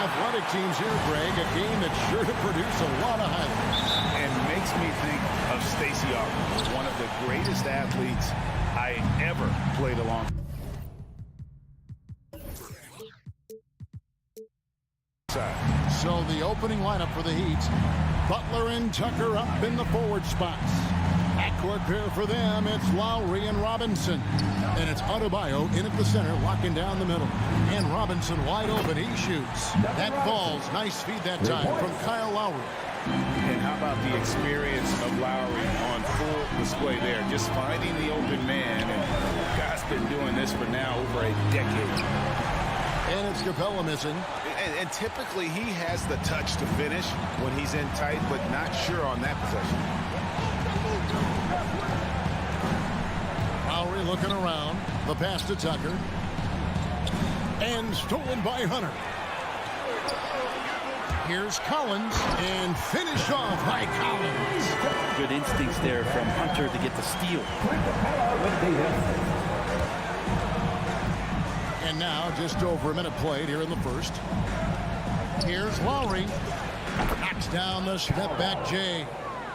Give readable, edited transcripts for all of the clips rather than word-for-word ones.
athletic teams here, Greg. A game that's sure to produce a lot of highlights. And makes me think of Stacey Arthur, one of the greatest athletes I ever played along. So the opening lineup for the Heat. Butler and Tucker up in the forward spots. Backcourt pair for them, it's Lowry and Robinson. And it's Adebayo in at the center, locking down the middle. And Robinson wide open, he shoots. That falls, nice feed that time from Kyle Lowry. And how about the experience of Lowry on full display there, just finding the open man. And God's been doing this for now over a decade. And it's Capella missing. And typically he has the touch to finish when he's in tight, but not sure on that possession. Lowry looking around. The pass to Tucker. And stolen by Hunter. Here's Collins. And finished off by Collins. Good instincts there from Hunter to get the steal. And now just over a minute played here in the first. Here's Lowry. Knocks down the step back J.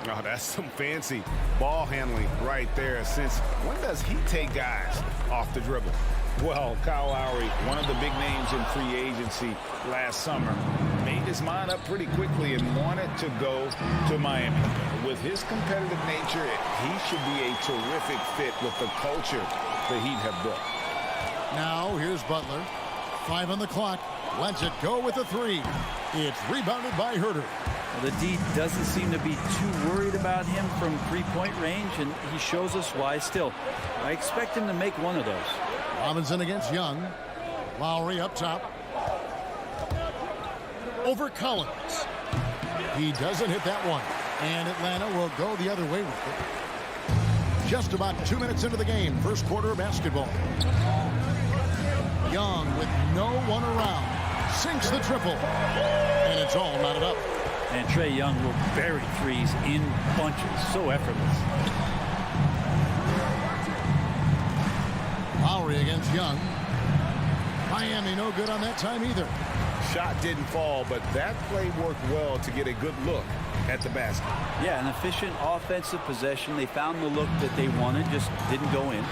Oh, that's some fancy ball handling right there. Since when does he take guys off the dribble? Well, Kyle Lowry, one of the big names in free agency last summer, made his mind up pretty quickly and wanted to go to Miami. With his competitive nature, he should be a terrific fit with the culture the Heat have built. Now here's Butler. 5 on the clock. Lets it go with a 3. It's rebounded by Herter. The D doesn't seem to be too worried about him from three-point range, and he shows us why still. I expect him to make one of those. Robinson against Young. Lowry up top. Over Collins. He doesn't hit that one. And Atlanta will go the other way with it. Just about 2 minutes into the game. First quarter of basketball. Young with no one around. Sinks the triple. And it's all knotted up. And Trae Young will bury threes in bunches. So effortless. Lowry against Young. Miami no good on that time either. Shot didn't fall, but that play worked well to get a good look at the basket. Yeah, an efficient offensive possession. They found the look that they wanted, just didn't go in.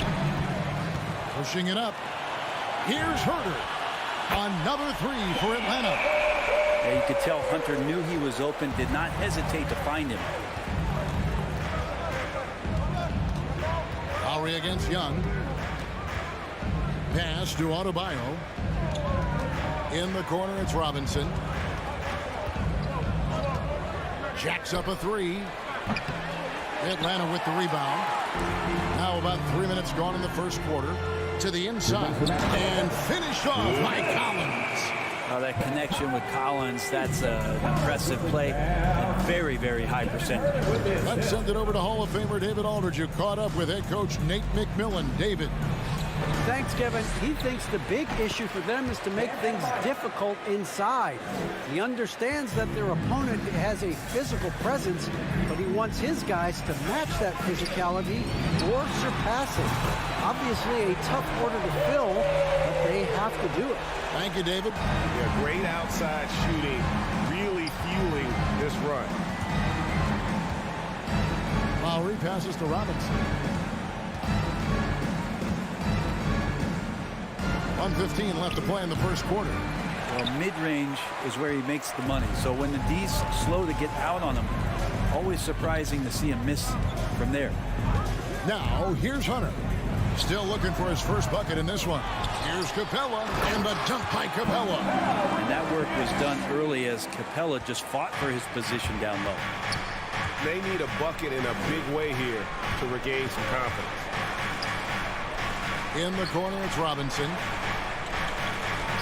Pushing it up. Here's Herter. Another 3 for Atlanta. Yeah, you could tell Hunter knew he was open, did not hesitate to find him. Lowry against Young. Pass to Adebayo. In the corner, it's Robinson. Jacks up a 3. Atlanta with the rebound. Now about 3 minutes gone in the first quarter. To the inside. And finished off by Collins. Oh, that connection with Collins, that's an impressive play. Very, very high percentage. Let's send it over to Hall of Famer David Aldridge, who caught up with head coach Nate McMillan. David. Thanks, Kevin. He thinks the big issue for them is to make things difficult inside. He understands that their opponent has a physical presence, but he wants his guys to match that physicality or surpass it. Obviously a tough order to fill, but they have to do it. Thank you, David. Yeah, great outside shooting, really fueling this run. Lowry passes to Robinson. 1:15 left to play in the first quarter. Well, mid-range is where he makes the money. So when the D's slow to get out on him, always surprising to see him miss from there. Now, here's Hunter. Still looking for his first bucket in this one. Here's Capella, and the dunk by Capella. And that work was done early as Capella just fought for his position down low. They need a bucket in a big way here to regain some confidence. In the corner, it's Robinson.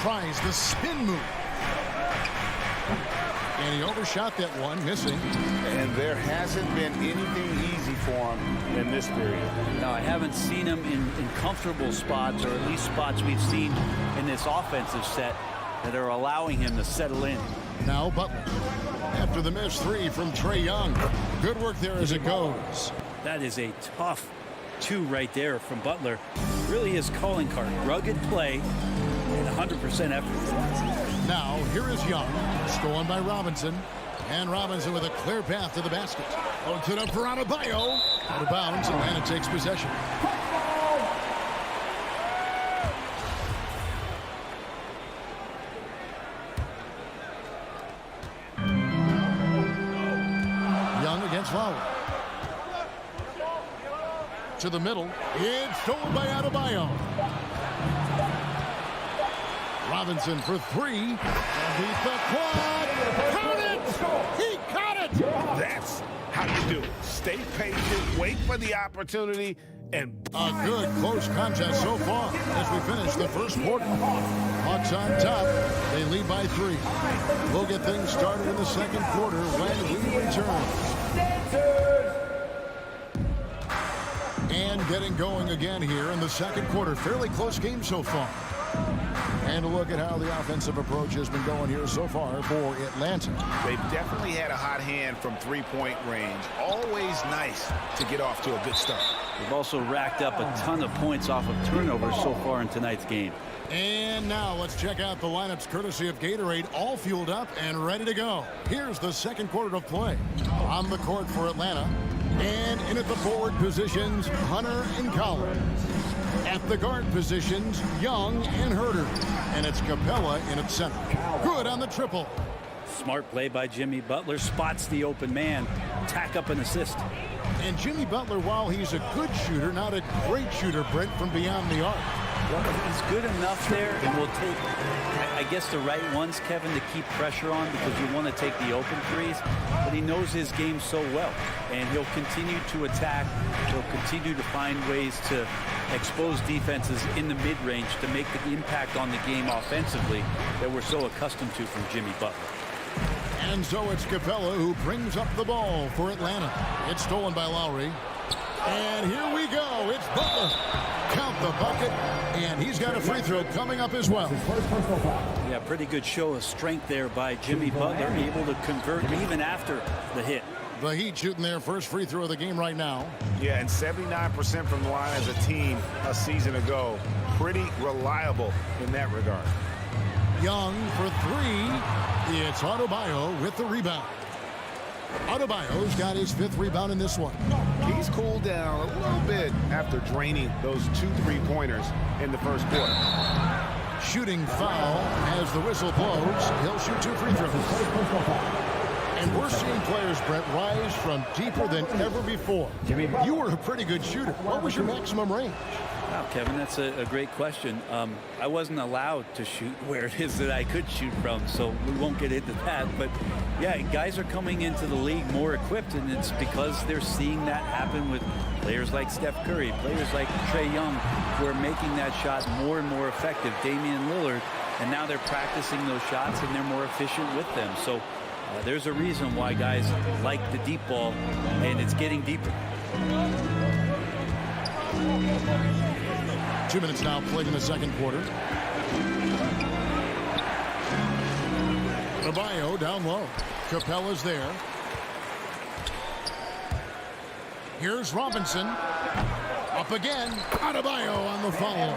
Tries the spin move. And he overshot that one, missing. And there hasn't been anything easy for him in this period. No, I haven't seen him in comfortable spots, or at least spots we've seen in this offensive set that are allowing him to settle in. Now Butler. After the missed 3 from Trae Young. Good work there as it goes. That is a tough 2 right there from Butler. Really his calling card. Rugged play, and 100% effort. Now, here is Young, stolen by Robinson. And Robinson with a clear path to the basket. Holds it up for Adebayo. Out of bounds, Atlanta takes possession. Young against Lowry. To the middle. It's stolen by Adebayo. Robinson for three. And beat the quad. Count it! He caught it! That's how you do it. Stay patient, wait for the opportunity, and a good close contest so far as we finish the first quarter. Hawks on top. They lead by 3. We'll get things started in the second quarter when we return. And getting going again here in the second quarter. Fairly close game so far. And a look at how the offensive approach has been going here so far for Atlanta. They've definitely had a hot hand from three-point range. Always nice to get off to a good start. They've also racked up a ton of points off of turnovers so far in tonight's game. And now let's check out the lineups courtesy of Gatorade, all fueled up and ready to go. Here's the second quarter of play. On the court for Atlanta. And in at the forward positions, Hunter and Collins. At the guard positions, Young and Herter. And it's Capella in at center. Good on the triple. Smart play by Jimmy Butler. Spots the open man. Tack up an assist. And Jimmy Butler, while he's a good shooter, not a great shooter, Brent, from beyond the arc. Well, he's good enough there, and will take, I guess, the right ones, Kevin, to keep pressure on because you want to take the open threes. But he knows his game so well, and he'll continue to attack. He'll continue to find ways to expose defenses in the mid-range to make the impact on the game offensively that we're so accustomed to from Jimmy Butler. And so it's Capella who brings up the ball for Atlanta. It's stolen by Lowry. And here we go. It's Butler. Count the bucket. And he's got a free throw coming up as well. Yeah, pretty good show of strength there by Jimmy Butler, able to convert even after the hit. The Heat shooting their first free throw of the game right now. Yeah, and 79% from the line as a team a season ago. Pretty reliable in that regard. Young for 3. It's Adebayo with the rebound. Adebayo's got his 5th rebound in this one. He's cooled down a little bit after draining those 2 3-pointers in the first quarter. Shooting foul as the whistle blows. He'll shoot 2 free throws. And we're seeing players, Brett, rise from deeper than ever before. You were a pretty good shooter. What was your maximum range? Wow, Kevin, that's a great question. I wasn't allowed to shoot where it is that I could shoot from, so we won't get into that. But, yeah, guys are coming into the league more equipped, and it's because they're seeing that happen with players like Steph Curry, players like Trae Young, who are making that shot more and more effective, Damian Lillard, and now they're practicing those shots, and they're more efficient with them. So there's a reason why guys like the deep ball, and it's getting deeper. 2 minutes now played in the second quarter. Adebayo down low. Capella's there. Here's Robinson. Up again. Adebayo on the follow.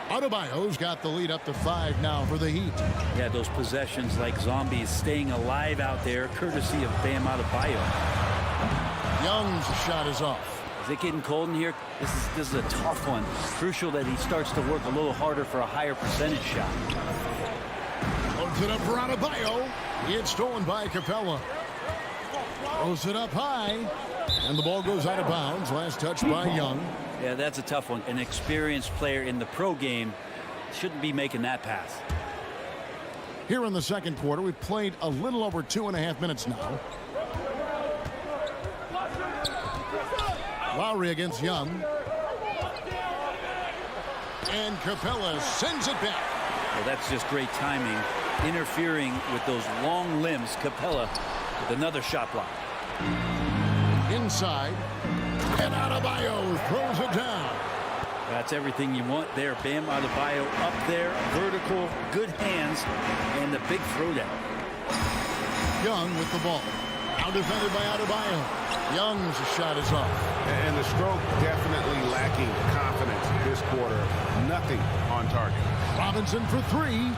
Adebayo's got the lead up to 5 now for the Heat. Yeah, those possessions like zombies staying alive out there, courtesy of Bam Adebayo. Young's shot is off. Is it getting cold in here? This is a tough one. Crucial that he starts to work a little harder for a higher percentage shot. Holds it up for Adebayo. It's stolen by Capella. Throws it up high. And the ball goes out of bounds. Last touch by Young. Yeah, that's a tough one. An experienced player in the pro game shouldn't be making that pass. Here in the second quarter, we've played a little over 2.5 minutes now. Lowry against Young. And Capella sends it back. Well, that's just great timing. Interfering with those long limbs. Capella with another shot block. Inside. And Adebayo throws it down. That's everything you want there. Bam Adebayo up there. Vertical. Good hands. And the big throwdown. Young with the ball. Now defended by Adebayo. Young's shot is off. And the stroke definitely lacking confidence. this quarter. Nothing on target. Robinson for three.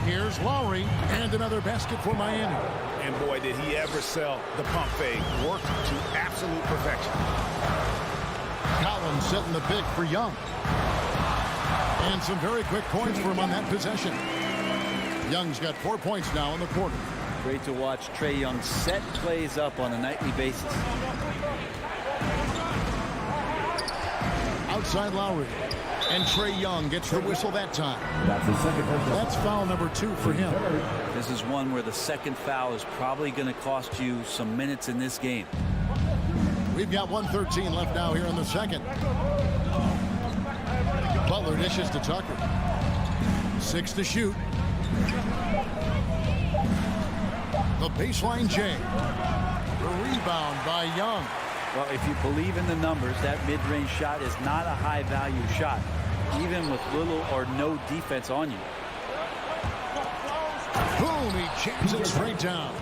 Here's Lowry, and another basket for Miami. And boy, did he ever sell the pump fake. Worked to absolute perfection. Collins setting the pick for Young. And some very quick points for him on that possession. Young's got 4 points now in the quarter. Great to watch Trae Young set plays up on a nightly basis. Outside Lowry. And Trae Young gets the whistle that time. That's foul number 2 for him. This is one where the second foul is probably going to cost you some minutes in this game. We've got 1:13 left now here in the second. Butler dishes to Tucker. 6 to shoot. The baseline J. The rebound by Young. Well, if you believe in the numbers, that mid-range shot is not a high-value shot, even with little or no defense on you. Boom, he jams it straight down.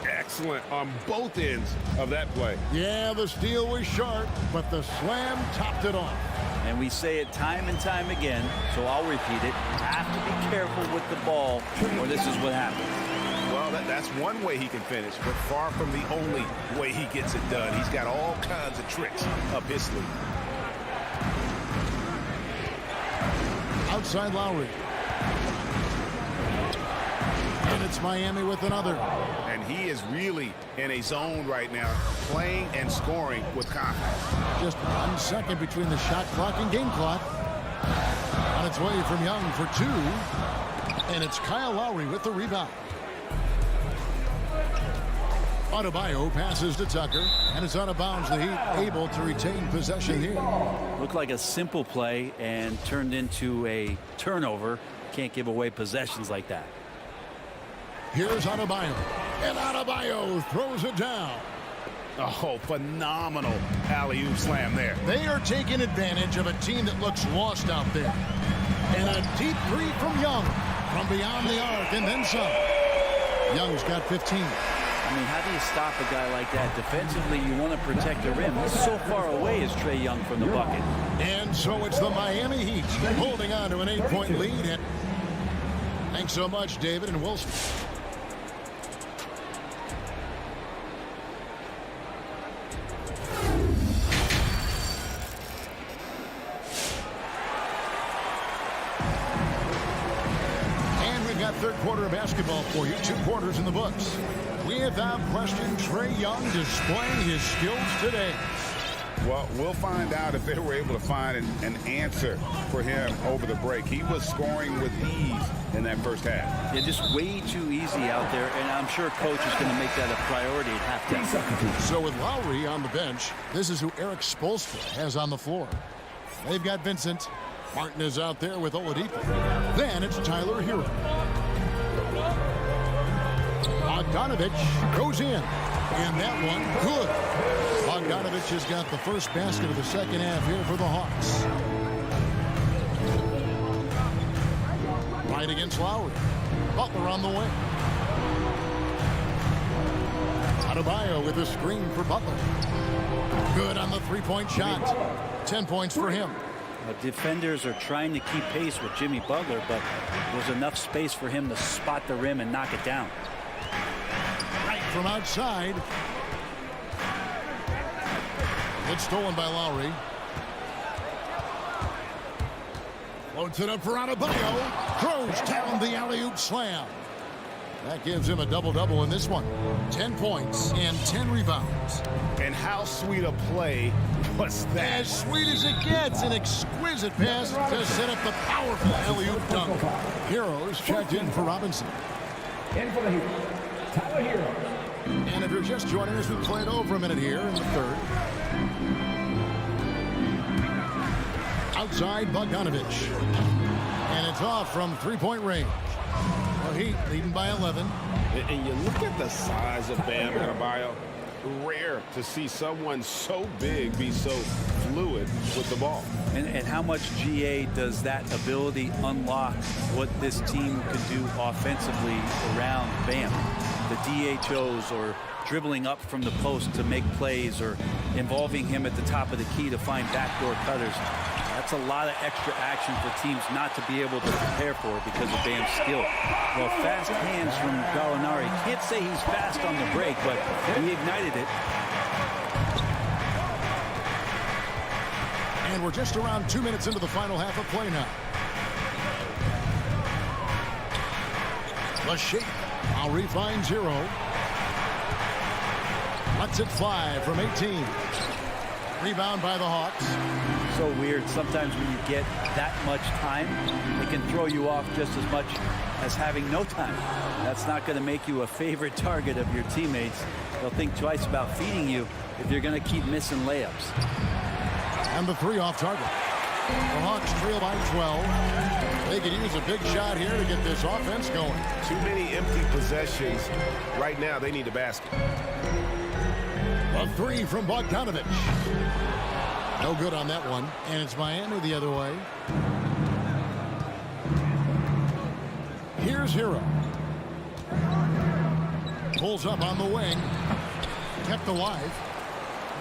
Excellent on both ends of that play. Yeah, the steal was sharp, but the slam topped it off. And we say it time and time again, so I'll repeat it. Have to be careful with the ball, or this is what happens. Well, that's one way he can finish, but far from the only way he gets it done. He's got all kinds of tricks up his sleeve. Outside Lowry. And it's Miami with another. And he is really in a zone right now, playing and scoring with confidence. Just 1 second between the shot clock and game clock. On its way from Young for 2. And it's Kyle Lowry with the rebound. Adebayo passes to Tucker, and it's out of bounds. The Heat able to retain possession here. Looked like a simple play and turned into a turnover. Can't give away possessions like that. Here's Adebayo, and Adebayo throws it down. Oh, phenomenal alley-oop slam there. They are taking advantage of a team that looks lost out there. And a deep three from Young, from beyond the arc, and then some. Young's got 15. I mean, how do you stop a guy like that? Defensively, you want to protect the rim. He's so far away is Trae Young from the bucket. And so it's the Miami Heat holding on to an 8-point lead. And thanks so much, David and Wilson. And we've got third quarter of basketball for you. 2 quarters in the books. Without question, Trae Young displaying his skills today. Well, we'll find out if they were able to find an answer for him over the break. He was scoring with ease in that first half. Yeah, just way too easy out there, and I'm sure coach is going to make that a priority at halftime. So with Lowry on the bench, this is who Eric Spoelstra has on the floor. They've got Vincent. Martin is out there with Oladipo. Then it's Tyler Hero. Bogdanovich goes in. And that one, good. Bogdanovich has got the first basket of the second half here for the Hawks. Right against Lowry. Butler on the way. Adebayo with a screen for Butler. Good on the three-point shot. 10 points for him. Defenders are trying to keep pace with Jimmy Butler, but there's enough space for him to spot the rim and knock it down. Right from outside. It's stolen by Lowry. Floats it up for Adebayo. Throws down the alley-oop slam. That gives him a double-double in this one. 10 points and 10 rebounds. And how sweet a play was that? As sweet as it gets. An exquisite pass to set up the powerful alley-oop dunk. Heroes checked in for Robinson. In for the Heat, Tyler Hero. And if you're just joining us, we've played over a minute here in the third. Outside Bogdanovich. And it's off from three-point range. The Heat leading by 11. And you look at the size of Bam Adebayo. Rare to see someone so big be so fluid with the ball. And how much GA does that ability unlock what this team could do offensively around Bam? the DHOs or dribbling up from the post to make plays or involving him at the top of the key to find backdoor cutters. That's a lot of extra action for teams not to be able to prepare for because of Bam's skill. Well, fast hands from Gallinari. Can't say he's fast on the break, but he ignited it. And we're just around 2 minutes into the final half of play now. The shape. Lowry finds Hero. Lets it fly from 18. Rebound by the Hawks. So weird. Sometimes when you get that much time, it can throw you off just as much as having no time. That's not going to make you a favorite target of your teammates. They'll think twice about feeding you if you're going to keep missing layups. And the three off target. The Hawks trail by 12. They could use a big shot here to get this offense going. Too many empty possessions. Right now, they need a basket. A three from Bogdanovich. No good on that one. And it's Miami the other way. Here's Hero. Pulls up on the wing. Kept alive.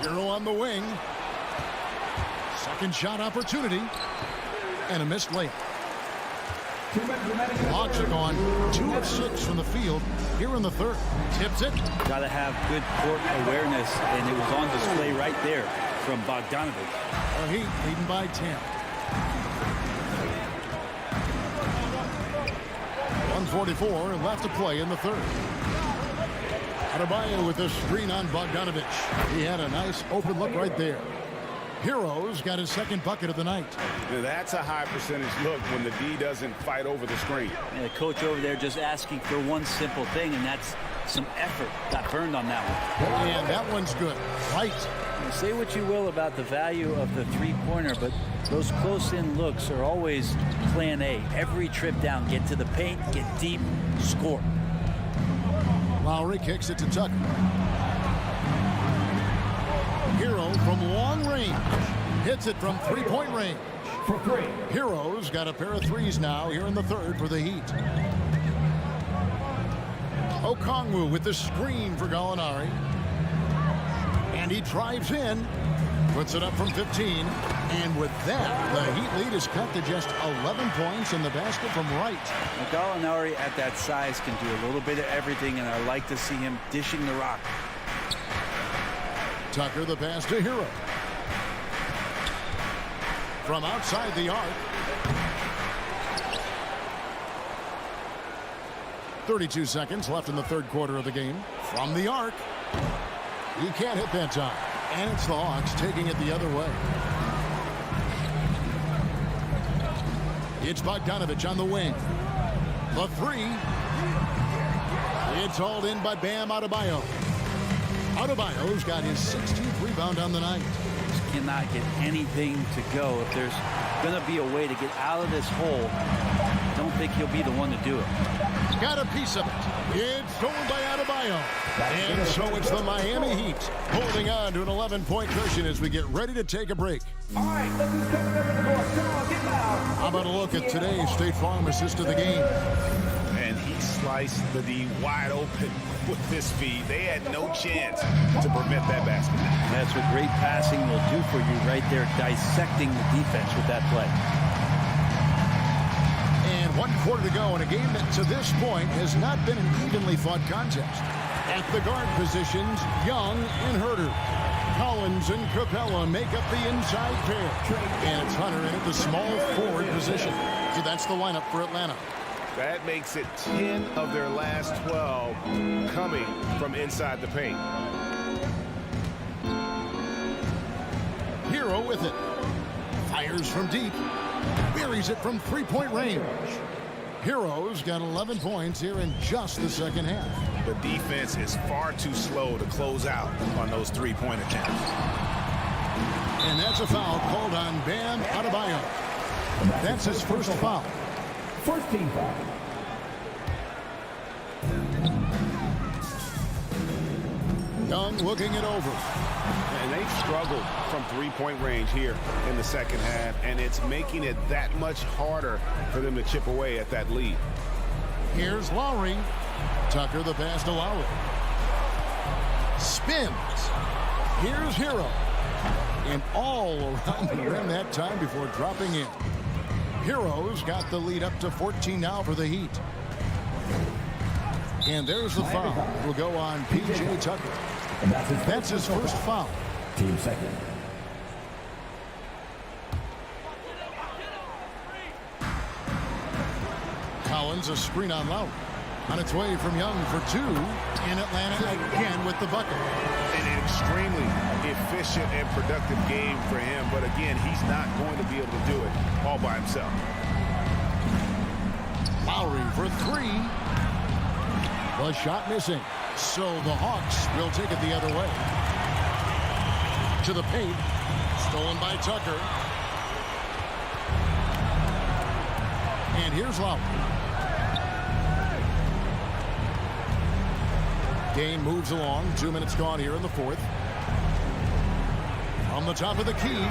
Hero on the wing. Second shot opportunity. And a missed layup. Hawks are gone 2 of 6 from the field here in the third. Tips it. Got to have good court awareness, and it was on display right there from Bogdanovich. The Heat leading by 10. 1:44 left to play in the third. Adebayo with a screen on Bogdanovich. He had a nice open look right there. Hero's got his second bucket of the night. Now that's a high percentage look when the D doesn't fight over the screen. And the coach over there just asking for one simple thing, and that's some effort. Got burned on that one. And that one's good. Right. You say what you will about the value of the three-pointer, but those close-in looks are always plan A. Every trip down, get to the paint, get deep, score. Lowry kicks it to Tucker. Hero from long range. Hits it from three-point range. For three. Hero's got a pair of threes now here in the third for the Heat. Okongwu with the screen for Gallinari. And he drives in. Puts it up from 15. And with that, the Heat lead is cut to just 11 points in the basket from right. Now, Gallinari at that size can do a little bit of everything, and I like to see him dishing the rock. Tucker the pass to Hero. From outside the arc. 32 seconds left in the third quarter of the game. From the arc. He can't hit that time. And it's the Hawks taking it the other way. It's Bogdanovich on the wing. The three. It's hauled in by Bam Adebayo. Adebayo's got his 16th rebound on the night. Just cannot get anything to go. If there's going to be a way to get out of this hole, I don't think he'll be the one to do it. Got a piece of it. It's stolen by Adebayo. And so it's the Miami Heat holding on to an 11-point cushion as we get ready to take a break. All right, look who's coming over the court. Come on, get loud. How about a look at today's State Farm assist of the game? And he sliced the D wide open with this feed. They had no chance to prevent that basket. That's what great passing will do for you right there, dissecting the defense with that play. And 1 quarter to go in a game that to this point has not been an evenly fought contest. At the guard positions, Young and Herter. Collins and Capella make up the inside pair. And it's Hunter in at the small forward position. So that's the lineup for Atlanta. That makes it 10 of their last 12 coming from inside the paint. Hero with it. Fires from deep. Buries it from three-point range. Hero's got 11 points here in just the second half. The defense is far too slow to close out on those three-point attempts. And that's a foul called on Bam Adebayo. That's his first foul. First team foul. Young looking it over. And they've struggled from three-point range here in the second half, and it's making it that much harder for them to chip away at that lead. Here's Lowry. Tucker, the pass to Lowry. Spins. Here's Hero. And all around the rim that time before dropping in. Hero's got the lead up to 14 now for the Heat. And there's the foul. Will go on P.J. Tucker. That's his first foul. Team second. Collins, a screen on Lowry. On its way from Young for two. In Atlanta again with the bucket. An extremely efficient and productive game for him. But again, he's not going to be able to do it all by himself. Lowry for three. The shot missing. So the Hawks will take it the other way. To the paint. Stolen by Tucker. And here's Lowry. Game moves along. 2 minutes gone here in the fourth. On the top of the key.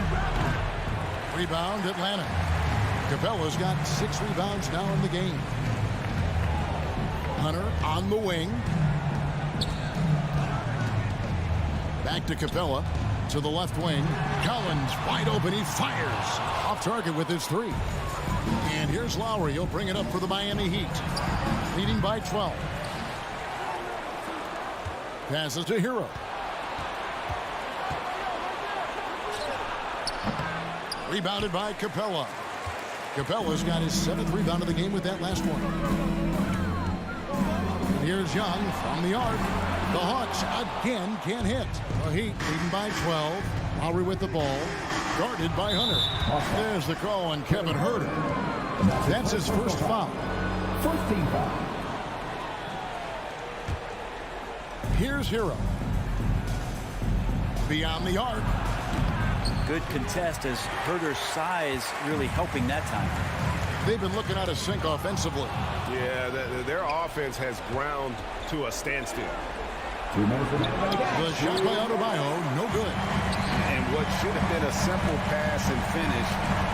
Rebound Atlanta. Capella's got 6 rebounds now in the game. Hunter on the wing. Back to Capella. To the left wing. Collins wide open. He fires. Off target with his three. And here's Lowry. He'll bring it up for the Miami Heat. Leading by 12. Passes to Hero. Rebounded by Capella. Capella's got his 7th rebound of the game with that last one. And here's Young from the arc. The Hawks again can't hit. The Heat leading by 12. Lowry with the ball. Guarded by Hunter. There's the call on Kevin Huerter. That's his first foul. First team foul. Here's Hero. Beyond the arc. Good contest as Huerter's size really helping that time. They've been looking out of sync offensively. Yeah, their offense has ground to a standstill. 2 minutes remaining. The shot by Adebayo, no good. And what should have been a simple pass and finish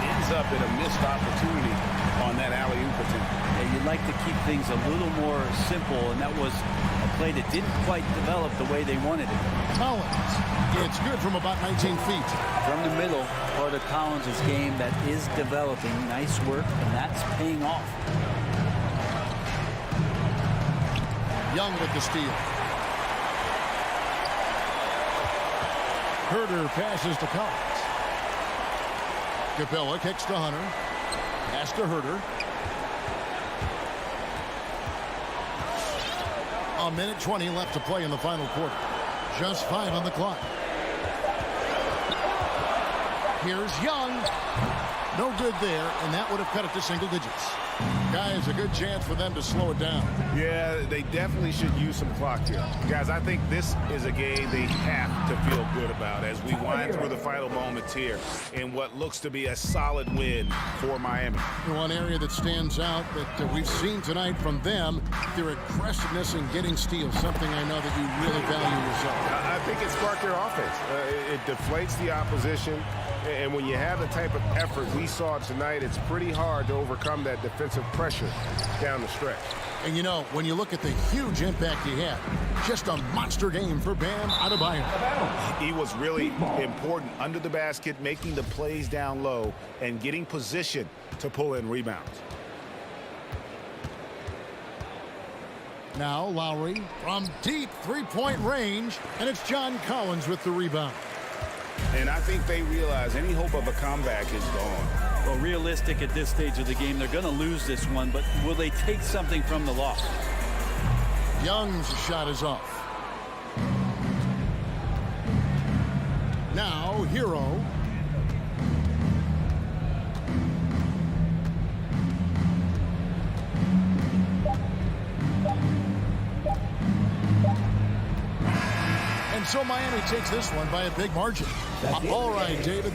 ends up in a missed opportunity on that alley-oop attempt. Yeah, you'd like to keep things a little more simple, and that was a play that didn't quite develop the way they wanted it. Collins. It's good from about 19 feet. From the middle, part of Collins' game that is developing. Nice work, and that's paying off. Young with the steal. Huerter passes to Collins. Capella kicks to Hunter. Pass to Huerter. A minute 20 left to play in the final quarter. Just 5 on the clock. Here's Young. No good there, and that would have cut it to single digits. Guys, a good chance for them to slow it down. Yeah, they definitely should use some clock here. Guys, I think this is a game they have to feel good about as we wind through the final moments here in what looks to be a solid win for Miami. One area that stands out that we've seen tonight from them, their aggressiveness in getting steals, something I know that you really value yourself. I think it sparked their offense. It deflates the opposition. And when you have the type of effort we saw tonight, it's pretty hard to overcome that defensive pressure down the stretch. And you know, when you look at the huge impact he had, just a monster game for Bam Adebayo. He was really important under the basket, making the plays down low and getting position to pull in rebounds. Now Lowry from deep three-point range, and it's John Collins with the rebound. And I think they realize any hope of a comeback is gone. Well, realistic at this stage of the game, they're going to lose this one, but will they take something from the loss? Young's shot is off. Now, Hero. And so Miami takes this one by a big margin. All right, David.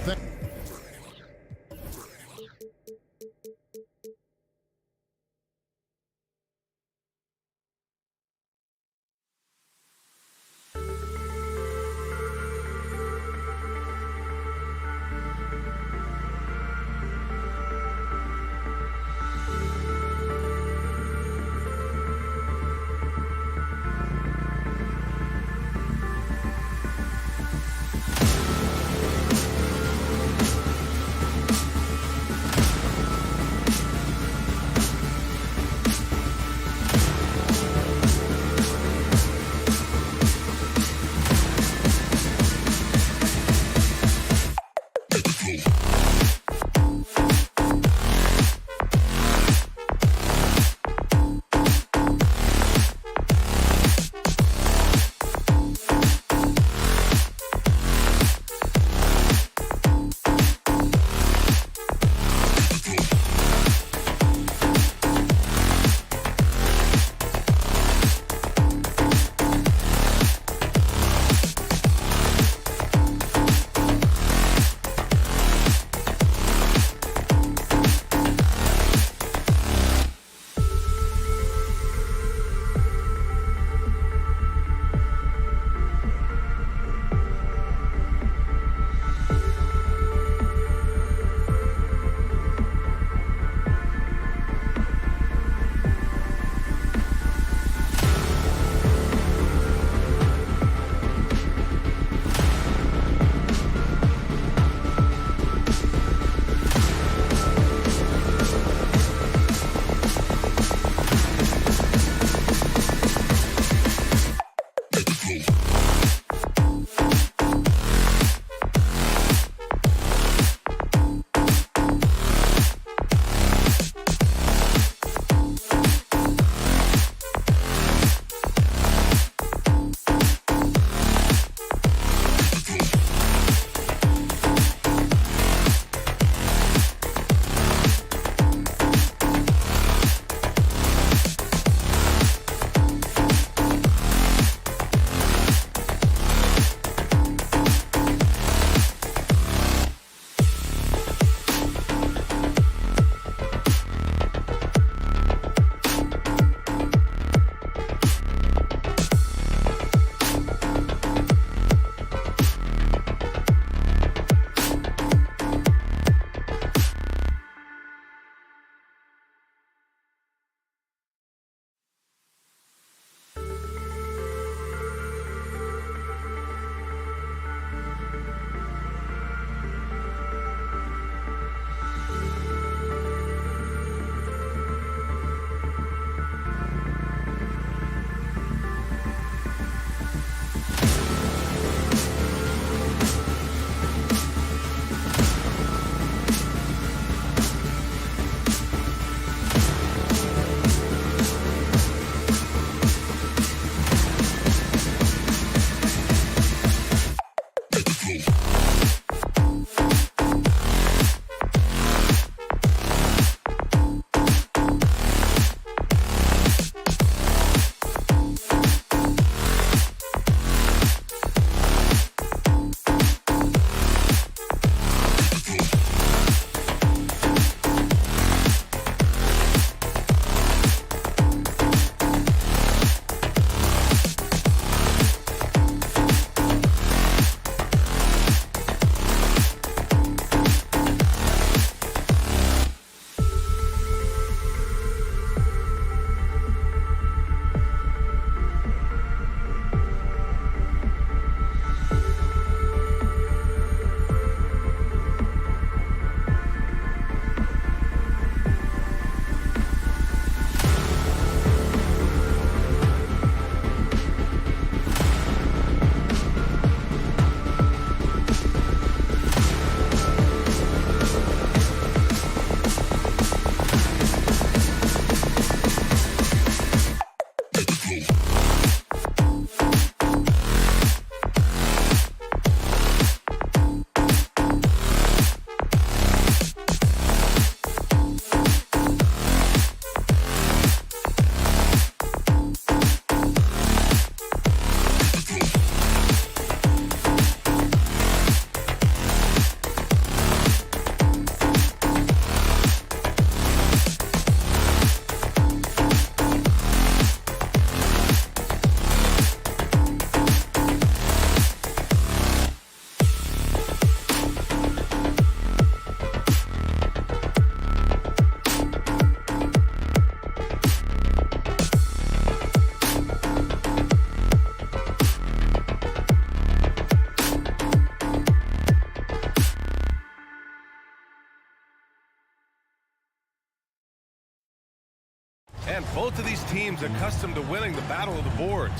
both of these teams accustomed to winning the battle of the boards.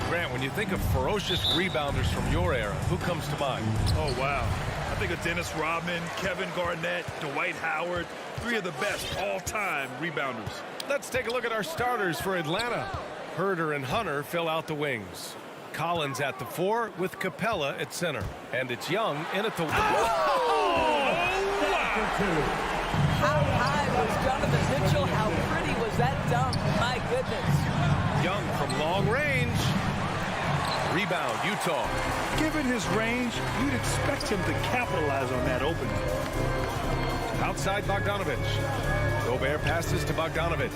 Grant, when you think of ferocious rebounders from your era, who comes to mind? Oh, wow. I think of Dennis Rodman, Kevin Garnett, Dwight Howard, three of the best all-time rebounders. Let's take a look at our starters for Atlanta. Herter and Hunter fill out the wings. Collins at the 4 with Capella at center. And it's Young in at the... How high was Donovan Mitchell? How pretty was that dunk? My goodness. Young from long range. Rebound, Utah. Given his range, you'd expect him to capitalize on that opening. Outside Bogdanovich. Gobert passes to Bogdanovich.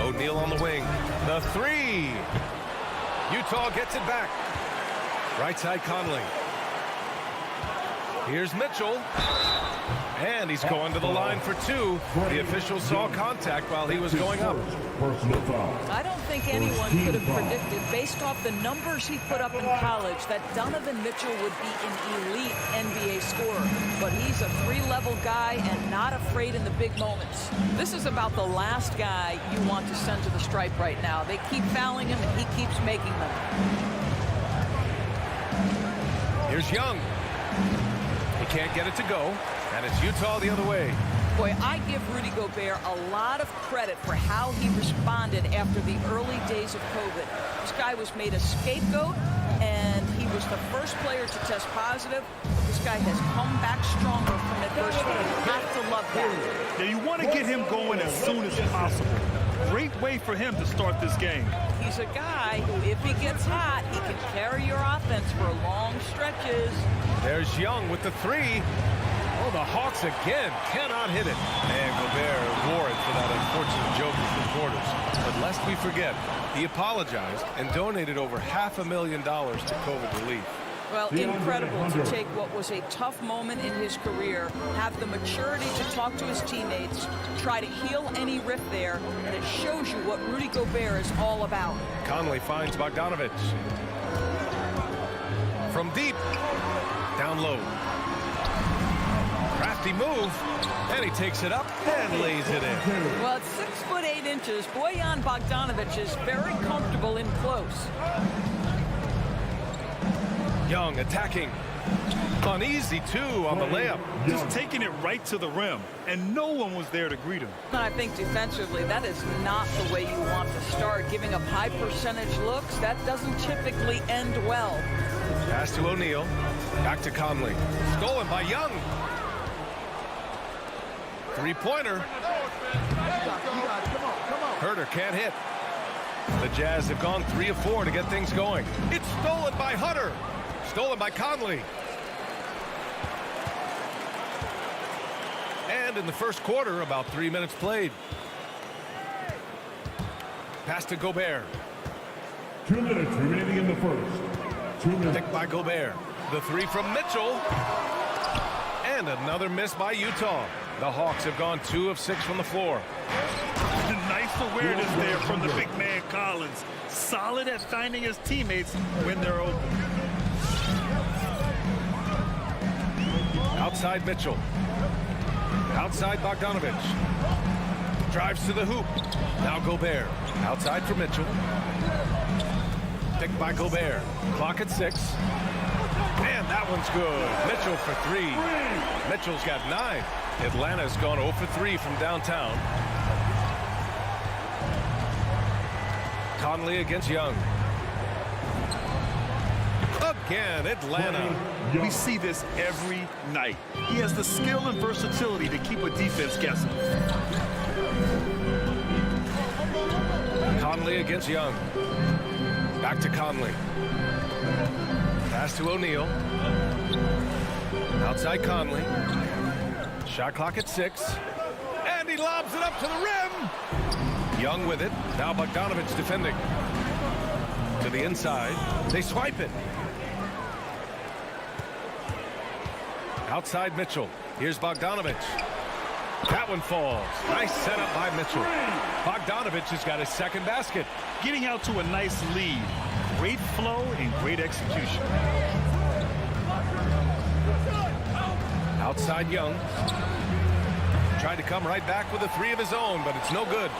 O'Neal on the wing. The 3. Utah gets it back. Right side Conley. Here's Mitchell. And he's going to the line for 2. The official saw contact while he was going up. I don't think anyone could have predicted, based off the numbers he put up in college, that Donovan Mitchell would be an elite NBA scorer. But he's a 3-level guy and not afraid in the big moments. This is about the last guy you want to send to the stripe right now. They keep fouling him, and he keeps making them. Here's Young. He can't get it to go, and it's Utah the other way. Boy, I give Rudy Gobert a lot of credit for how he responded after the early days of COVID. This guy was made a scapegoat, and he was the first player to test positive. But this guy has come back stronger from adversity. You have to love that. Now, you want to get him going as soon as possible. Great way for him to start this game. He's a guy who, if he gets hot, he can carry your offense for long stretches. There's Young with the 3. Oh, the Hawks again cannot hit it. And Gobert wore it for that unfortunate joke with reporters. But lest we forget, he apologized and donated over $500,000 to COVID relief. Well, incredible to take what was a tough moment in his career, have the maturity to talk to his teammates, try to heal any rift there, and it shows you what Rudy Gobert is all about. Conley finds Bogdanovich. From deep. Down low. Crafty move. And he takes it up and lays it in. Well, at 6 foot 8 inches, Bojan Bogdanovic is very comfortable in close. Young attacking. Uneasy, too, on the layup. Just taking it right to the rim, and no one was there to greet him. And I think defensively, that is not the way you want to start. Giving up high percentage looks, that doesn't typically end well. Pass to O'Neal. Back to Conley. Stolen by Young. 3-pointer. Herter can't hit. The Jazz have gone 3 of 4 to get things going. It's stolen by Hunter. Stolen by Conley. And in the first quarter, about 3 minutes played. Pass to Gobert. 2 minutes remaining in the first. 2 minutes. Picked by Gobert. The 3 from Mitchell. And another miss by Utah. The Hawks have gone 2 of 6 from the floor. Nice awareness there from the big man Collins. Solid at finding his teammates when they're open. Outside Mitchell. Outside Bogdanovich. Drives to the hoop. Now Gobert. Outside for Mitchell. Picked by Gobert. Clock at 6. And that one's good. Mitchell for 3. Mitchell's got 9. Atlanta's gone 0 for 3 from downtown. Conley against Young. Again, Atlanta. We see this every night. He has the skill and versatility to keep a defense guessing. Conley against Young. Back to Conley. Pass to O'Neal. Outside Conley. Shot clock at 6. And he lobs it up to the rim. Young with it. Now Bogdanovich defending. To the inside. They swipe it. Outside Mitchell. Here's Bogdanovich. That one falls. Nice setup by Mitchell. Bogdanovich has got his second basket. Getting out to a nice lead. Great flow and great execution. Outside Young. Tried to come right back with a three of his own, but it's no good.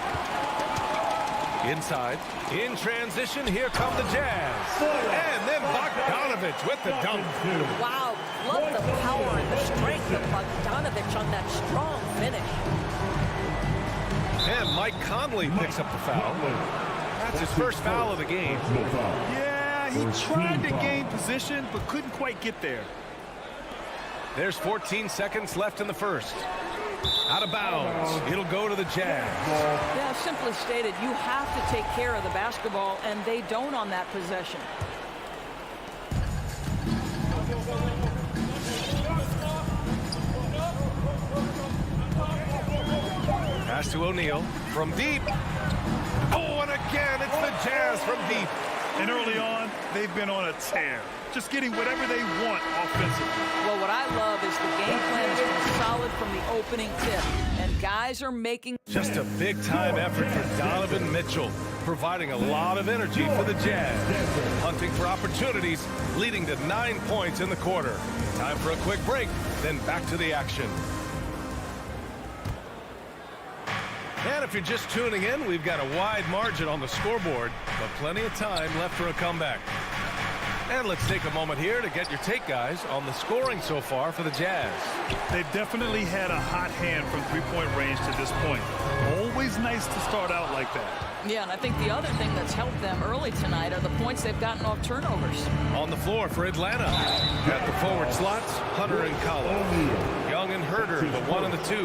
Inside, in transition, here come the Jazz. And then Bogdanovich with the dunk. Wow, love the power and the strength of Bogdanovich on that strong finish. And Mike Conley picks up the foul. That's his first foul of the game. Yeah, he tried to gain position, but couldn't quite get there. There's 14 seconds left in the first. Out of bounds. It'll go to the Jazz. Yeah, simply stated, you have to take care of the basketball, and they don't on that possession. Pass to O'Neal from deep. Oh, and again, it's the Jazz from deep. And early on, they've been on a tear, just getting whatever they want offensively. Well, what I love is the game plan has been solid from the opening tip, and guys are making... Just a big-time effort for Donovan Mitchell, providing a lot of energy for the Jazz. Hunting for opportunities, leading to 9 points in the quarter. Time for a quick break, then back to the action. And if you're just tuning in, we've got a wide margin on the scoreboard, but plenty of time left for a comeback. And let's take a moment here to get your take, guys, on the scoring so far for the Jazz. They've definitely had a hot hand from three-point range to this point. Always nice to start out like that. Yeah, and I think the other thing that's helped them early tonight are the points they've gotten off turnovers. On the floor for Atlanta. At the forward slots, Hunter and Collins. Young and Herter, the 1 and the 2.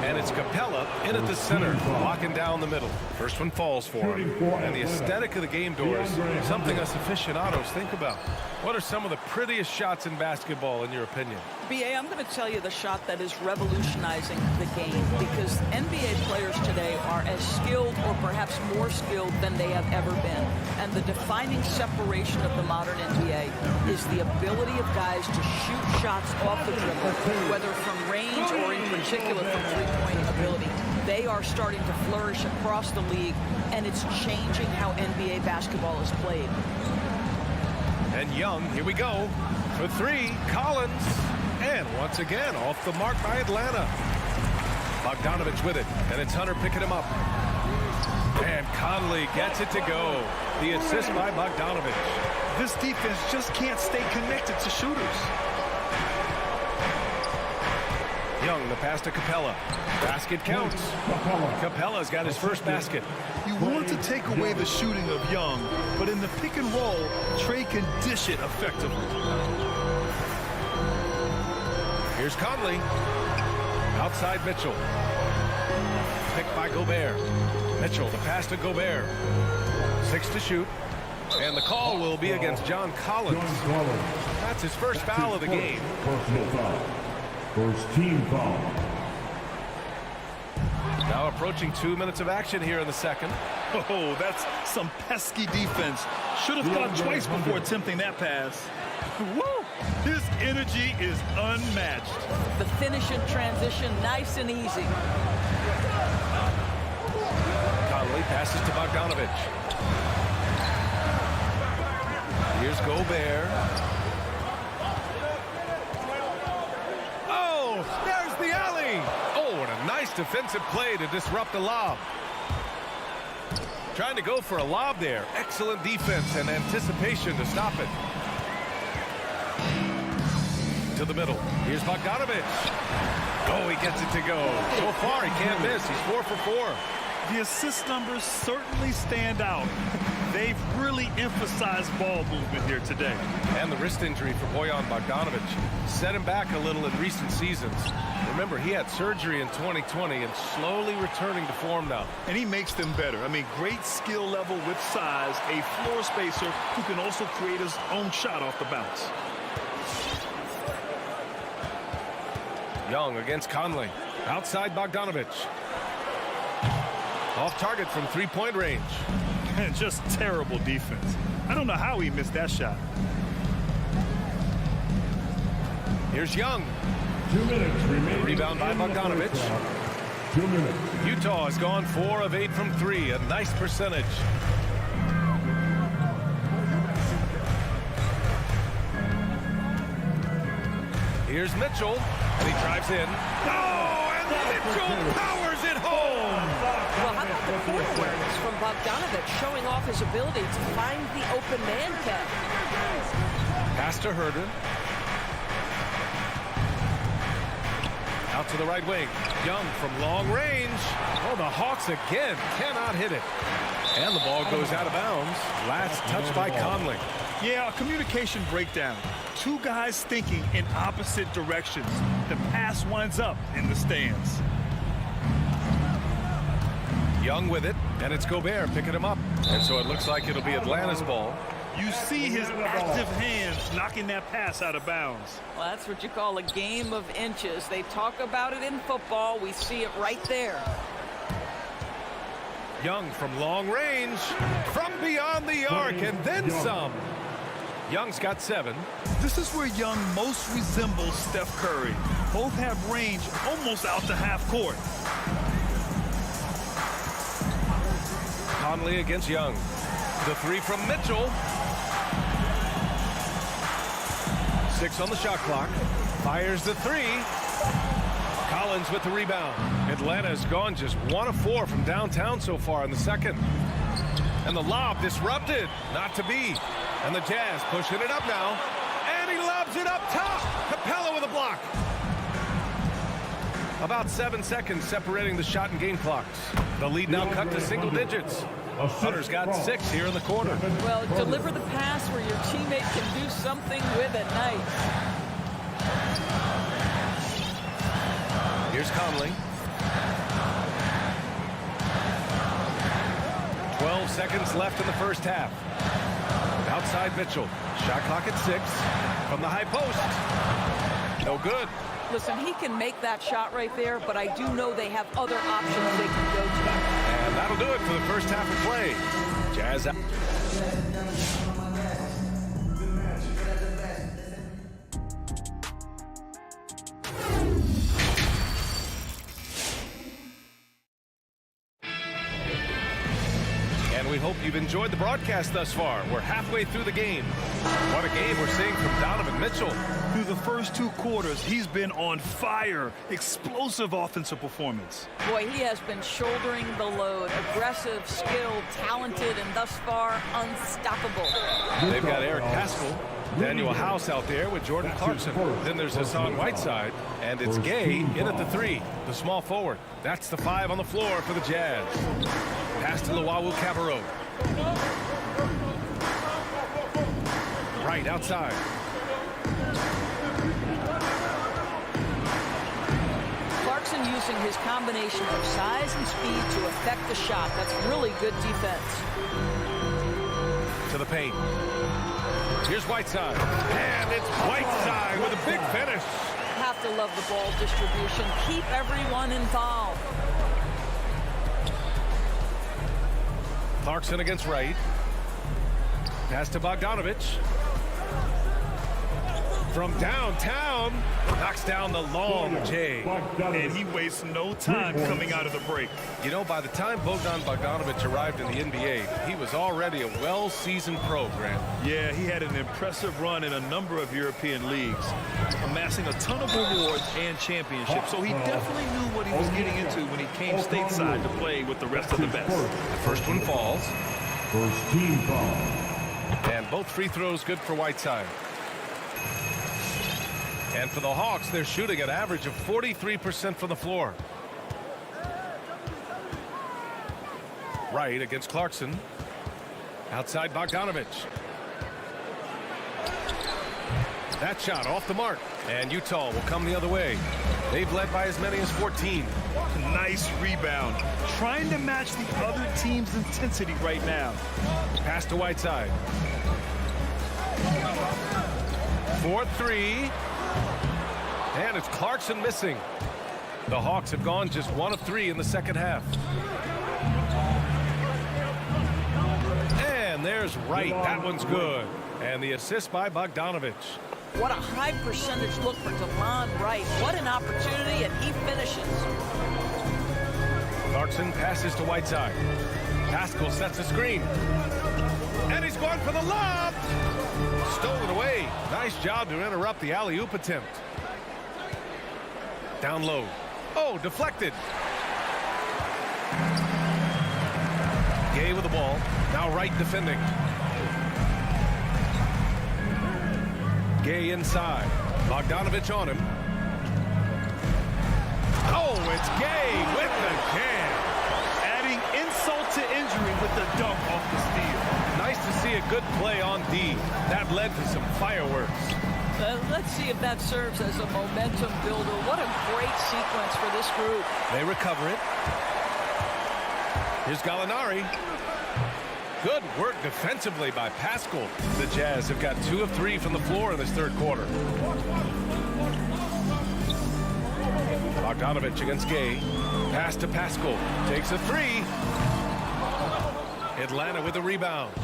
And it's Capella in at the center, locking down the middle. First one falls for him. And the aesthetic of the game, Doris, something us aficionados think about. What are some of the prettiest shots in basketball, in your opinion? BA, I'm going to tell you the shot that is revolutionizing the game, because NBA players today are as skilled or perhaps more skilled than they have ever been. And the defining separation of the modern NBA is the ability of guys to shoot shots off the dribble, whether from range or in particular from three-point ability. They are starting to flourish across the league, and it's changing how NBA basketball is played. And Young, here we go. For three, Collins. And once again, off the mark by Atlanta. Bogdanovich with it, and it's Hunter picking him up. And Conley gets it to go. The assist by Bogdanovich. This defense just can't stay connected to shooters. Young, the pass to Capella. Basket counts. Capella's got his first basket. You want to take away the shooting of Young, but in the pick and roll, Trey can dish it effectively. Here's Conley. Outside Mitchell. Picked by Gobert. Mitchell, the pass to Gobert. 6 to shoot. And the call will be against John Collins. That's his first foul of the game. Personal foul. First team foul. Now approaching 2 minutes of action here in the second. Oh, that's some pesky defense. Should have thought twice before attempting that pass. Woo! His energy is unmatched. The finish in transition, nice and easy. Conley passes to Bogdanovich. Here's Gobert. Oh, there's the alley. Oh, and a nice defensive play to disrupt the lob. Trying to go for a lob there. Excellent defense and anticipation to stop it. To the middle. Here's Bogdanovich. Oh, he gets it to go. So far, he can't miss. He's 4 for 4. The assist numbers certainly stand out. They've really emphasized ball movement here today. And the wrist injury for Bojan Bogdanovich set him back a little in recent seasons. Remember, he had surgery in 2020 and slowly returning to form now. And he makes them better. I mean, great skill level with size, a floor spacer who can also create his own shot off the bounce. Young against Conley. Outside Bogdanovich. Off target from three-point range. Just terrible defense. I don't know how he missed that shot. Here's Young. 2 minutes remaining. Rebound by Bogdanovich. 2 minutes. Utah has gone 4 of 8 from 3. A nice percentage. Here's Mitchell. And he drives in. Oh, And Mitchell powers it home. Well, how about the court awareness from Bogdanovich, showing off his ability to find the open man catch? Pass to Herder. Out to the right wing. Young from long range. Oh, the Hawks again cannot hit it. And the ball goes out of bounds. Last touch by Conley. Yeah, a communication breakdown. Two guys thinking in opposite directions. The pass winds up in the stands. Young with it, and it's Gobert picking him up. And so it looks like it'll be Atlanta's ball. You see his active hands knocking that pass out of bounds. Well, that's what you call a game of inches. They talk about it in football. We see it right there. Young from long range, from beyond the arc, and then some. Young's got 7. This is where Young most resembles Steph Curry. Both have range almost out to half court. Conley against Young. The 3 from Mitchell. 6 on the shot clock. Fires the 3. Collins with the rebound. Atlanta's gone just 1 of 4 from downtown so far in the second. And the lob disrupted. Not to be. And the Jazz pushing it up now. And he lobs it up top. Capella with a block. About 7 seconds separating the shot and game clocks. The lead now cut to single digits. Hunter's got 6 here in the quarter. Well, deliver the pass where your teammate can do something with it. Nice. Here's Conley. 12 seconds left in the first half. Outside Mitchell. Shot clock at 6. From the high post. No good. Listen, he can make that shot right there, but I do know they have other options they can go to. And that'll do it for the first half of play. Jazz out. And we hope you've enjoyed the broadcast thus far. We're halfway through the game. What a game we're seeing from Donovan Mitchell. Through the first 2 quarters, he's been on fire. Explosive offensive performance. Boy, he has been shouldering the load. Aggressive, skilled, talented, and thus far unstoppable. They've got Eric Haskell, Daniel House out there with Jordan Clarkson. Then there's Hassan Whiteside, and it's Gay in at the 3, the small forward. That's the 5 on the floor for the Jazz. Pass to Luwawu Cabarrot. Right outside. Clarkson using his combination of size and speed to affect the shot. That's really good defense. To the paint. Here's Whiteside. And it's Whiteside with a big finish. Have to love the ball distribution. Keep everyone involved. Clarkson against Wright. Pass to Bogdanovich. From downtown, knocks down the long J. And he wastes no time coming out of the break. You know, by the time Bogdan Bogdanovich arrived in the NBA, he was already a well-seasoned pro, Grant. Yeah, he had an impressive run in a number of European leagues, amassing a ton of awards and championships. So he definitely knew what he was getting into when he came stateside to play with the rest of the best. The first one falls. First team foul. And both free throws good for Whiteside. And for the Hawks, they're shooting an average of 43% from the floor. Wright against Clarkson. Outside Bogdanovich. That shot off the mark. And Utah will come the other way. They've led by as many as 14. Nice rebound. Trying to match the other team's intensity right now. Pass to Whiteside. 4-3. And it's Clarkson missing. The Hawks have gone just 1 of 3 in the second half. And there's Wright. That one's good. And the assist by Bogdanovich. What a high percentage look for Devon Wright. What an opportunity, and he finishes. Clarkson passes to Whiteside. Haskell sets a screen. And he's going for the lob. Stolen away. Nice job to interrupt the alley-oop attempt. Down low. Oh, deflected. Gay with the ball. Now right defending. Gay inside. Bogdanovich on him. Oh, it's Gay with the jam. Adding insult to injury with the dunk off the steal. Nice to see a good play on D. That led to some fireworks. Let's see if that serves as a momentum builder. What a great sequence for this group. They recover it. Here's Gallinari. Good work defensively by Pascal. The Jazz have got 2 of 3 from the floor in this third quarter. Bogdanovich against Gay. Pass to Pascal. Takes a 3. Atlanta with a rebound.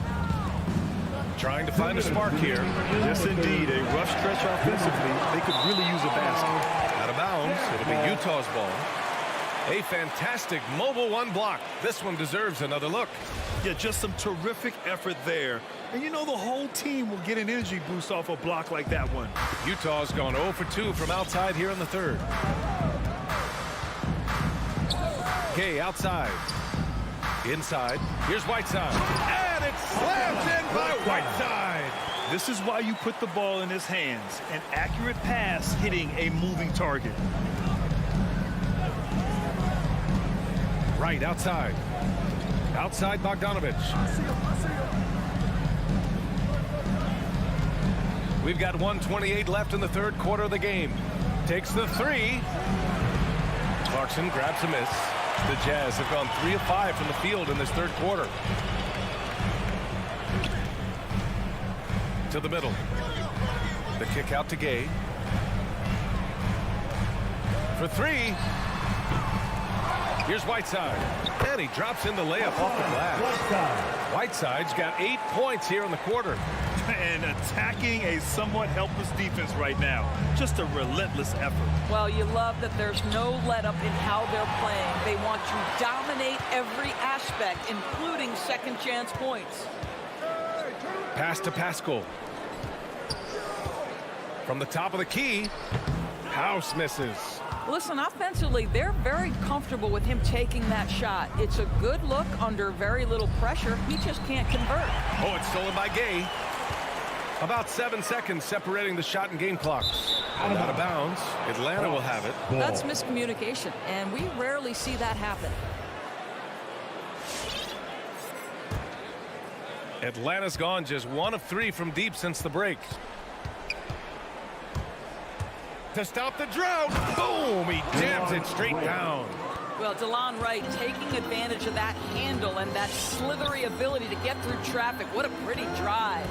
Trying to find a spark here. Yes, indeed. A rough stretch offensively. They could really use a basket. Out of bounds. It'll be Utah's ball. A fantastic mobile one block. This one deserves another look. Yeah, just some terrific effort there. And you know the whole team will get an energy boost off a block like that one. Utah's gone 0 for 2 from outside here in the third. Gay outside. Inside. Here's Whiteside. And it's slammed in by Whiteside. This is why you put the ball in his hands. An accurate pass hitting a moving target. Right outside. Outside Bogdanovich. We've got 1:28 left in the third quarter of the game. Takes the 3. Clarkson grabs a miss. The Jazz have gone 3 of 5 from the field in this third quarter. To the middle. The kick out to Gay. For 3. Here's Whiteside. And he drops in the layup off the glass. Whiteside's got 8 points here in the quarter. And attacking a somewhat helpless defense right now. Just a relentless effort. Well, you love that there's no let-up in how they're playing. They want to dominate every aspect, including second-chance points. Pass to Pascal. From the top of the key, House misses. Listen, offensively, they're very comfortable with him taking that shot. It's a good look under very little pressure. He just can't convert. Oh, it's stolen by Gay. About 7 seconds separating the shot and game clocks. Out of bounds. Atlanta will have it. That's miscommunication, and we rarely see that happen. Atlanta's gone just 1 of 3 from deep since the break. To stop the drought. Boom! He jams it straight down. Well, DeLon Wright taking advantage of that handle and that slithery ability to get through traffic. What a pretty drive.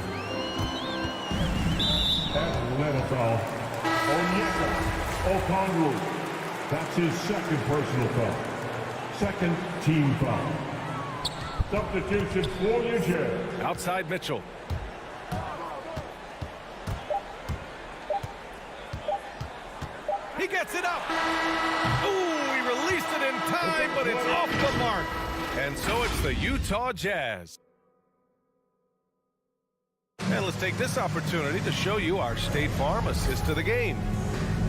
Atlanta foul. Okongwu. That's his second personal foul. Second team foul. Substitution for the Jazz. Outside Mitchell. He gets it up. Ooh, he released it in time, but it's off the mark. And so it's the Utah Jazz. And let's take this opportunity to show you our State Farm assist to the game.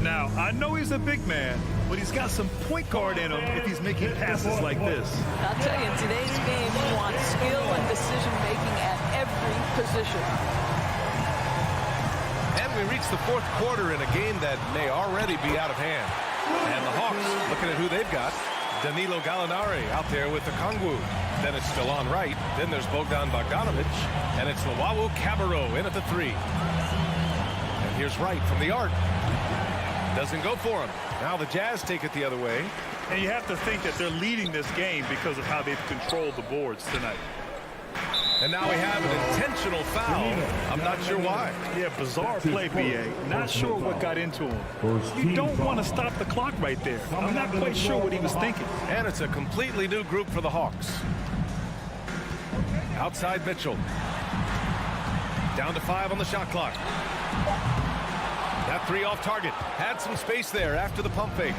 Now, I know he's a big man, but he's got some point guard in him if he's making passes like this. I'll tell you, in today's game, you want skill and decision-making at every position. And we reach the fourth quarter in a game that may already be out of hand. And the Hawks, looking at who they've got, Danilo Gallinari out there with the Okongwu. Then it's DeLon Wright. Then there's Bogdanovich. And it's Luwawu Cabarrot in at the 3. And here's Wright from the arc. Doesn't go for him. Now the Jazz take it the other way. And you have to think that they're leading this game because of how they've controlled the boards tonight. And now we have an intentional foul. I'm not sure why. Yeah, bizarre play, B.A. Not sure what got into him. You don't want to stop the clock right there. I'm not quite sure what he was thinking. And it's a completely new group for the Hawks. Outside Mitchell. Down to 5 on the shot clock. That 3 off target. Had some space there after the pump fake.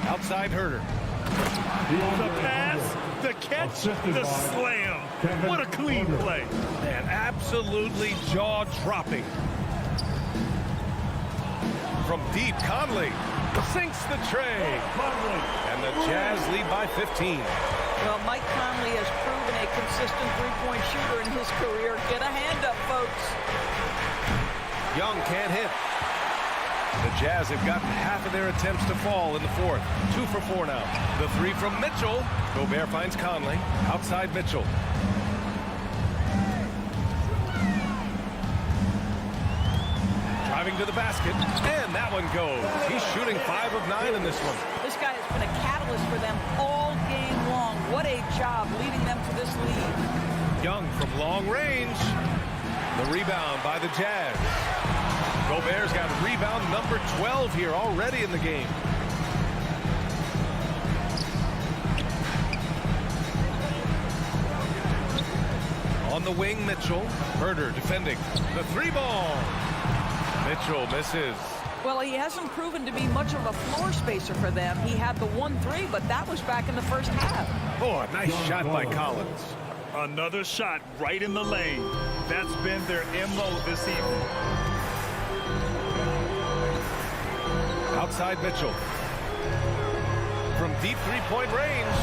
Outside Herter. The pass, the catch, the slam. What a clean play. And absolutely jaw-dropping. From deep, Conley sinks the tray. And the Jazz lead by 15. Well, Mike Conley has proven a consistent three-point shooter in his career. Get a hand up, folks. Young can't hit. The Jazz have gotten half of their attempts to fall in the fourth. 2 for 4 now. The three from Mitchell. Gobert finds Conley. Outside Mitchell. Driving to the basket. And that one goes. He's shooting 5 of 9 in this one. This guy has been a catalyst for them all game long. What a job leading them to this lead. Young from long range. The rebound by the Jazz. Gobert's got rebound number 12 here already in the game. On the wing, Mitchell. Herder defending. The 3-ball. Mitchell misses. Well, he hasn't proven to be much of a floor spacer for them. He had the 1-3, but that was back in the first half. Oh, a nice shot by Collins. Another shot right in the lane. That's been their MO this evening. Outside Mitchell. From deep three-point range.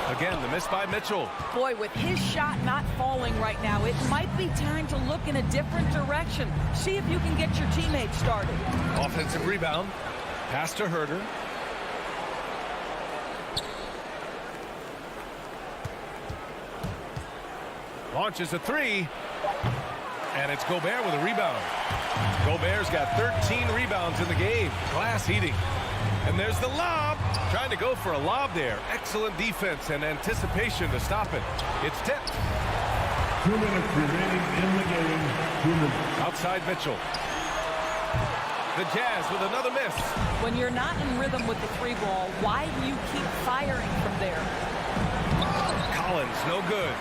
Again, the miss by Mitchell. Boy, with his shot not falling right now, it might be time to look in a different direction. See if you can get your teammates started. Offensive rebound. Pass to Herder. Launches a 3. And it's Gobert with a rebound. Gobert's got 13 rebounds in the game. Glass heating. And there's the lob. Trying to go for a lob there. Excellent defense and anticipation to stop it. It's tipped. 2 minutes remaining in the game. 2 minutes. Outside Mitchell. The Jazz with another miss. When you're not in rhythm with the 3-ball, why do you keep firing from there? Collins, no good.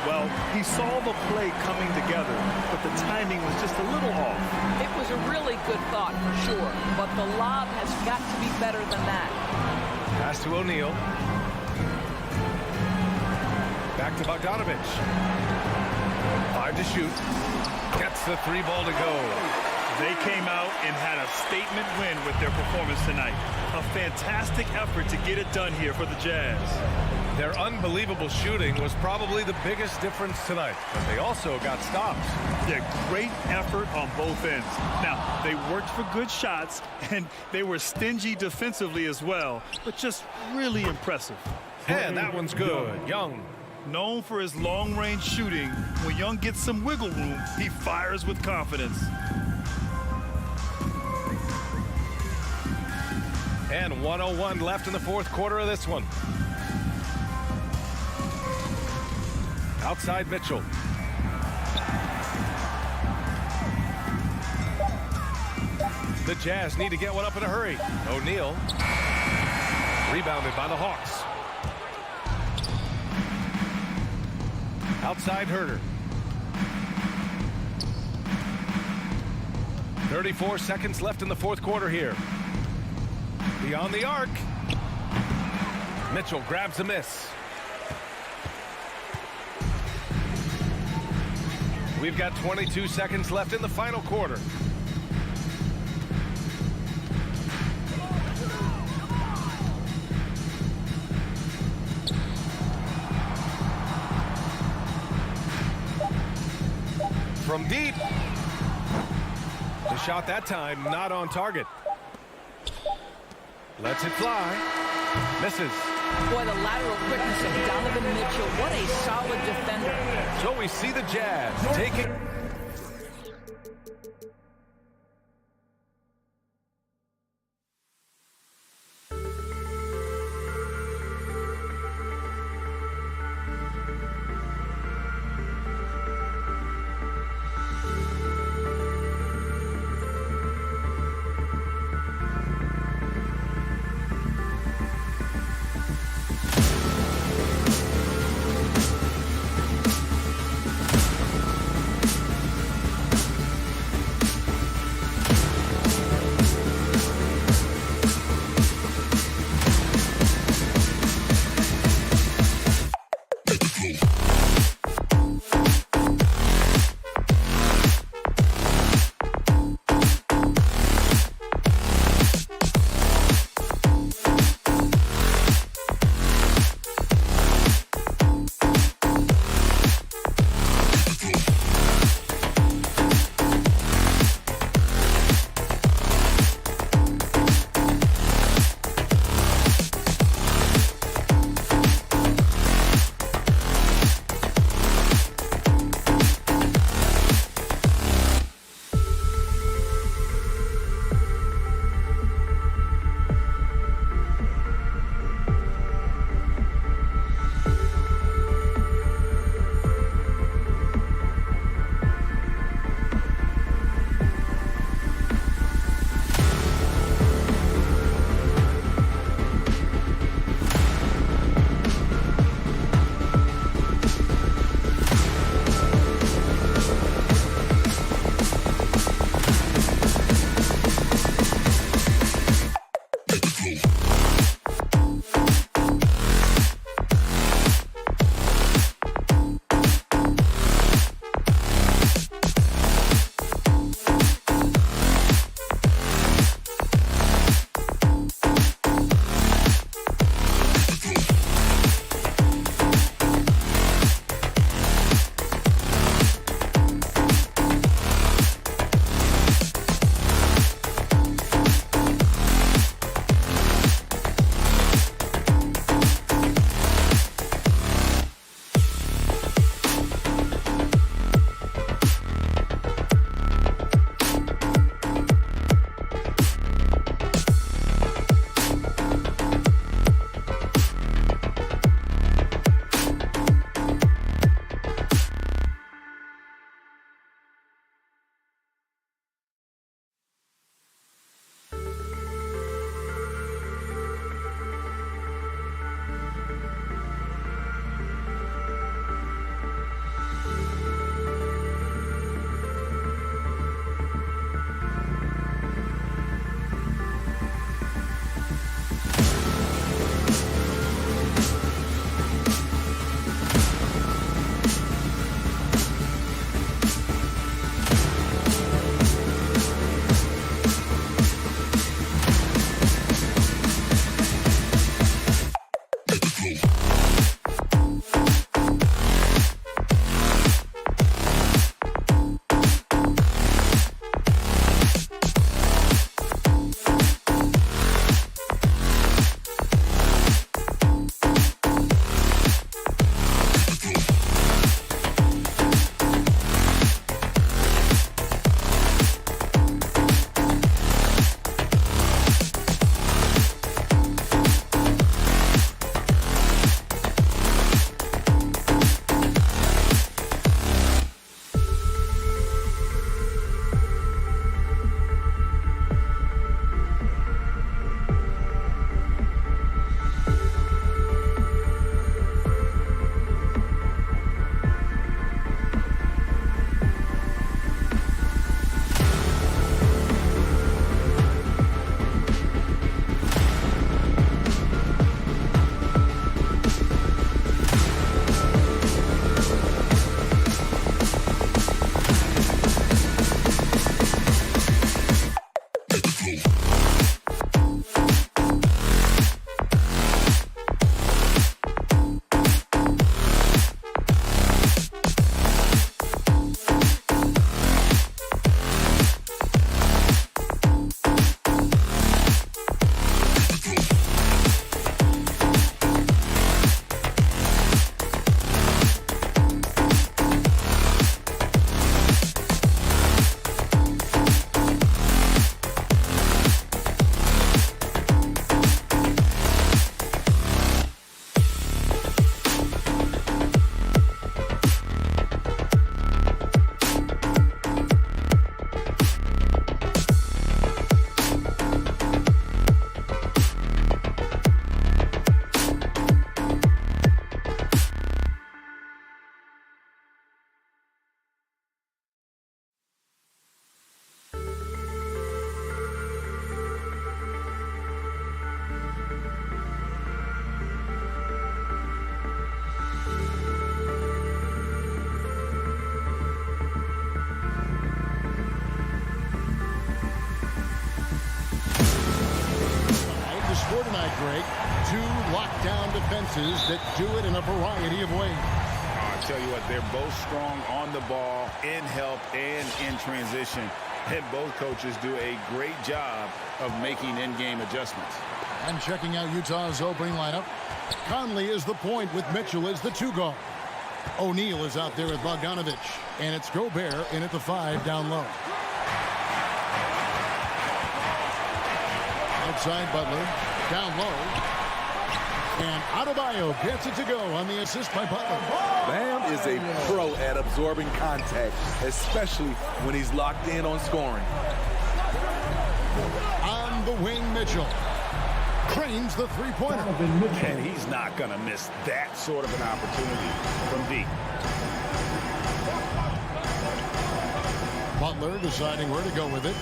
Well, he saw the play coming together, but the timing was just a little off. It was a really good thought for sure, but the lob has got to be better than that. Pass to O'Neal. Back to Bogdanovich. 5 to shoot. Gets the 3-ball to go. They came out and had a statement win with their performance tonight. A fantastic effort to get it done here for the Jazz. Their unbelievable shooting was probably the biggest difference tonight, but they also got stops. Yeah, great effort on both ends. Now, they worked for good shots, and they were stingy defensively as well, but just really impressive. And that one's good. Young. Known for his long-range shooting, when Young gets some wiggle room, he fires with confidence. And 1:01 left in the fourth quarter of this one. Outside Mitchell. The Jazz need to get one up in a hurry. O'Neal. Rebounded by the Hawks. Outside Herder. 34 seconds left in the fourth quarter here. Beyond the arc. Mitchell grabs a miss. We've got 22 seconds left in the final quarter. From deep. The shot that time not on target. Lets it fly. Misses. Boy, the lateral quickness of Donovan Mitchell. What a solid defender. So we see the Jazz taking... Two lockdown defenses that do it in a variety of ways. I'll tell you what, they're both strong on the ball, in help, and in transition. And both coaches do a great job of making in-game adjustments. And checking out Utah's opening lineup. Conley is the point with Mitchell as the 2 guard. O'Neal is out there with Bogdanovic. And it's Gobert in at the 5 down low. Outside Butler. Down low. And Adebayo gets it to go on the assist by Butler. Bam is a pro at absorbing contact, especially when he's locked in on scoring. On the wing, Mitchell. Cranes the three-pointer. And he's not going to miss that sort of an opportunity from deep. Butler deciding where to go with it.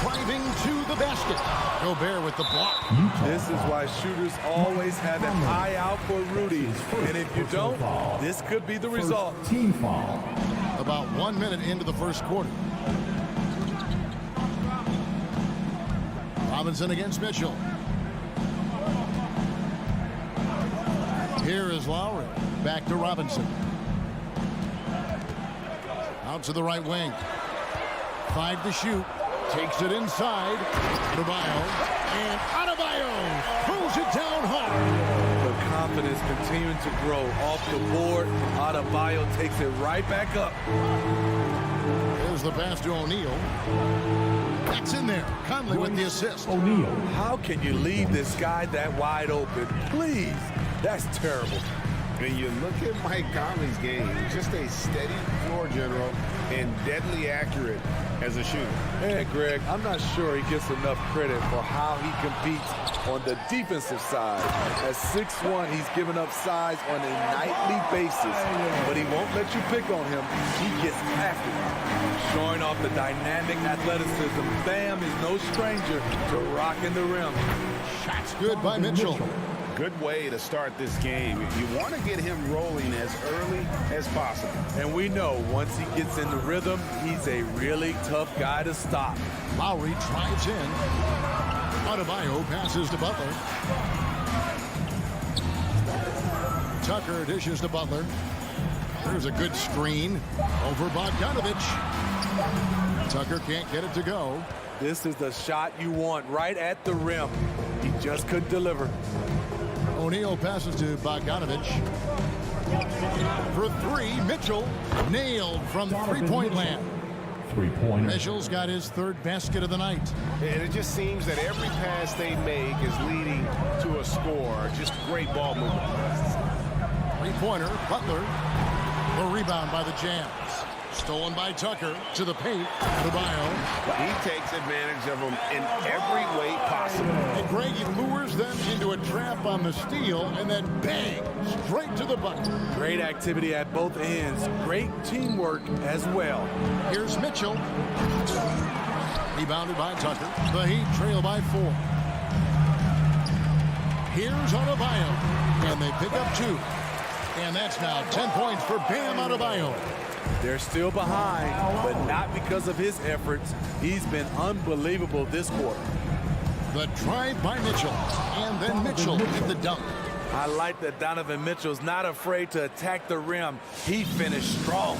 Driving to the basket. Gobert with the block. This is why shooters always have an eye out for Rudy. And if you don't, this could be the result. Team foul. About 1 minute into the first quarter. Robinson against Mitchell. Here is Lowry. Back to Robinson. Out to the right wing. 5 to shoot. Takes it inside. Adebayo. And Adebayo throws it down hard. The confidence continuing to grow off the board. Adebayo takes it right back up. There's the pass to O'Neal. That's in there. Conley with the assist. O'Neal. How can you leave this guy that wide open? Please. That's terrible. When you look at Mike Conley's game, just a steady floor general and deadly accurate as a shooter. And Greg, I'm not sure he gets enough credit for how he competes on the defensive side. At 6'1", he's given up size on a nightly basis, but he won't let you pick on him. He gets after it. Showing off the dynamic athleticism, Bam is no stranger to rocking the rim. Shots good by Mitchell. Good way to start this game. You want to get him rolling as early as possible. And we know once he gets in the rhythm, he's a really tough guy to stop. Lowry drives in. Adebayo passes to Butler. Tucker dishes to Butler. There's a good screen over Bogdanovic. Tucker can't get it to go. This is the shot you want right at the rim. He just couldn't deliver. O'Neal passes to Bogdanovic. For 3, Mitchell nailed from three-point land. Three-pointer. Mitchell's got his 3rd basket of the night. And it just seems that every pass they make is leading to a score. Just great ball movement. Three-pointer, Butler. The rebound by the Jams. Stolen by Tucker to the paint. Adebayo. He takes advantage of them in every way possible. And Greg, he lures them into a trap on the steal and then bang, straight to the bucket. Great activity at both ends. Great teamwork as well. Here's Mitchell. Rebounded by Tucker. The Heat trail by 4. Here's Adebayo. And they pick up 2. And that's now 10 points for Bam Adebayo. They're still behind, but not because of his efforts. He's been unbelievable this quarter. The drive by Mitchell. And then Mitchell hit the dunk. I like that Donovan Mitchell's not afraid to attack the rim. He finished strong.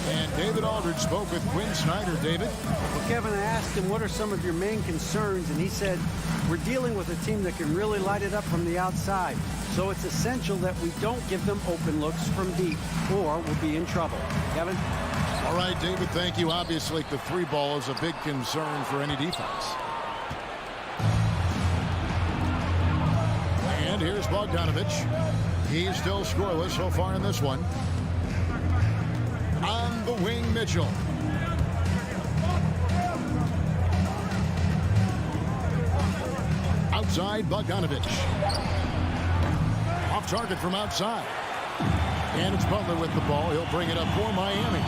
And David Aldridge spoke with Quinn Snyder. David? Well, Kevin, I asked him, what are some of your main concerns? And he said, we're dealing with a team that can really light it up from the outside. So it's essential that we don't give them open looks from deep, or we'll be in trouble. Kevin? All right, David, thank you. Obviously, the 3 ball is a big concern for any defense. And here's Bogdanovic. He's still scoreless so far in this one. On the wing, Mitchell. Outside, Bogdanovic. Off target from outside. And it's Butler with the ball. He'll bring it up for Miami.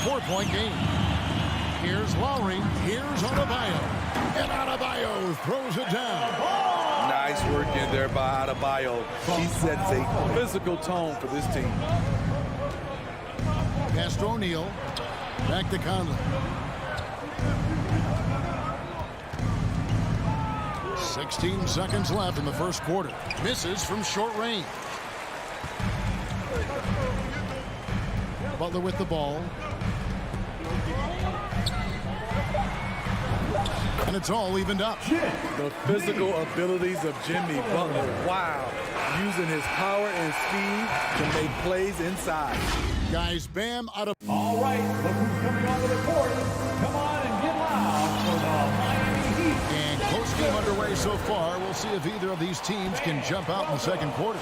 4-point game. Here's Lowry. Here's Adebayo. And Adebayo throws it down. Nice work in there by Adebayo. He sets a physical tone for this team. Pass to O'Neal. Back to Conley. 16 seconds left in the first quarter. Misses from short range. Butler with the ball. And it's all evened up. The physical abilities of Jimmy Butler. Wow. Using his power and speed to make plays inside. Guys, Bam out of... All right, look who's coming onto the court. Come on and get loud for the Miami Heat. And close game underway so far. We'll see if either of these teams can jump out in the second quarter.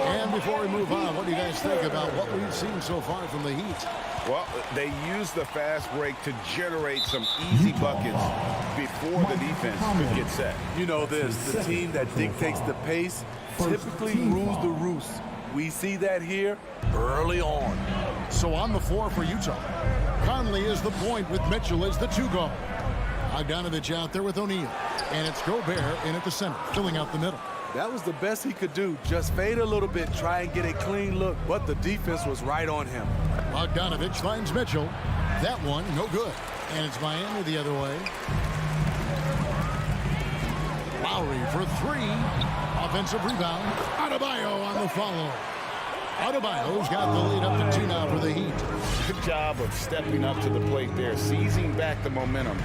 And before we move on, what do you guys think about what we've seen so far from the Heat? Well, they used the fast break to generate some easy buckets before the defense could get set. You know this, the team that dictates the pace typically rules the roost. We see that here early on. So on the floor for Utah, Conley is the point with Mitchell as the 2 guard. Bogdanovich out there with O'Neal. And it's Gobert in at the center, filling out the middle. That was the best he could do. Just fade a little bit, try and get a clean look, but the defense was right on him. Bogdanovich finds Mitchell. That one, no good. And it's Miami the other way. Lowry for 3. Offensive rebound. Adebayo on the follow. Adebayo's got the lead up to 2 now for the Heat. Good job of stepping up to the plate there, seizing back the momentum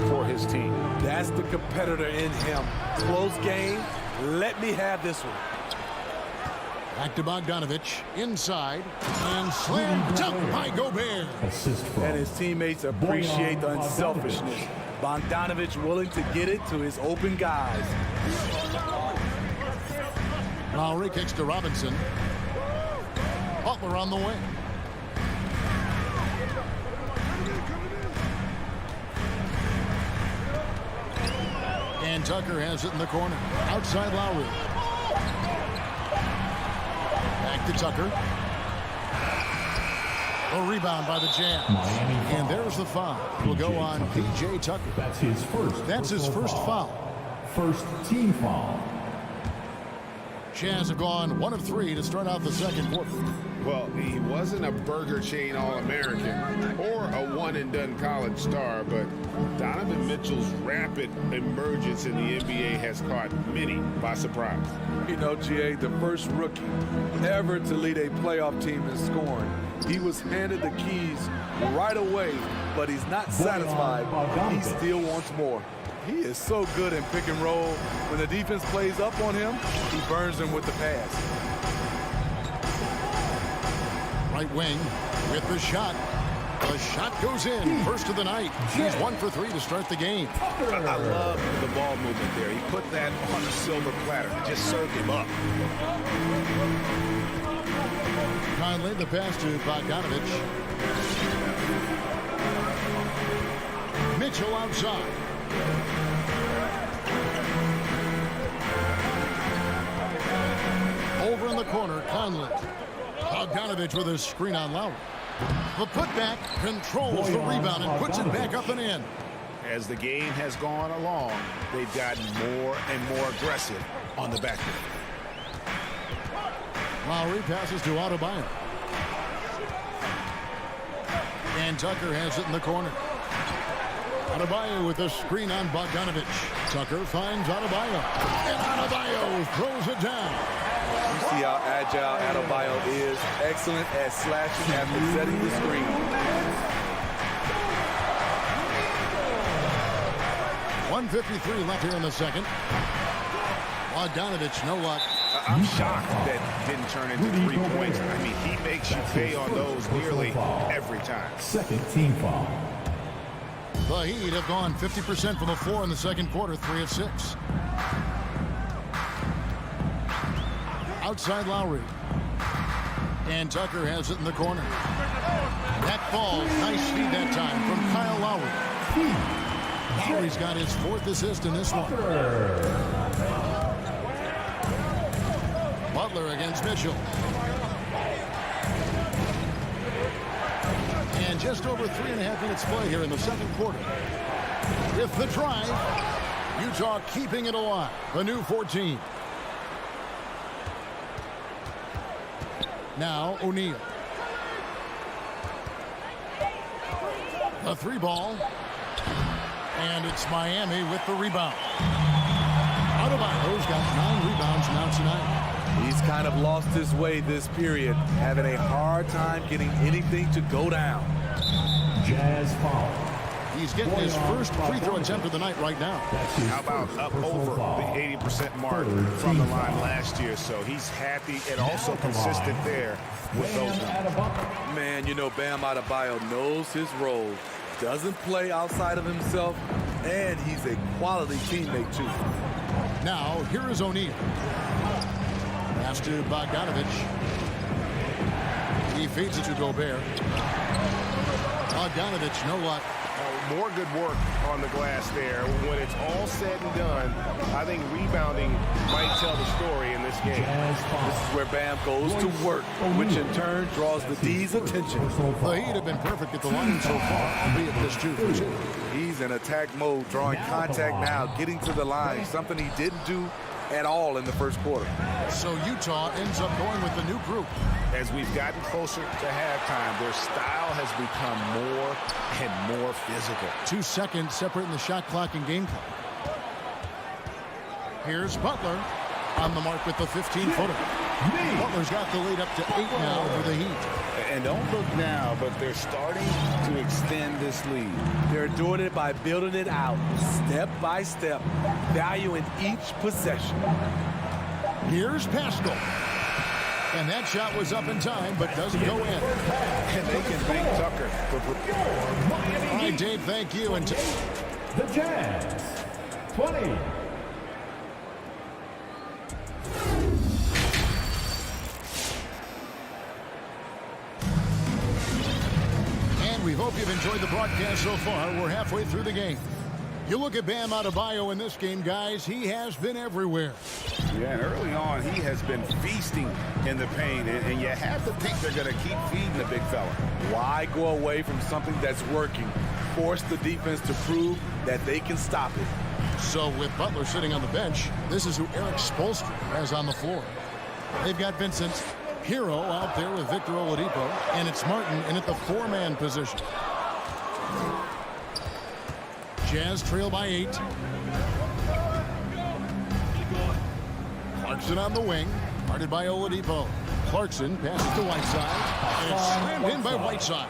for his team. That's the competitor in him. Close game. Let me have this one. Back to Bogdanovich. Inside. And slam dunk by Gobert. And his teammates appreciate the unselfishness. Bogdanovich willing to get it to his open guys. Lowry kicks to Robinson. Butler on the wing. And Tucker has it in the corner. Outside Lowry. Back to Tucker. A rebound by the Jazz. And there's the foul. Will go on P.J. Tucker. That's his first. That's his first foul. First team foul. Jazz have gone 1 of 3 to start out the second quarter. Well, he wasn't a Burger Chain All-American or a one-and-done college star, but Donovan Mitchell's rapid emergence in the NBA has caught many by surprise. You know, GA, the first rookie ever to lead a playoff team in scoring. He was handed the keys right away, but he's not satisfied. He still wants more. He is so good in pick and roll. When the defense plays up on him, he burns them with the pass. Right wing with the shot. The shot goes in. First of the night. He's 1 for 3 to start the game. I love the ball movement there. He put that on a silver platter to just serve him up. Conley, the pass to Bogdanovich. Mitchell outside. Over in the corner, Conley. Bogdanovich with a screen on Lowry. The putback controls the rebound and puts it back up and in. As the game has gone along, they've gotten more and more aggressive on the back end. Lowry passes to Adebayo. And Tucker has it in the corner. Adebayo with a screen on Bogdanovich. Tucker finds Adebayo. And Adebayo throws it down. You see how agile Adebayo is. Excellent at slashing after setting the screen. 1:53 left here in the second. Bogdanovich, no luck. I'm shocked that didn't turn into 3 points. I mean, he makes you pay on those nearly every time. Second team foul. The Heat have gone 50% from the floor in the second quarter, 3 of 6. Outside Lowry. And Tucker has it in the corner. That falls. Nice feed that time from Kyle Lowry. Lowry's got his 4th assist in this one. Butler against Mitchell. And just over 3.5 minutes play here in the second quarter. With the drive, Utah keeping it alive. A new 14. Now O'Neal. A 3 ball. And it's Miami with the rebound. He's kind of lost his way this period, having a hard time getting anything to go down. Jazz foul. He's getting his first free throw attempt of the night right now. How about up over the 80% mark from the line last year? So he's happy and also consistent there with those numbers. Man, you know, Bam Adebayo knows his role, doesn't play outside of himself, and he's a quality teammate too. Now, here is O'Neal. Pass to Bogdanovich. He feeds it to Gobert. Bogdanovich, no luck. More good work on the glass there. When it's all said and done, I think rebounding might tell the story in this game. This is where Bam goes to work, which in turn draws the D's attention. The Heat have been perfect at the line so far, albeit this 2 for 2. He's in attack mode, drawing contact now, getting to the line, something he didn't do at all in the first quarter. So Utah ends up going with the new group. As we've gotten closer to halftime, their style has become more and more physical. 2 seconds separating the shot clock and game clock. Here's Butler on the mark with the 15-footer. Butler's got the lead up to 8 now for the Heat. And don't look now, but they're starting to extend this lead. They're doing it by building it out, step by step, valuing each possession. Here's Pascal. And that shot was up in time, but doesn't go in. And they can thank Tucker for... All right, Dave, thank you. And The Jazz, 20. And we hope you've enjoyed the broadcast so far. We're halfway through the game. You look at Bam Adebayo in this game, guys, he has been everywhere. Yeah, and early on, he has been feasting in the paint, and you have to think they're going to keep feeding the big fella. Why go away from something that's working? Force the defense to prove that they can stop it. So with Butler sitting on the bench, this is who Eric Spoelstra has on the floor. They've got Vincent Hero out there with Victor Oladipo, and it's Martin in at the 4-man position. Jazz trail by 8. Clarkson on the wing, guarded by Oladipo. Clarkson passes to Whiteside, and it's slammed in by Whiteside.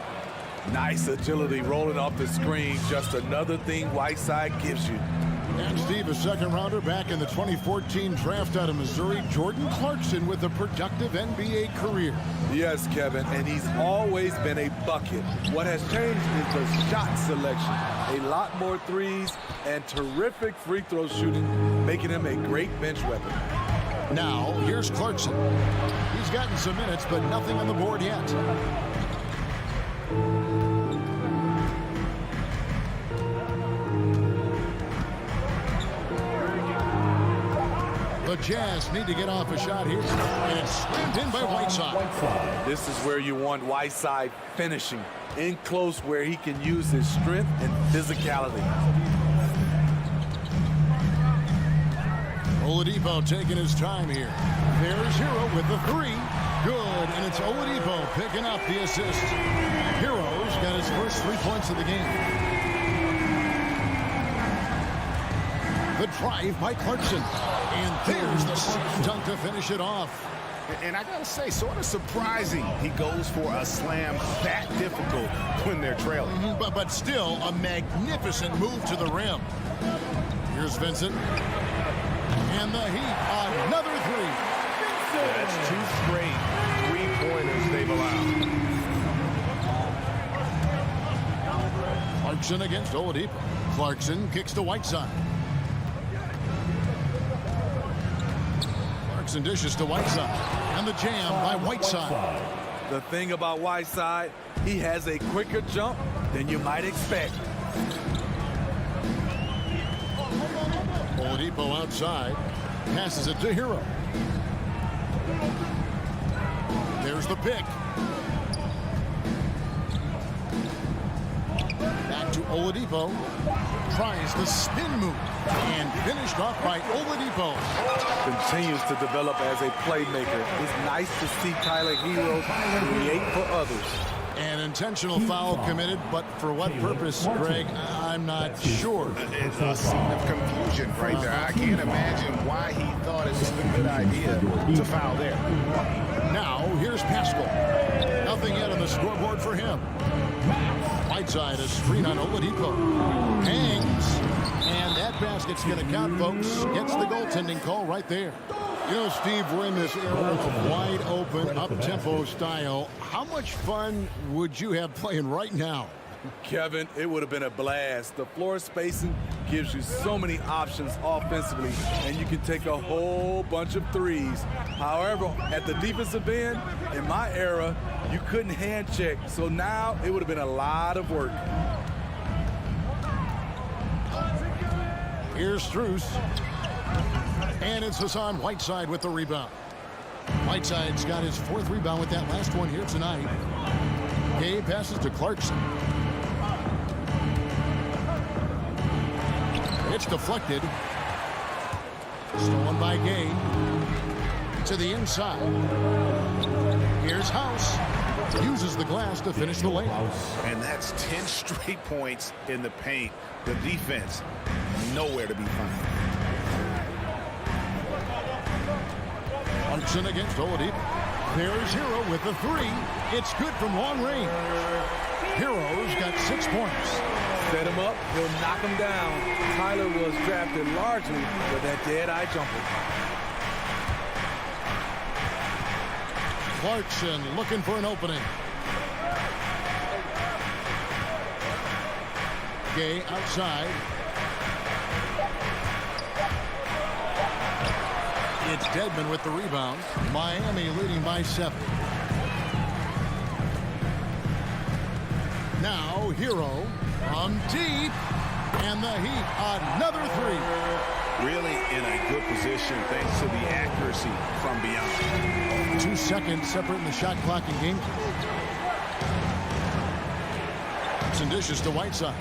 Nice agility rolling off the screen. Just another thing Whiteside gives you. And Steve, a second-rounder back in the 2014 draft out of Missouri, Jordan Clarkson with a productive NBA career. Yes, Kevin, and he's always been a bucket. What has changed is the shot selection. A lot more threes and terrific free throw shooting, making him a great bench weapon. Now, here's Clarkson. He's gotten some minutes, but nothing on the board yet. The Jazz need to get off a shot here, and it's slammed in by Whiteside. This is where you want Whiteside finishing, in close where he can use his strength and physicality. Oladipo taking his time here. There's Hero with the 3. Good, and it's Oladipo picking up the assist. Hero's got his first 3 points of the game. The drive by Clarkson. And there's the dunk to finish it off. And I gotta say, sort of surprising he goes for a slam that difficult when they're trailing. But still a magnificent move to the rim. Here's Vincent. And the Heat, another 3. That's 2 straight 3-pointers they've allowed. Clarkson against Oladipo. Clarkson kicks to Whiteside. Clarkson dishes to Whiteside. And the jam by Whiteside. The thing about Whiteside, he has a quicker jump than you might expect. Oladipo outside. Passes it to Hero. There's the pick. Back to Oladipo. Tries the spin move. And finished off by Oladipo. Continues to develop as a playmaker. It's nice to see Tyler Hero create for others. An intentional foul committed, but for what purpose, Greg, I'm not sure. It's a scene of confusion right there. I can't imagine why he thought it was a good idea to foul there. Now, here's Pascal. Nothing yet on the scoreboard for him. Whiteside, a screen on Oladipo. Hangs. And that basket's going to count, folks. Gets the goaltending call right there. You know, Steve, we're in this era of wide open, up-tempo style. How much fun would you have playing right now? Kevin, it would have been a blast. The floor spacing gives you so many options offensively, and you can take a whole bunch of threes. However, at the defensive end, in my era, you couldn't hand check. So now it would have been a lot of work. Here's Strus. And it's Hassan Whiteside with the rebound. Whiteside's got his 4th rebound with that last one here tonight. Gay passes to Clarkson. It's deflected. Stolen by Gay. To the inside. Here's House. Uses the glass to finish the layup. And that's 10 straight points in the paint. The defense, nowhere to be found. Clarkson against Oladipo. There's Hero with the 3. It's good from long range. Hero's got 6 points. Set him up, he'll knock him down. Tyler was drafted largely with that dead-eye jumper. Clarkson looking for an opening. Gay outside. It's Dedmon with the rebound. Miami leading by 7. Now Hero from deep. And the Heat, another 3. Really in a good position thanks to the accuracy from beyond. 2 seconds separating the shot clock and game. Some dishes to Whiteside.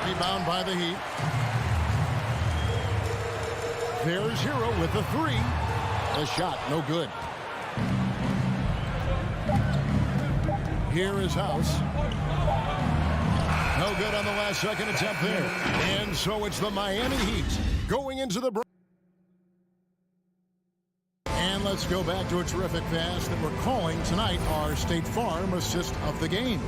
Rebound by the Heat. There's Hero with the 3. The shot, no good. Here is House. No good on the last second attempt there. And so it's the Miami Heat going into the break. And let's go back to a terrific pass that we're calling tonight our State Farm assist of the game.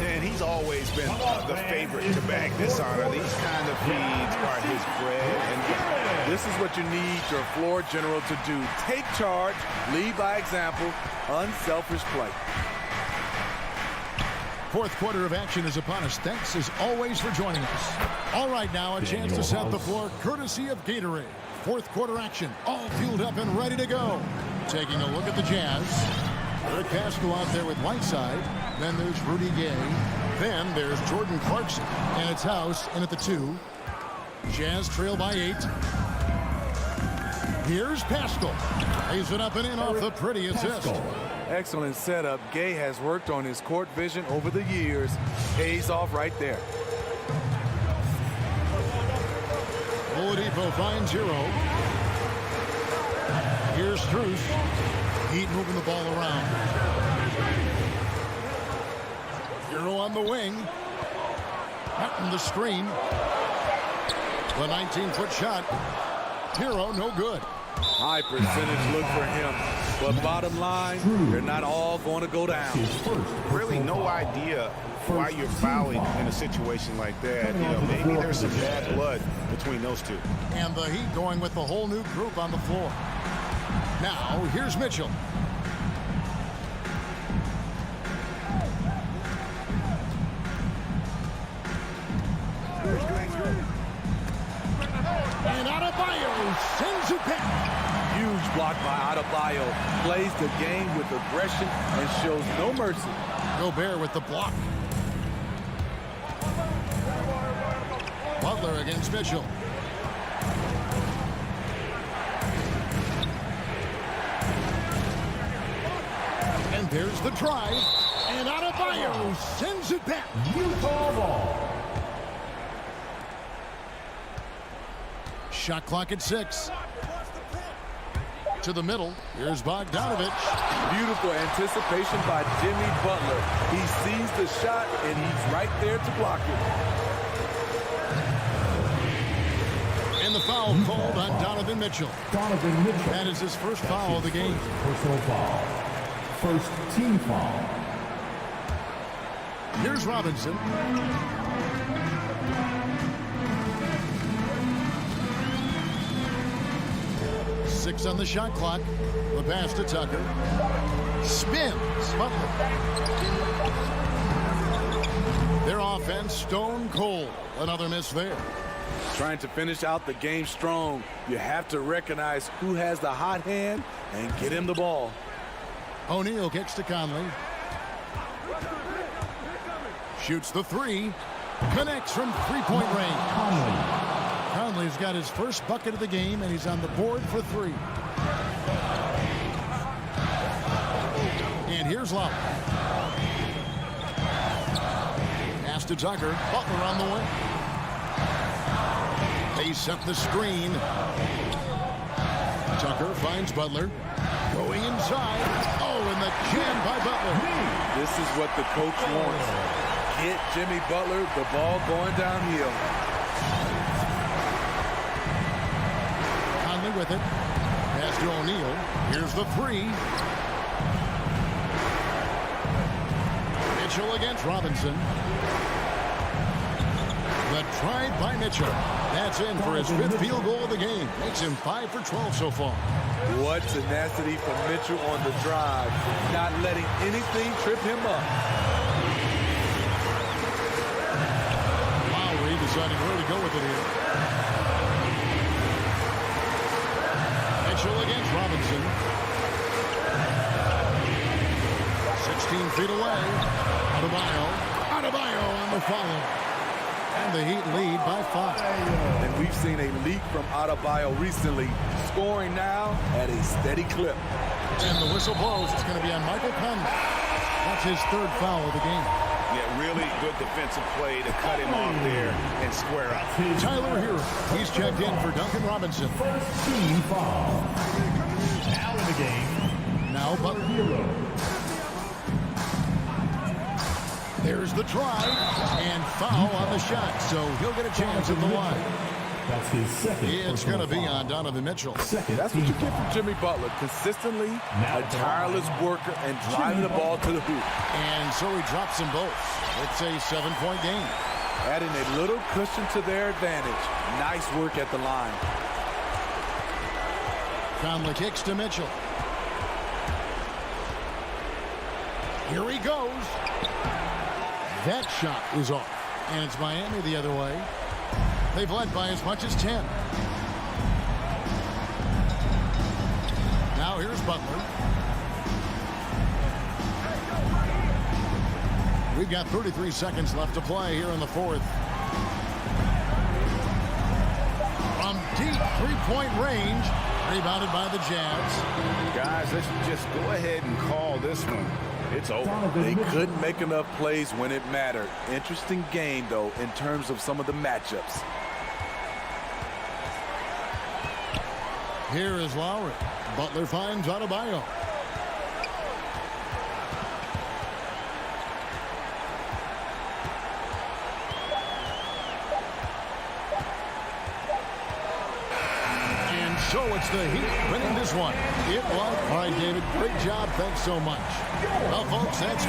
And he's always been the favorite to bag this honor. These kind of feeds are his bread and butter. This is what you need your floor general to do. Take charge, lead by example, unselfish play. 4th quarter of action is upon us. Thanks as always for joining us. All right, now a chance to set the floor courtesy of Gatorade. 4th quarter action, all fueled up and ready to go. Taking a look at the Jazz. Eric Pascal out there with Whiteside. Then there's Rudy Gay. Then there's Jordan Clarkson. And it's House in at the 2. Jazz trail by 8. Here's Pascal. Lays it up and in off the pretty assist. Excellent setup. Gay has worked on his court vision over the years. Pays off right there. Oladipo finds Hero. Here's Strus. Heat moving the ball around. Hero on the wing. Hutton the screen. The 19-foot shot. Hero no good. High percentage look for him. But bottom line, they're not all going to go down. Really no idea why you're fouling in a situation like that. You know, maybe there's some bad blood between those two. And the Heat going with the whole new group on the floor. Now, here's Mitchell. And Adebayo sends it back. Huge block by Adebayo. Plays the game with aggression and shows no mercy. Gobert with the block. Butler against Mitchell. And there's the drive. And Adebayo sends it back. Utah ball. Shot clock at 6. To the middle. Here's Bogdanovich. Beautiful anticipation by Jimmy Butler. He sees the shot, and he's right there to block it. And the foul called on Donovan Mitchell. Donovan Mitchell. That is his first foul of the game. Personal foul. First team foul. Here's Robinson. Six on the shot clock. The pass to Tucker. Spins. Butler. Their offense stone cold. Another miss there. Trying to finish out the game strong, you have to recognize who has the hot hand and get him the ball. O'Neal kicks to Conley. Shoots the three. Connects from three-point range. Conley's got his first bucket of the game, and he's on the board for three. And here's Lowry. Pass to Tucker. Butler on the way. They set the screen. Tucker finds Butler. Going inside. Oh, and the jam by Butler. This is what the coach wants. Get Jimmy Butler the ball going downhill. Conley with it. Pass to O'Neal. Here's the three. Mitchell against Robinson. The try by Mitchell. That's in for his fifth field goal of the game. Makes him 5 for 12 so far. What tenacity from Mitchell on the drive. Not letting anything trip him up. Lowry deciding where to go with it here. Mitchell against Robinson. 16 feet away. Adebayo on the follow. And the Heat lead by 5. And we've seen a leak from Adebayo recently, scoring now at a steady clip. And the whistle blows. It's going to be on Michael Conley. That's his third foul of the game. Yeah, really good defensive play to cut him off there and square up. Tyler Hero. He's checked in for Duncan Robinson. First team foul. Now in the game. Now Butler. Hero. There's the try, and foul on the shot, so he'll get a chance at the line. That's his second. It's going to be on Donovan Mitchell. That's what you get from Jimmy Butler. Consistently, a tireless worker and driving the ball to the hoop. And so he drops them both. It's a 7-point game. Adding a little cushion to their advantage. Nice work at the line. Conley kicks to Mitchell. Here he goes. That shot is off. And it's Miami the other way. They've led by as much as 10. Now here's Butler. We've got 33 seconds left to play here in the fourth. From deep three-point range. Rebounded by the Jazz. Guys, let's just go ahead and call this one. It's over. They couldn't make enough plays when it mattered. Interesting game, though, in terms of some of the matchups. Here is Lowry. Butler finds Adebayo. And so it's the Heat winning this one. It was. All right, David, great job. Thanks so much. Well, folks, that's...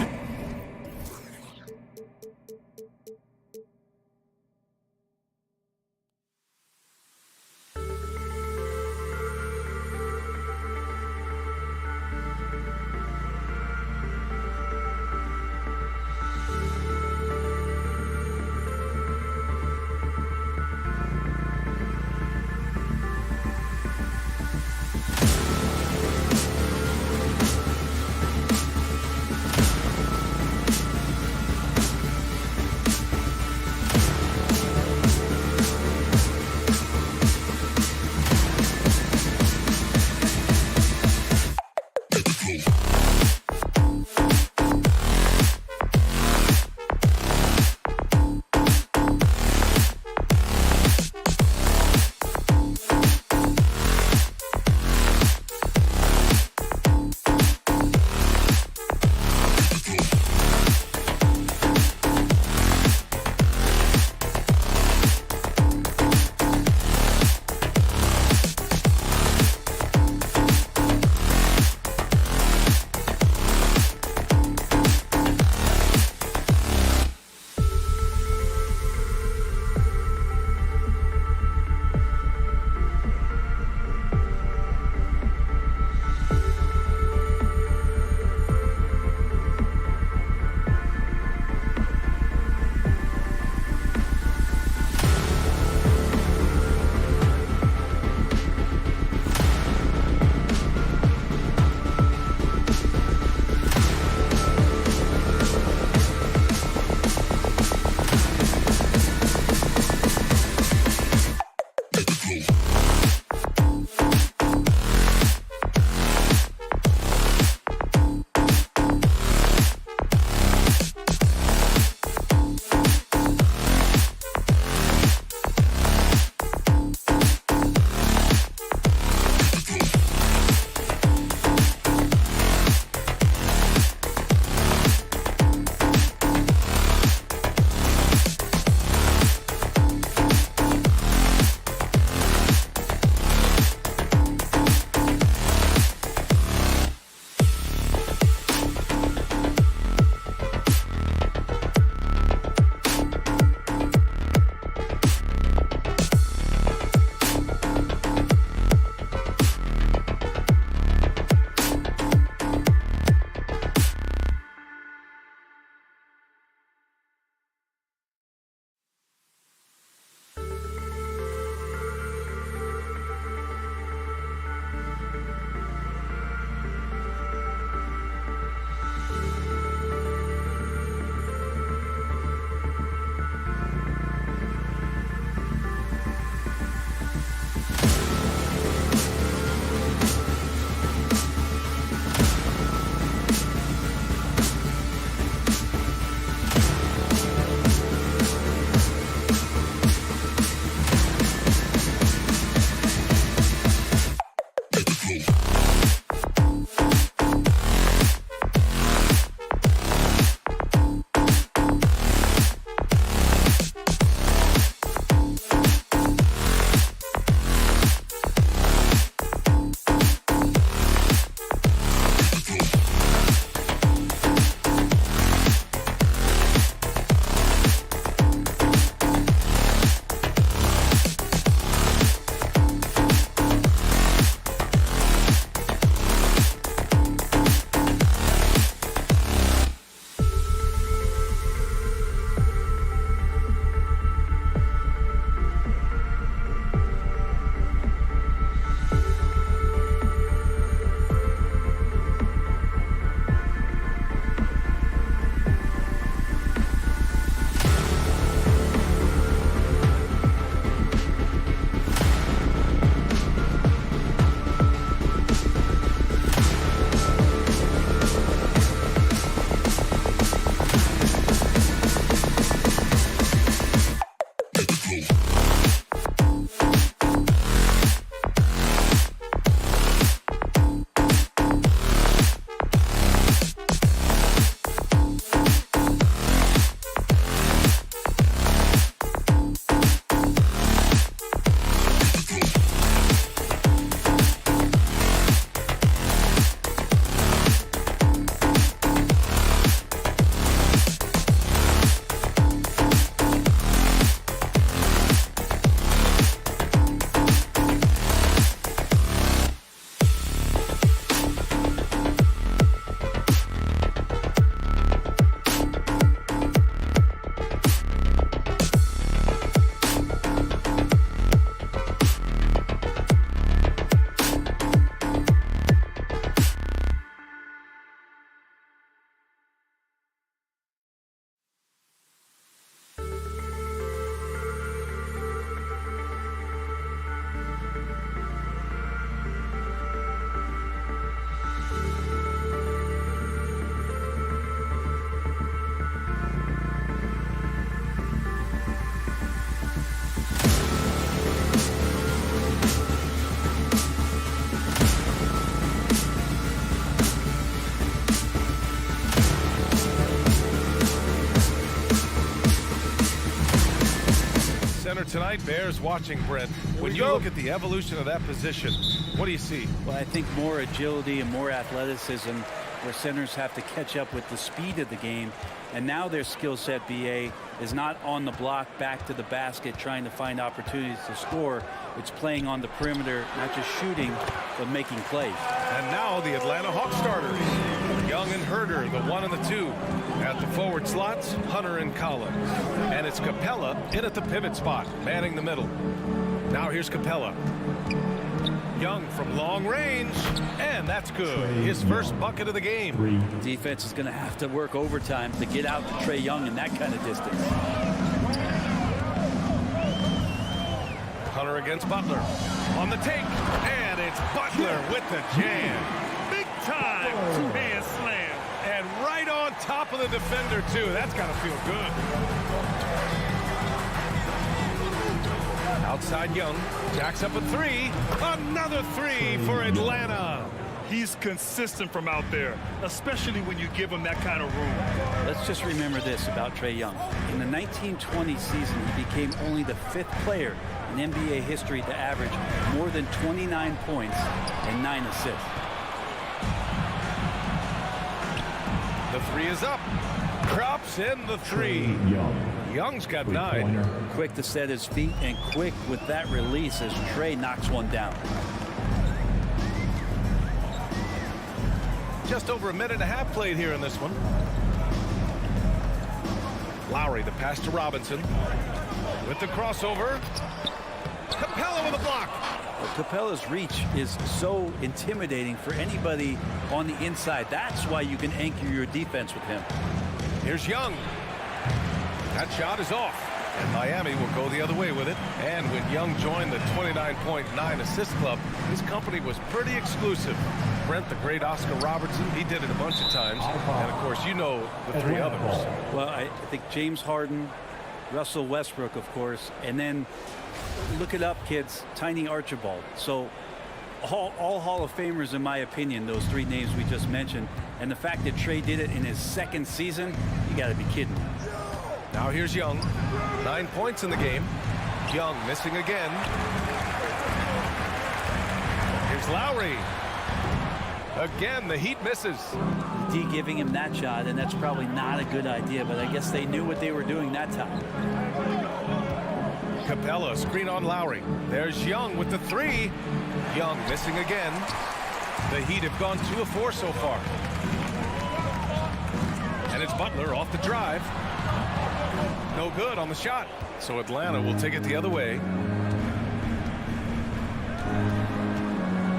night bears watching, Brent. When you look at the evolution of that position, what do you see? Well, I think more agility and more athleticism, where centers have to catch up with the speed of the game. And now their skill set, BA, is not on the block back to the basket trying to find opportunities to score. It's playing on the perimeter, not just shooting, but making plays. And now the Atlanta Hawks starters. Young and Herder, the 1 and the 2. At the forward slots, Hunter and Collins. And it's Capella in at the pivot spot, manning the middle. Now here's Capella. Young from long range, and that's good. His first bucket of the game. Defense is going to have to work overtime to get out to Trae Young in that kind of distance. Hunter against Butler. On the take, and it's Butler with the jam. Big time two-hand slam. And right on top of the defender, too. That's got to feel good. Outside Young, jacks up a 3. Another 3 for Atlanta. He's consistent from out there, especially when you give him that kind of room. Let's just remember this about Trae Young. In the 1920 season, he became only the 5th player in NBA history to average more than 29 points and 9 assists. The 3 is up. Drops in the 3. Young's got 9. Quick to set his feet and quick with that release as Trae knocks one down. Just over a minute and a half played here in this one. Lowry, the pass to Robinson. With the crossover. Capella with a block. Well, Capella's reach is so intimidating for anybody on the inside. That's why you can anchor your defense with him. Here's Young. That shot is off. And Miami will go the other way with it. And when Young joined the 29.9 assist club, his company was pretty exclusive. Brent, the great Oscar Robertson, he did it a bunch of times. And, of course, you know the 3 others. Well, I think James Harden, Russell Westbrook, of course, and then look it up, kids, Tiny Archibald. So all Hall of Famers, in my opinion, those 3 names we just mentioned. And the fact that Trae did it in his 2nd season, you got to be kidding. Now here's Young. 9 points in the game. Young missing again. Here's Lowry. Again, the Heat misses. D giving him that shot, and that's probably not a good idea, but I guess they knew what they were doing that time. Capella, screen on Lowry. There's Young with the 3. Young missing again. The Heat have gone 2 of 4 so far. And it's Butler off the drive. No good on the shot. So Atlanta will take it the other way.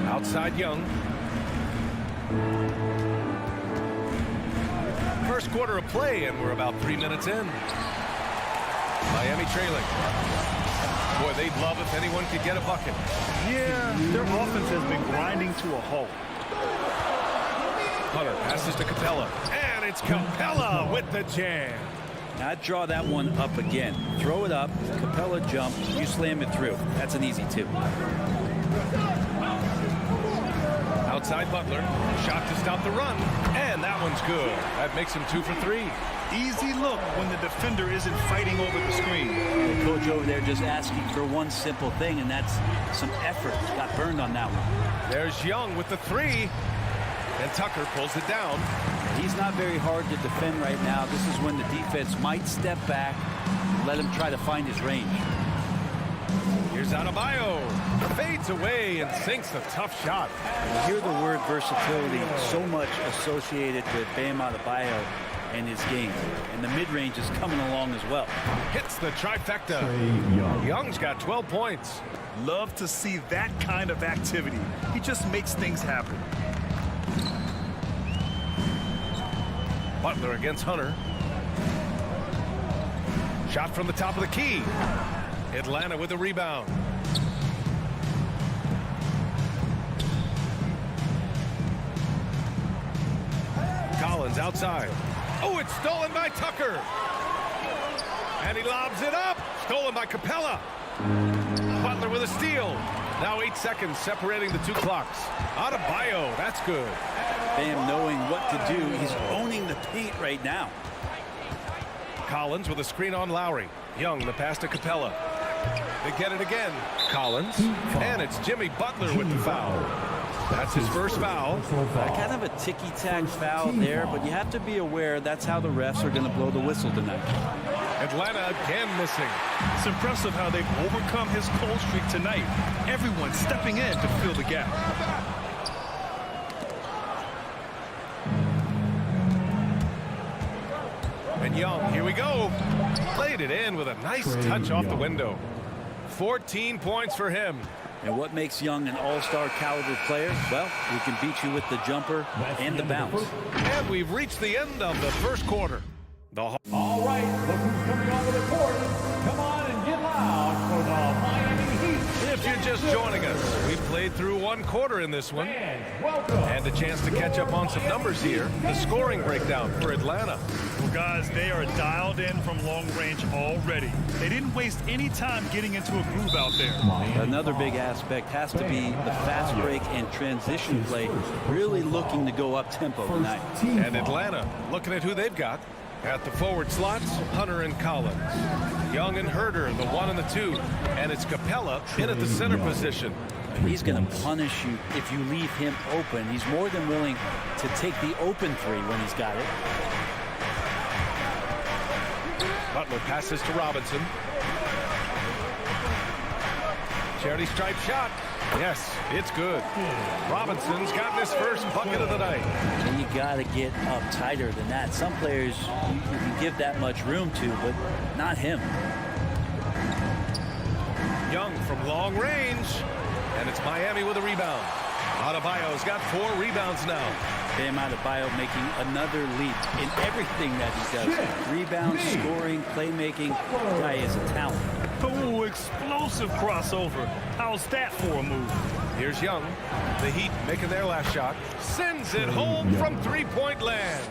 Outside Young. First quarter of play, and we're about 3 minutes in. Miami trailing. Boy, they'd love if anyone could get a bucket. Yeah, their offense has been grinding to a halt. Hunter passes to Capella. And it's Capella with the jam. Now I'd draw that one up again. Throw it up, Capella jump, you slam it through. That's an easy 2. Outside Butler, shot to stop the run, and that one's good. That makes him 2 for 3. Easy look when the defender isn't fighting over the screen. The coach over there just asking for one simple thing, and that's some effort. Got burned on that one. There's Young with the 3, and Tucker pulls it down. He's not very hard to defend right now. This is when the defense might step back and let him try to find his range. Here's Adebayo. Fades away and sinks a tough shot. You hear the word versatility so much associated with Bam Adebayo and his game. And the mid-range is coming along as well. Hits the trifecta. Young's got 12 points. Love to see that kind of activity. He just makes things happen. Butler against Hunter. Shot from the top of the key. Atlanta with the rebound. Collins outside. Oh, it's stolen by Tucker. And he lobs it up. Stolen by Capella. Butler with a steal. Now 8 seconds separating the 2 clocks. Adebayo, that's good. Bam knowing what to do. He's owning the paint right now. Collins with a screen on Lowry. Young, the pass to Capella. They get it again. Collins. And it's Jimmy Butler with the foul. That's his first foul. Kind of a ticky-tack foul there, but you have to be aware that's how the refs are going to blow the whistle tonight. Atlanta again missing. It's impressive how they've overcome his cold streak tonight. Everyone stepping in to fill the gap. And Young, here we go. Played it in with a nice touch off the window. 14 points for him. And what makes Young an all-star caliber player? Well, he can beat you with the jumper and the bounce. And we've reached the end of the first quarter. All right, look who's coming on the court. Come on and get loud for the Miami Heat. If you're just joining us, we've played through one quarter in this one. Welcome. And a chance to catch up on some numbers here. The scoring breakdown for Atlanta. Well, guys, they are dialed in from long range already. They didn't waste any time getting into a groove out there. Another big aspect has to be the fast break and transition play, really looking to go up-tempo tonight. And Atlanta, looking at who they've got. At the forward slots, Hunter and Collins. Young and Herter, the 1 and the 2. And it's Capella in at the center position. He's going to punish you if you leave him open. He's more than willing to take the open three when he's got it. Butler passes to Robinson. Charity stripe shot. Yes, it's good. Robinson's gotten his first bucket of the night. And you got to get up tighter than that. Some players you can give that much room to, but not him. Young from long range. And it's Miami with a rebound. Adebayo's got 4 rebounds now. Bam Adebayo making another leap in everything that he does. Rebound, scoring, playmaking. The guy is a talent. Oh, explosive crossover. How's that for a move? Here's Young. The Heat making their last shot. Sends it home from three-point land.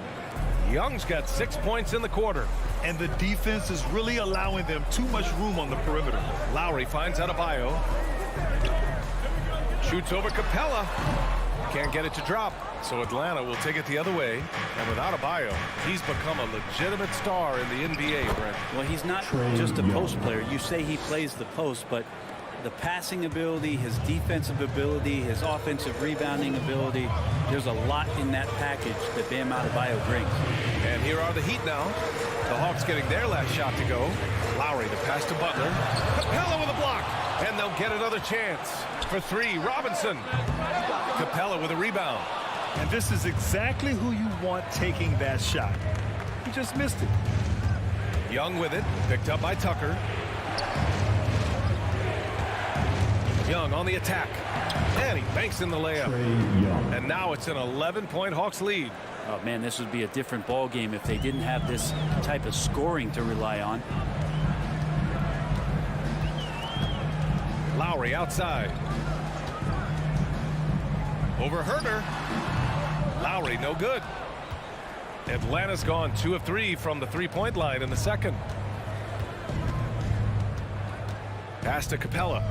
Young's got 6 points in the quarter. And the defense is really allowing them too much room on the perimeter. Lowry finds Adebayo. Shoots over Capella. Can't get it to drop. So Atlanta will take it the other way. And without Adebayo, he's become a legitimate star in the NBA, Brent. Well, he's not just a post player. You say he plays the post, but the passing ability, his defensive ability, his offensive rebounding ability, there's a lot in that package that Bam Adebayo brings. And here are the Heat now. The Hawks getting their last shot to go. Lowry, the pass to Butler. Capella with a block. And they'll get another chance. For 3, Robinson. Capella with a rebound. And this is exactly who you want taking that shot. He just missed it. Young with it. Picked up by Tucker. Young on the attack. And he banks in the layup. And now it's an 11-point Hawks lead. Oh, man, this would be a different ball game if they didn't have this type of scoring to rely on. Lowry outside. Over Herter. Lowry, no good. Atlanta's gone 2 of 3 from the three-point line in the second. Pass to Capella.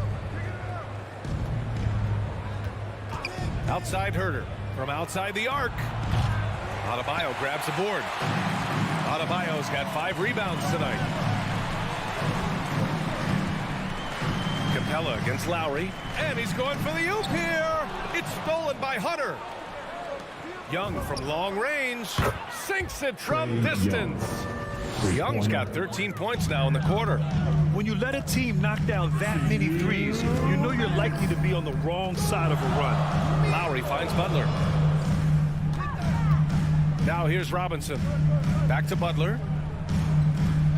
Outside Herter. From outside the arc. Adebayo grabs the board. Adebayo's got 5 rebounds tonight. Capella against Lowry. And he's going for the oop here. It's stolen by Hunter. Young from long range. Sinks it from distance. Young's got 13 points now in the quarter. When you let a team knock down that many threes, you know you're likely to be on the wrong side of a run. Lowry finds Butler. Now here's Robinson. Back to Butler.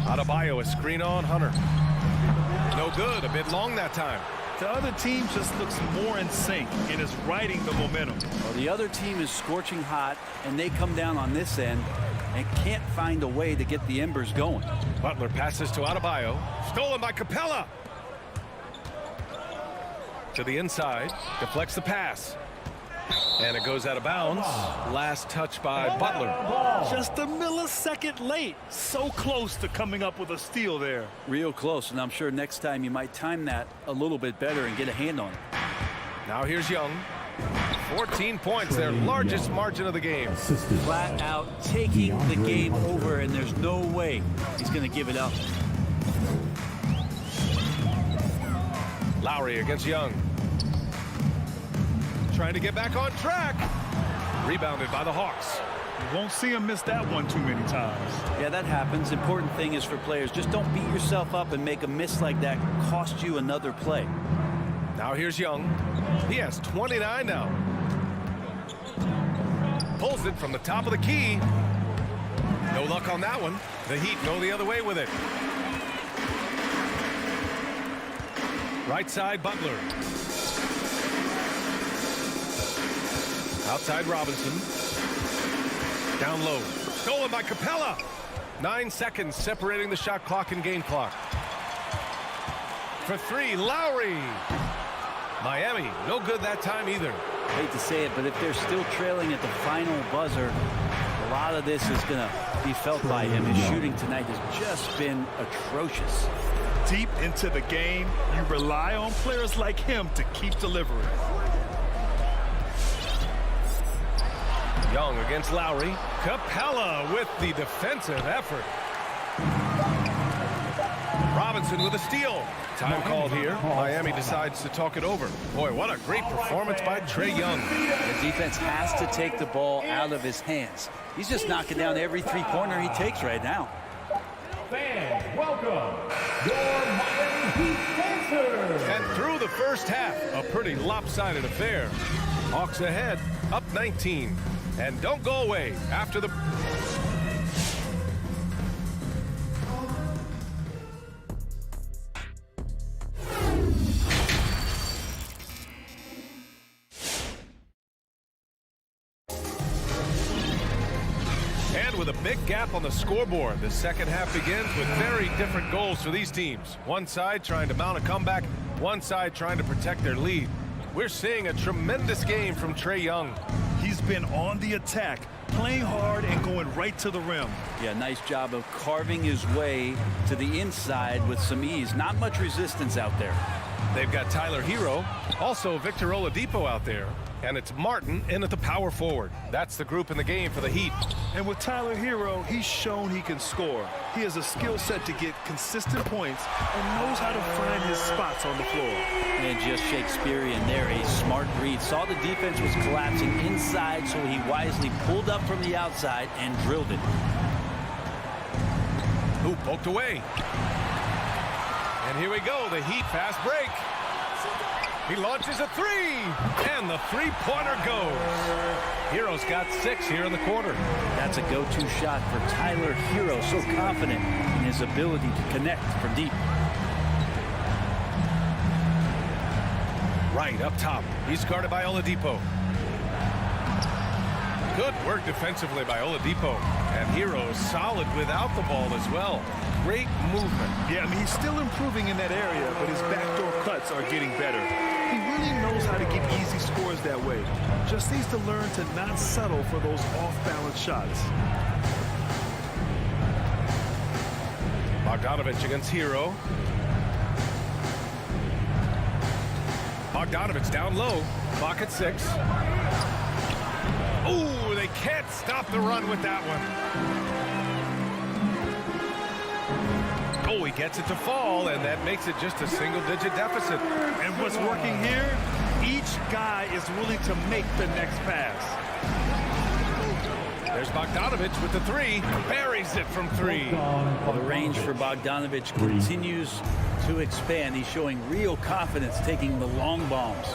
Adebayo, a screen on Hunter. No good. A bit long that time. The other team just looks more in sync and is riding the momentum. Well, the other team is scorching hot, and they come down on this end and can't find a way to get the embers going. Butler passes to Adebayo. Stolen by Capella. To the inside. Deflects the pass. And it goes out of bounds. Last touch by Butler. Just a millisecond late. So close to coming up with a steal there. Real close, and I'm sure next time you might time that a little bit better and get a hand on it. Now here's Young. 14 points, their largest margin of the game. Flat out taking the game over, and there's no way he's going to give it up. Lowry against Young. Trying to get back on track. Rebounded by the Hawks. You won't see him miss that one too many times. Yeah, that happens. Important thing is for players, just don't beat yourself up and make a miss like that cost you another play. Now here's Young. He has 29 now. Pulls it from the top of the key. No luck on that one. The Heat go the other way with it. Right side, Butler. Outside, Robinson. Down low. Stolen by Capella. 9 seconds separating the shot clock and game clock. For three, Lowry. Miami, no good that time either. Hate to say it, but if they're still trailing at the final buzzer, a lot of this is going to be felt by him. His shooting tonight has just been atrocious. Deep into the game, you rely on players like him to keep delivering. Young against Lowry. Capella with the defensive effort. Robinson with a steal. Time called here. Miami decides to talk it over. Boy, what a great performance by Trae Young. The defense has to take the ball out of his hands. He's just knocking down every three-pointer he takes right now. Fans, welcome your Miami Heat dancers. And through the first half, a pretty lopsided affair. Hawks ahead, up 19. And don't go away after the... And with a big gap on the scoreboard, the second half begins with very different goals for these teams. One side trying to mount a comeback, one side trying to protect their lead. We're seeing a tremendous game from Trae Young. He's been on the attack, playing hard and going right to the rim. Yeah, nice job of carving his way to the inside with some ease. Not much resistance out there. They've got Tyler Hero, also Victor Oladipo out there, and it's Martin in at the power forward. That's the group in the game for the Heat. And with Tyler Hero, he's shown he can score. He has a skill set to get consistent points and knows how to find his spots on the floor. And just Shakespearean there, a smart read. Saw the defense was collapsing inside, so he wisely pulled up from the outside and drilled it. Who poked away. And here we go, the Heat fast break. He launches a three, and the three-pointer goes. Hero's got 6 here in the quarter. That's a go-to shot for Tyler Hero, so confident in his ability to connect from deep. Right up top, he's guarded by Oladipo. Good work defensively by Oladipo. And Hero's solid without the ball as well. Great movement. Yeah, I mean, he's still improving in that area, but his backdoor cuts are getting better. He really knows how to get easy scores that way. Just needs to learn to not settle for those off-balance shots. Bogdanovich against Hero. Bogdanovich down low. Clock at 6. Ooh, they can't stop the run with that one. Oh, he gets it to fall, and that makes it just a single-digit deficit. And what's working here? Each guy is willing to make the next pass. There's Bogdanovich with the three. Buries it from 3. Well, the range for Bogdanovich continues to expand. He's showing real confidence taking the long bombs.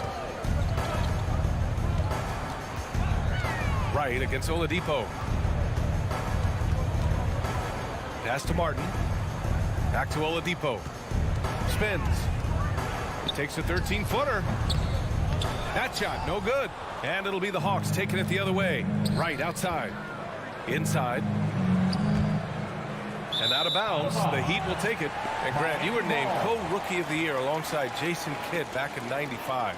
Right against Oladipo. Pass to Martin. Back to Oladipo. Spins. Takes a 13-footer. That shot, no good. And it'll be the Hawks taking it the other way. Right outside. Inside. And out of bounds. The Heat will take it. And Grant, you were named co-rookie of the year alongside Jason Kidd back in '95.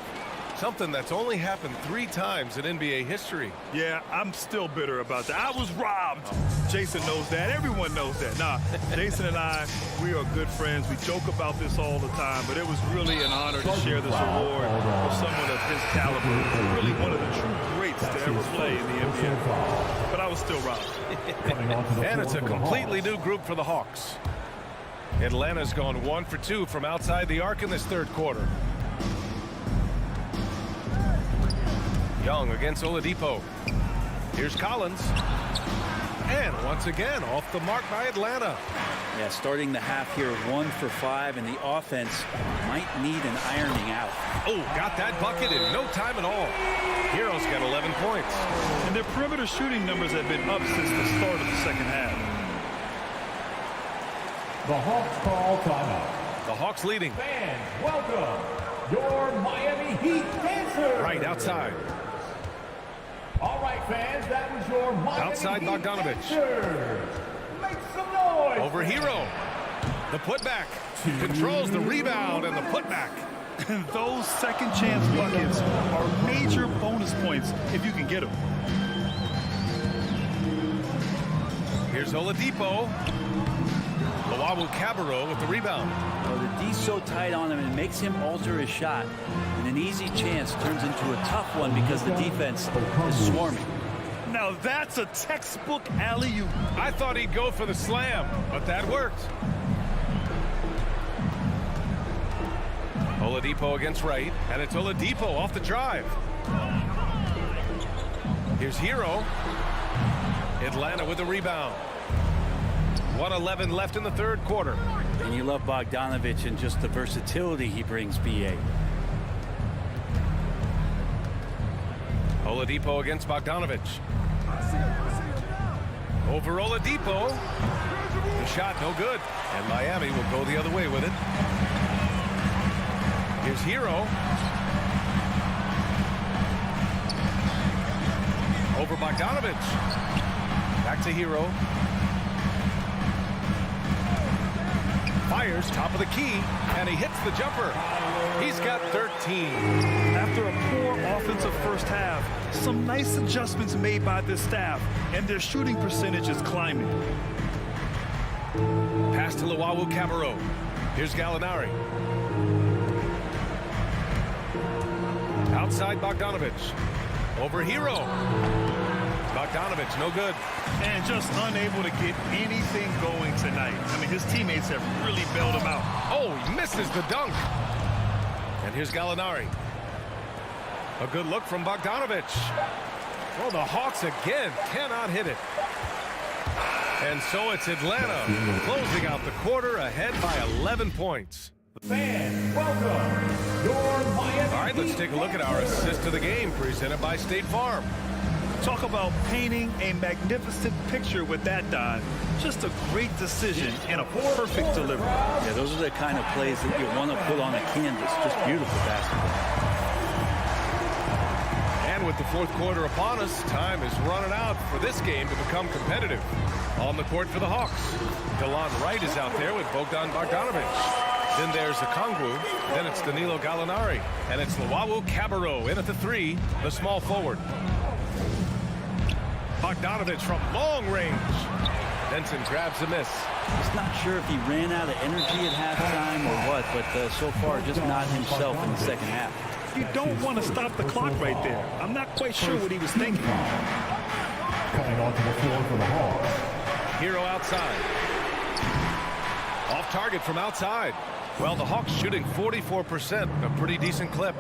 Something that's only happened 3 times in NBA history. Yeah, I'm still bitter about that. I was robbed. Jason knows that. Everyone knows that. Nah, Jason and I, we are good friends. We joke about this all the time, but it was really an honor to share this award with someone of his caliber. Really one of the true greats to ever play in the NBA. But I was still robbed. And it's a completely new group for the Hawks. Atlanta's gone 1 for 2 from outside the arc in this third quarter. Young against Oladipo. Here's Collins. And once again, off the mark by Atlanta. Yeah, starting the half here 1 for 5, and the offense might need an ironing out. Oh, got that bucket in no time at all. Hero's got 11 points. And their perimeter shooting numbers have been up since the start of the second half. The Hawks call timeout. The Hawks leading. Fans, welcome your Miami Heat dancers. Right outside. All right, fans, that was your Miami Outside Heat Bogdanovich. dancers. Make some noise. Over Hero. The putback. Controls the rebound and the putback. And those second chance buckets are major bonus points if you can get them. Here's Oladipo. Cabarro with the rebound. Well, the D's so tight on him and makes him alter his shot. And an easy chance turns into a tough one because the defense is swarming. Now that's a textbook alley-oop. I thought he'd go for the slam, but that worked. Oladipo against Wright, and it's Oladipo off the drive. Here's Hero. Atlanta with the rebound. 1:11 left in the third quarter. And you love Bogdanovich and just the versatility he brings, BA. Oladipo against Bogdanovich. Over Oladipo. The shot no good. And Miami will go the other way with it. Here's Hero. Over Bogdanovich. Back to Hero. Fires top of the key, and he hits the jumper. He's got 13. After a poor offensive first half, some nice adjustments made by this staff, and their shooting percentage is climbing. Pass to Cabarro. Here's Gallinari. Outside Bogdanovich. Over Hero. Bogdanovich, no good. And just unable to get anything going tonight. I mean, his teammates have really bailed him out. Oh, he misses the dunk. And here's Gallinari. A good look from Bogdanovich. Well, the Hawks again cannot hit it. And so it's Atlanta closing out the quarter ahead by 11 points. Fans, welcome your Miami. All right, let's take a look at our assist to the game presented by State Farm. Talk about painting a magnificent picture with that dive. Just a great decision and a perfect delivery. Yeah, those are the kind of plays that you want to put on a canvas. Just beautiful basketball. And with the fourth quarter upon us, time is running out for this game to become competitive. On the court for the Hawks, Delon Wright is out there with Bogdan Bogdanovich. Then there's Okongwu. Then it's Danilo Gallinari. And it's Cabarro in at the three, the small forward. Bogdanovich from long range. Benson grabs a miss. Just not sure if he ran out of energy at halftime or what, but so far just not himself in the second half. You don't want to stop the clock right there. I'm not quite sure what he was thinking. Coming onto the floor for the Hawks. Hero outside. Off target from outside. Well, the Hawks shooting 44%, a pretty decent clip.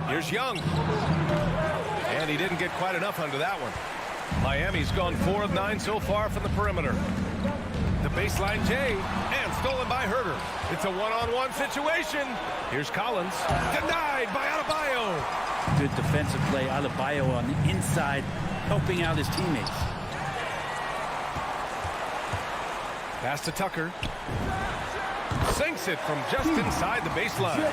Here's Young. And he didn't get quite enough under that one. Miami's gone 4 of 9 so far from the perimeter. The baseline J, and stolen by Herter. It's a one-on-one situation. Here's Collins. Denied by Adebayo. Good defensive play. Adebayo on the inside, helping out his teammates. Pass to Tucker. Sinks it from just inside the baseline.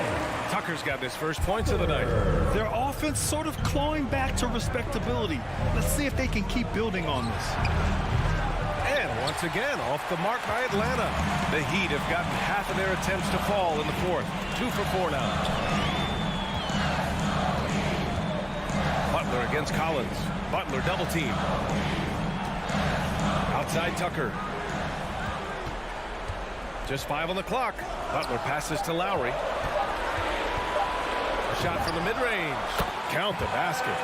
Tucker's got his first points of the night. Their offense sort of clawing back to respectability. Let's see if they can keep building on this. And once again, off the mark by Atlanta. The Heat have gotten half of their attempts to fall in the fourth. 2 for 4 now. Butler against Collins. Butler double team. Outside Tucker. Just 5 on the clock. Butler passes to Lowry. A shot from the mid-range. Count the basket.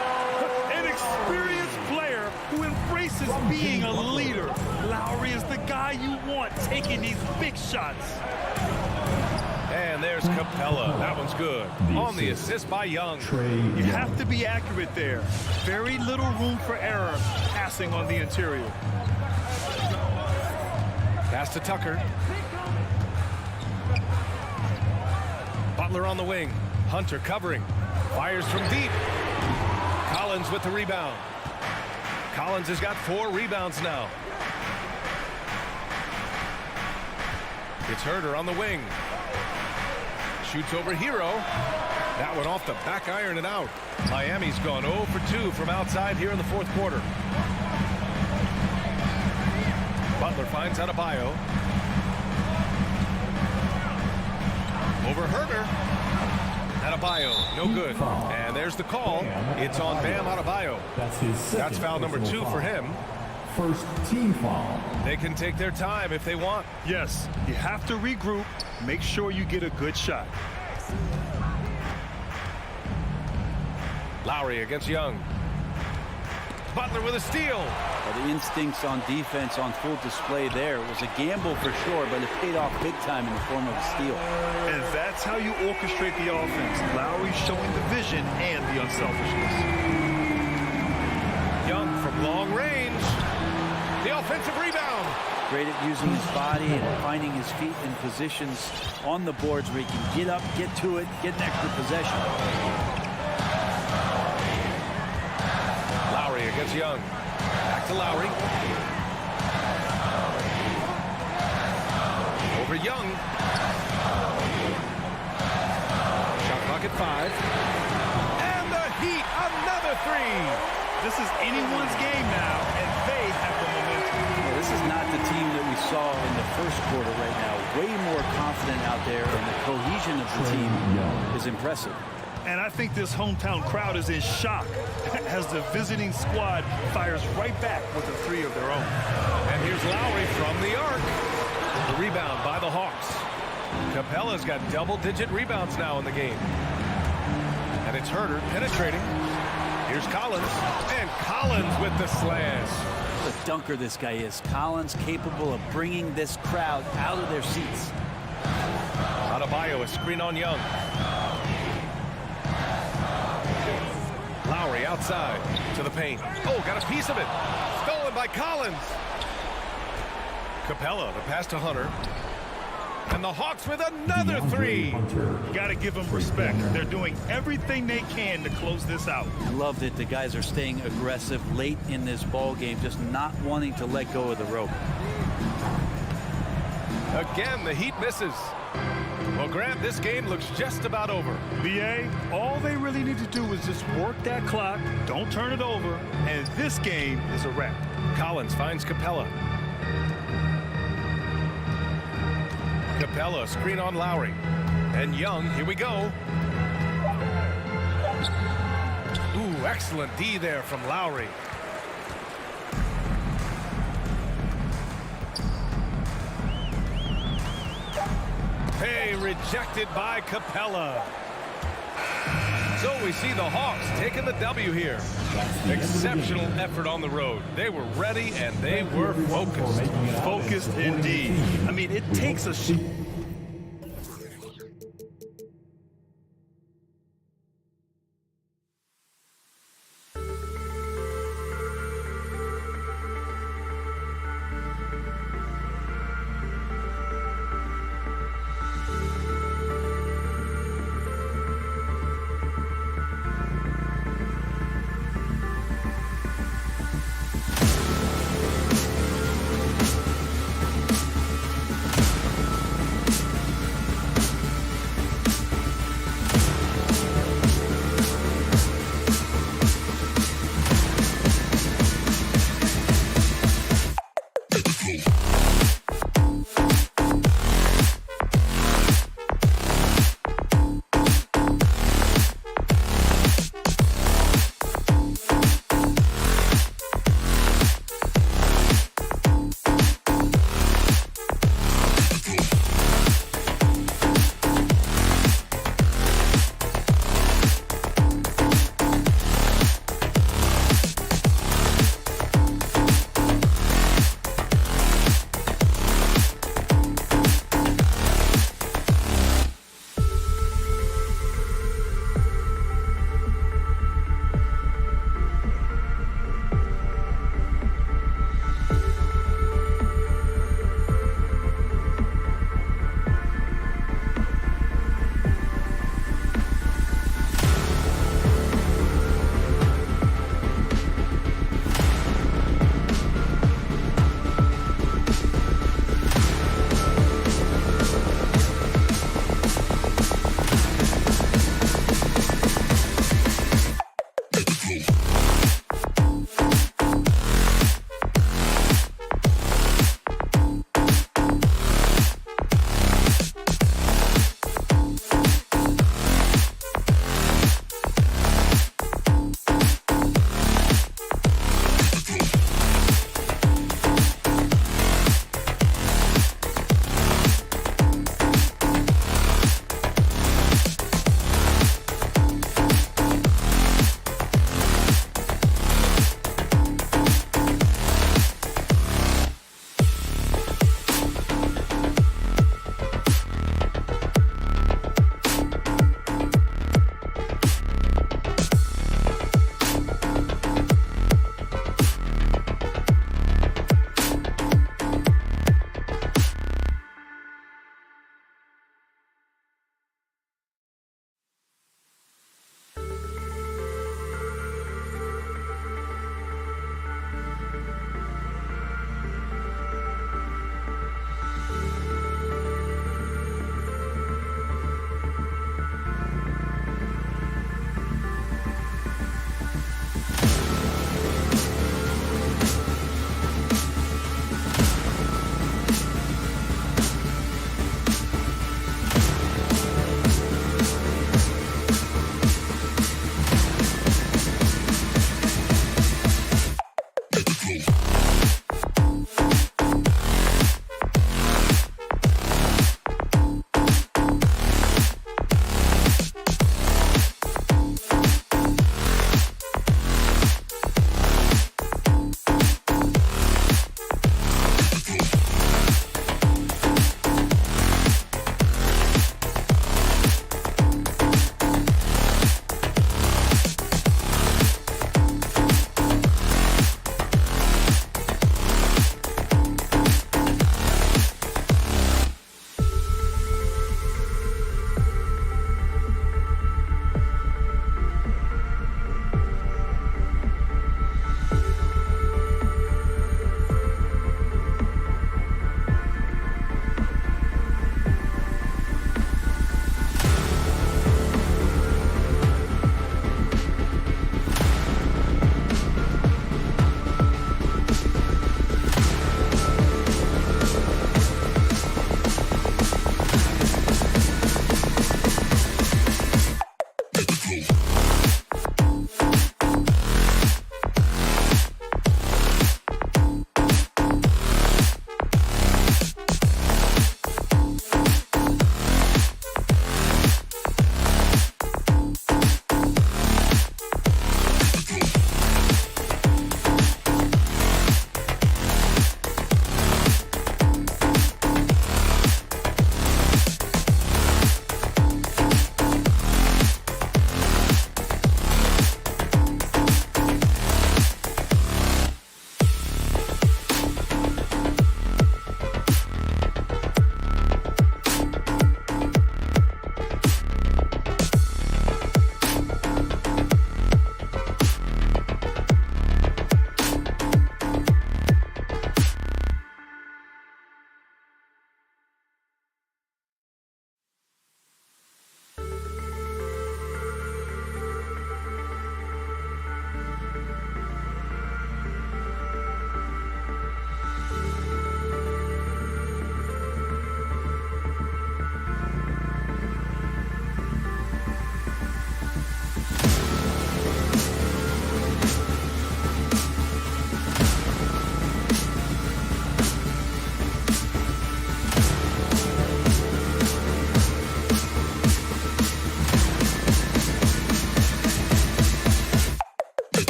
An experienced player who embraces being a leader. Lowry is the guy you want taking these big shots. And And there's Capella. That one's good. On the assist by Young. You have to be accurate there. Very little room for error passing on the interior. Pass to Tucker. Butler on the wing. Hunter covering. Fires from deep. Collins with the rebound. Collins has got 4 rebounds now. It's Herter on the wing. Shoots over Hero. That one off the back iron and out. Miami's gone 0 for 2 from outside here in the fourth quarter. Butler finds Adebayo. Over Herter. Adebayo, no good. And there's the call. It's on Bam Adebayo. That's foul number 2 for him. First team foul. They can take their time if they want. Yes, you have to regroup. Make sure you get a good shot. Lowry against Young. Butler with a steal. Well, the instincts on defense on full display there. It was a gamble for sure, but it paid off big time in the form of a steal. And that's how you orchestrate the offense. Lowry showing the vision and the unselfishness. Young from long range. The offensive rebound. Great at using his body and finding his feet in positions on the boards where he can get up, get to it, get an extra possession. Lowry against Young. Back to Lowry. Over Young. Shot clock at 5. And the Heat, another 3. This is anyone's game now, and they have the momentum. Well, this is not the team that we saw in the first quarter right now. Way more confident out there, and the cohesion of the team is impressive. And I think this hometown crowd is in shock as the visiting squad fires right back with a 3 of their own. And here's Lowry from the arc. The rebound by the Hawks. Capella's got double-digit rebounds now in the game. And it's Herter penetrating. Here's Collins. And Collins with the slash. What a dunker this guy is. Collins capable of bringing this crowd out of their seats. Adebayo, a screen on Young. Lowry outside to the paint. Oh, got a piece of it. Stolen by Collins. Capella, the pass to Hunter. And the Hawks with another 3. You got to give them respect. They're doing everything they can to close this out. I love that the guys are staying aggressive late in this ball game, just not wanting to let go of the rope. Again, the Heat misses. Well, Grant, this game looks just about over. BA, all they really need to do is just work that clock, don't turn it over, and this game is a wrap. Collins finds Capella. Capella, screen on Lowry. And Young, here we go. Ooh, excellent D there from Lowry. Hey, rejected by Capella. So we see the Hawks taking the W here. Exceptional effort on the road. They were ready and they were focused. Focused indeed. I mean, it takes a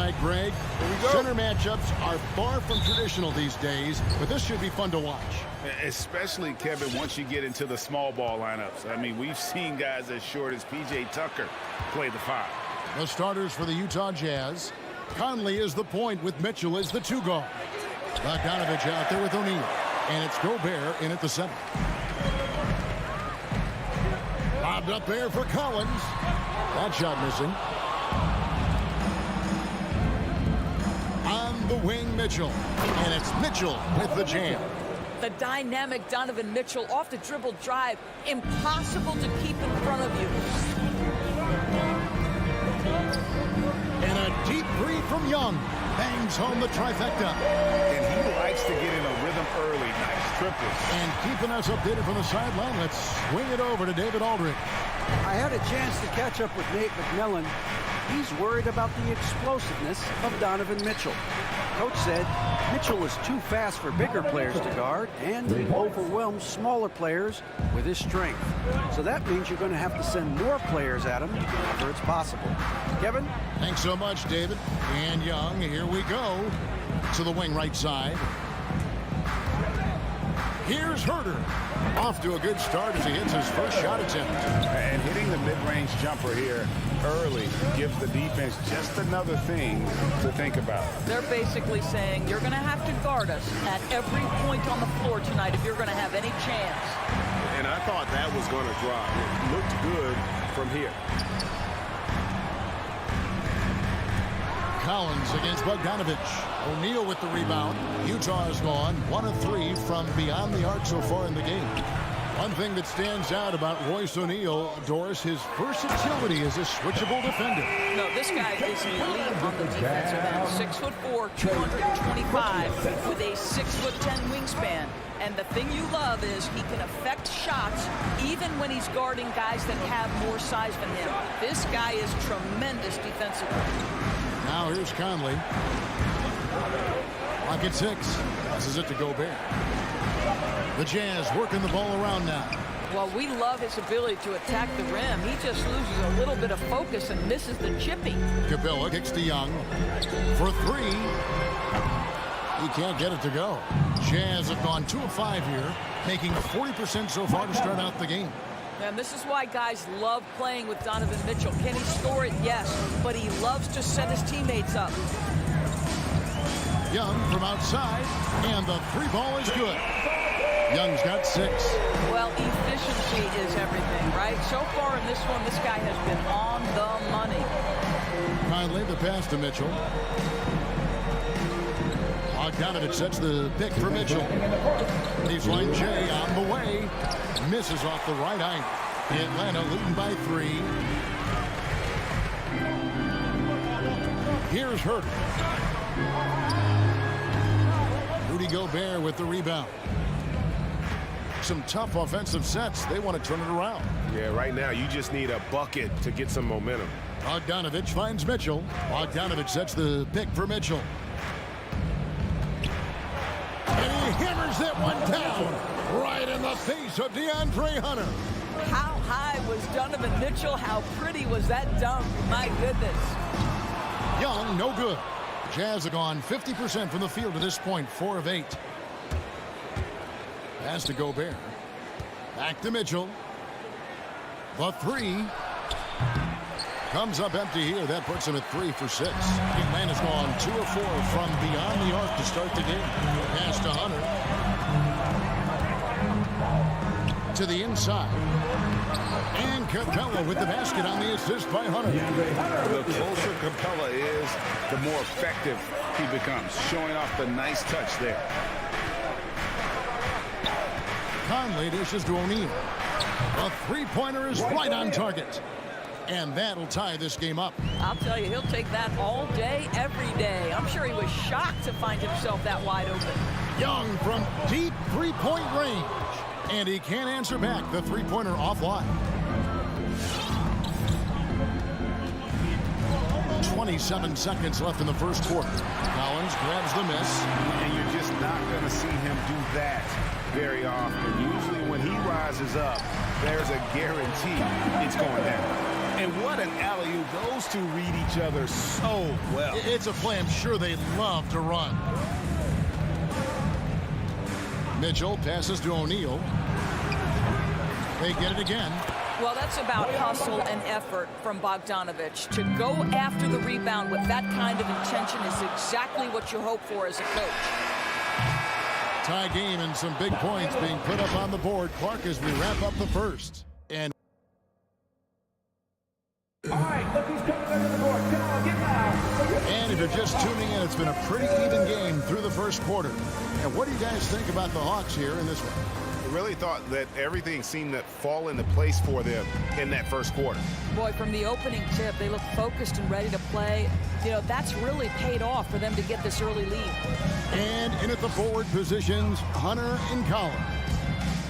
right, Greg. Center matchups are far from traditional these days, but this should be fun to watch. Especially, Kevin, once you get into the small ball lineups. I mean, we've seen guys as short as P.J. Tucker play the 5. The starters for the Utah Jazz. Conley is the point with Mitchell as the 2 guard. Bogdanovich out there with O'Neal. And it's Gobert in at the center. Lobbed up there for Collins. That shot missing. On the wing, Mitchell. And it's Mitchell with the jam. The dynamic Donovan Mitchell off the dribble drive. Impossible to keep in front of you. And a deep three from Young. Bangs home the trifecta. And he likes to get in a rhythm early. Nice triples. And keeping us updated from the sideline, let's swing it over to David Aldridge. I had a chance to catch up with Nate McMillan. He's worried about the explosiveness of Donovan Mitchell. Coach said Mitchell is too fast for bigger players to guard, and he overwhelms smaller players with his strength. So that means you're going to have to send more players at him whenever it's possible. Kevin? Thanks so much, David. And Young, here we go to the wing right side. Here's Herter. Off to a good start as he hits his first shot attempt. And hitting the mid-range jumper here early gives the defense just another thing to think about. They're basically saying you're going to have to guard us at every point on the floor tonight if you're going to have any chance. And I thought that was going to drop. It looked good from here. Collins against Bogdanovich. O'Neal with the rebound. Utah has gone 1 of 3 from beyond the arc so far in the game. One thing that stands out about Royce O'Neal, Doris, his versatility as a switchable defender. No, this guy is elite on the defensive end. 6'4", 225 with a 6'10" wingspan. And the thing you love is he can affect shots even when he's guarding guys that have more size than him. This guy is tremendous defensively. Now here's Conley. Clock at 6. Passes it to Gobert. The Jazz working the ball around now. Well, we love his ability to attack the rim. He just loses a little bit of focus and misses the chippy. Capella kicks to Young for 3. He can't get it to go. Jazz have gone 2 of 5 here, making 40% so far to start out the game. And this is why guys love playing with Donovan Mitchell. Can he score it? Yes. But he loves to set his teammates up. Young from outside, and the 3 ball is good. Young's got 6. Well, efficiency is everything, right? So far in this one, this guy has been on the money. Finally, the pass to Mitchell. Bogdanovich sets the pick for Mitchell. Leaves line J on the way. Misses off the right eye. Atlanta leading by 3. Here's Herter. Rudy Gobert with the rebound. Some tough offensive sets. They want to turn it around. Yeah, right now you just need a bucket to get some momentum. Bogdanovich finds Mitchell. Bogdanovich sets the pick for Mitchell. And he hammers that one down right in the face of DeAndre Hunter. How high was Donovan Mitchell? How pretty was that dunk? My goodness. Young, no good. Jazz have gone 50% from the field to this point, 4 of 8. Pass to Gobert. Back to Mitchell. The 3. Comes up empty here. That puts him at 3 for 6. Atlanta's gone 2 of 4 from beyond the arc to start the game. Pass to Hunter. To the inside. And Capella with the basket on the assist by Hunter. The closer Capella is, the more effective he becomes, showing off the nice touch there. Conley dishes to O'Neal. The 3-pointer is right on target. And that'll tie this game up. I'll tell you, he'll take that all day, every day. I'm sure he was shocked to find himself that wide open. Young from deep 3-point range. And he can't answer back. The 3-pointer offline. 27 seconds left in the first quarter. Collins grabs the miss. And you're just not going to see him do that very often. Usually when he rises up, there's a guarantee it's going down. And what an alley-oop. Those two read each other so well. It's a play I'm sure they love to run. Mitchell passes to O'Neal. They get it again. Well, that's about hustle and effort from Bogdanovich. To go after the rebound with that kind of intention is exactly what you hope for as a coach. Tie game and some big points being put up on the board. Clark, as we wrap up the first. And All right, look who's coming under the board. Come on, get loud. And if you're just tuning in, it's been a pretty even game through the first quarter. And what do you guys think about the Hawks here in this one? I really thought that everything seemed to fall into place for them in that first quarter. Boy, from the opening tip, they look focused and ready to play. You know, that's really paid off for them to get this early lead. And in at the forward positions, Hunter and Collins.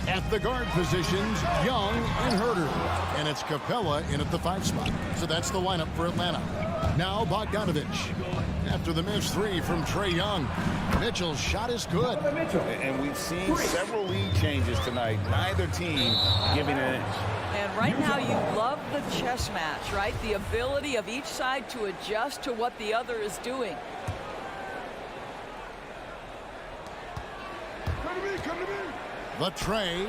At the guard positions, Young and Herter. And it's Capella in at the 5 spot. So that's the lineup for Atlanta. Now Bogdanovich. After the missed 3 from Trae Young. Mitchell's shot is good. And we've seen several lead changes tonight. Neither team giving an inch. And right now you love the chess match, right? The ability of each side to adjust to what the other is doing. The Trae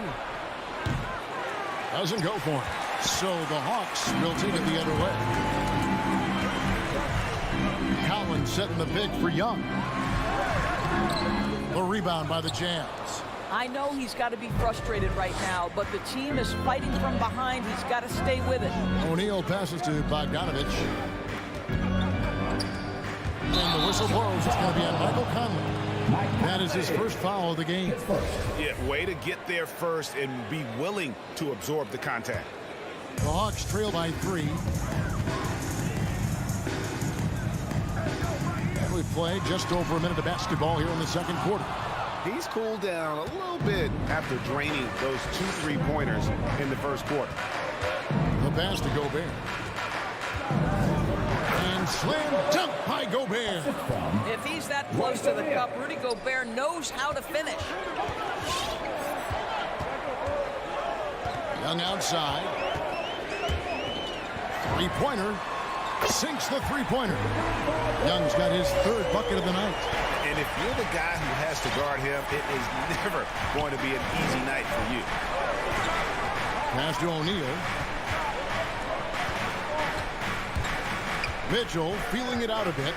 doesn't go for it. So the Hawks will take it the other way. Collins setting the pick for Young. The rebound by the Jazz. I know he's got to be frustrated right now, but the team is fighting from behind. He's got to stay with it. O'Neal passes to Bogdanovich. And the whistle blows. It's going to be on Michael Conley. That is his first foul of the game. Yeah, way to get there first and be willing to absorb the contact. The Hawks trail by 3. And we've played just over a minute of basketball here in the second quarter. He's cooled down a little bit after draining those 2 3-pointers in the first quarter. The pass to Gobert. And slam dunk by Gobert. If he's that close to the cup, Rudy Gobert knows how to finish. Young outside. 3-pointer. Sinks the 3-pointer. Young's got his 3rd bucket of the night. And if you're the guy who has to guard him, it is never going to be an easy night for you. Pass to O'Neal. Mitchell feeling it out a bit.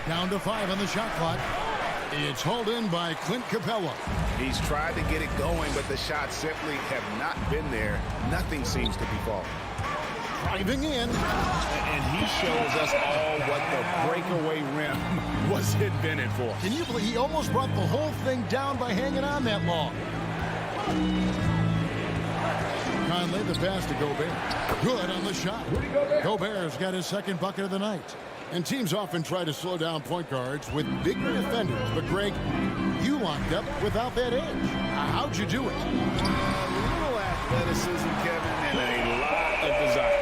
Down to 5 on the shot clock. It's hauled in by Clint Capella. He's tried to get it going, but the shots simply have not been there. Nothing seems to be falling. Driving in. And he shows us all what the breakaway rim was invented for. Can you believe he almost brought the whole thing down by hanging on that long? Conley, the pass to Gobert. Good on the shot. Gobert's got his 2nd bucket of the night. And teams often try to slow down point guards with bigger defenders. But, Greg, you locked up without that edge. How'd you do it? A little athleticism, Kevin, and a lot of desire.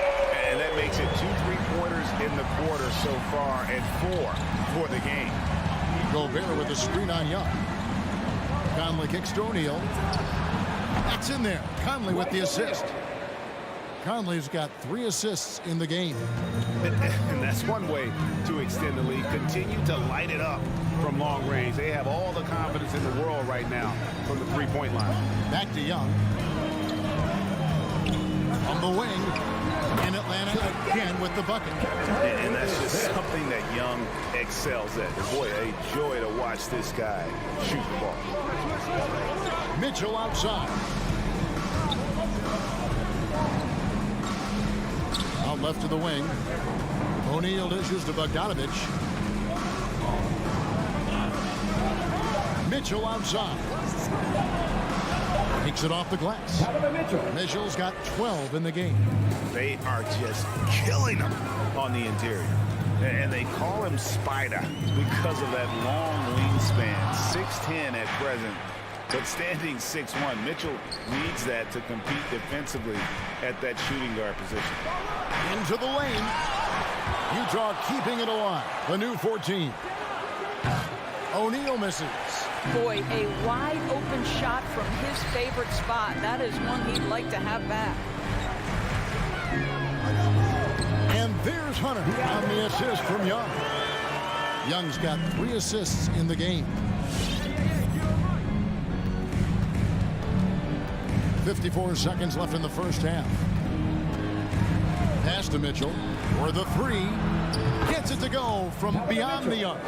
And that makes it 2 3-pointers in the quarter so far and 4 for the game. Gobert with a screen on Young. Conley kicks to O'Neal. That's in there. Conley with the assist. Conley's got 3 assists in the game. And that's one way to extend the lead. Continue to light it up from long range. They have all the confidence in the world right now from the 3-point line. Back to Young. On the wing. In Atlanta again with the bucket. And that's just something that Young excels at. And boy, a joy to watch this guy shoot the ball. Mitchell outside. Out left to the wing. O'Neal dishes to Bogdanovich. Mitchell outside. Takes it off the glass. Mitchell's got 12 in the game. They are just killing him on the interior. And they call him Spider because of that long wingspan. 6'10" at present, but standing 6'1". Mitchell needs that to compete defensively at that shooting guard position. Into the lane. Utah keeping it alive. The new 14. O'Neal misses. Boy, a wide open shot from his favorite spot. That is one he'd like to have back. And there's Hunter on the assist from Young. Young's got 3 assists in the game. 54 seconds left in the first half. Pass to Mitchell for the 3. Gets it to go from beyond the arc.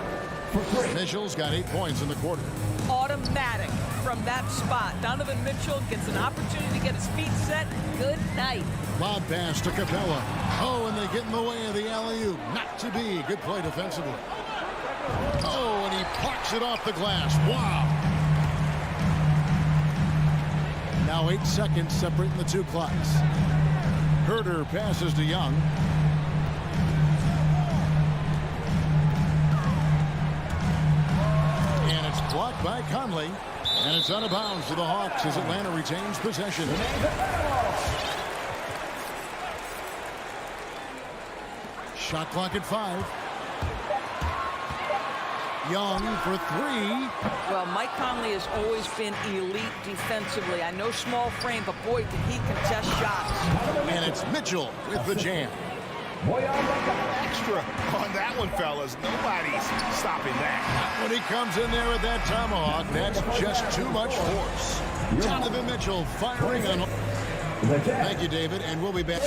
Mitchell's got 8 points in the quarter. Automatic from that spot. Donovan Mitchell gets an opportunity to get his feet set. Good night. Lob pass to Capella. Oh, and they get in the way of the alley-oop. Not to be. Good play defensively. Oh, and he plucks it off the glass. Wow. Now 8 seconds separating the 2 clocks. Herter passes to Young. And it's blocked by Conley. And it's out of bounds to the Hawks as Atlanta retains possession. Shot clock at 5. Young for 3. Well, Mike Conley has always been elite defensively. I know small frame, but boy, can he contest shots. And it's Mitchell with the jam. Extra on that one, fellas. Nobody's stopping that. When he comes in there with that tomahawk, that's just too much force. Donovan Mitchell firing on. Thank you, David, and we'll be back.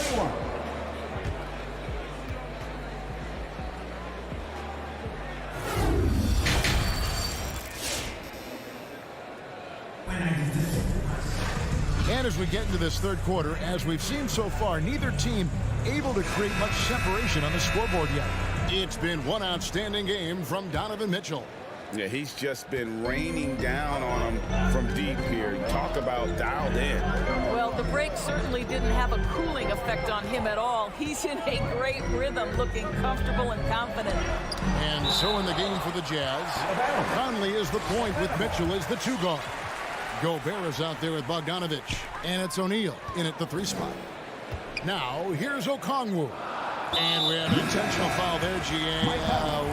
And as we get into this third quarter, as we've seen so far, neither team able to create much separation on the scoreboard yet. It's been one outstanding game from Donovan Mitchell. Yeah, he's just been raining down on him from deep here. Talk about dialed in. Well, the break certainly didn't have a cooling effect on him at all. He's in a great rhythm, looking comfortable and confident. And so in the game for the Jazz, Conley is the point with Mitchell as the 2 guard. Gobert is out there with Bogdanovich, and it's O'Neal in at the 3 spot. Now, here's Okongwu. And we have an intentional foul there, GA.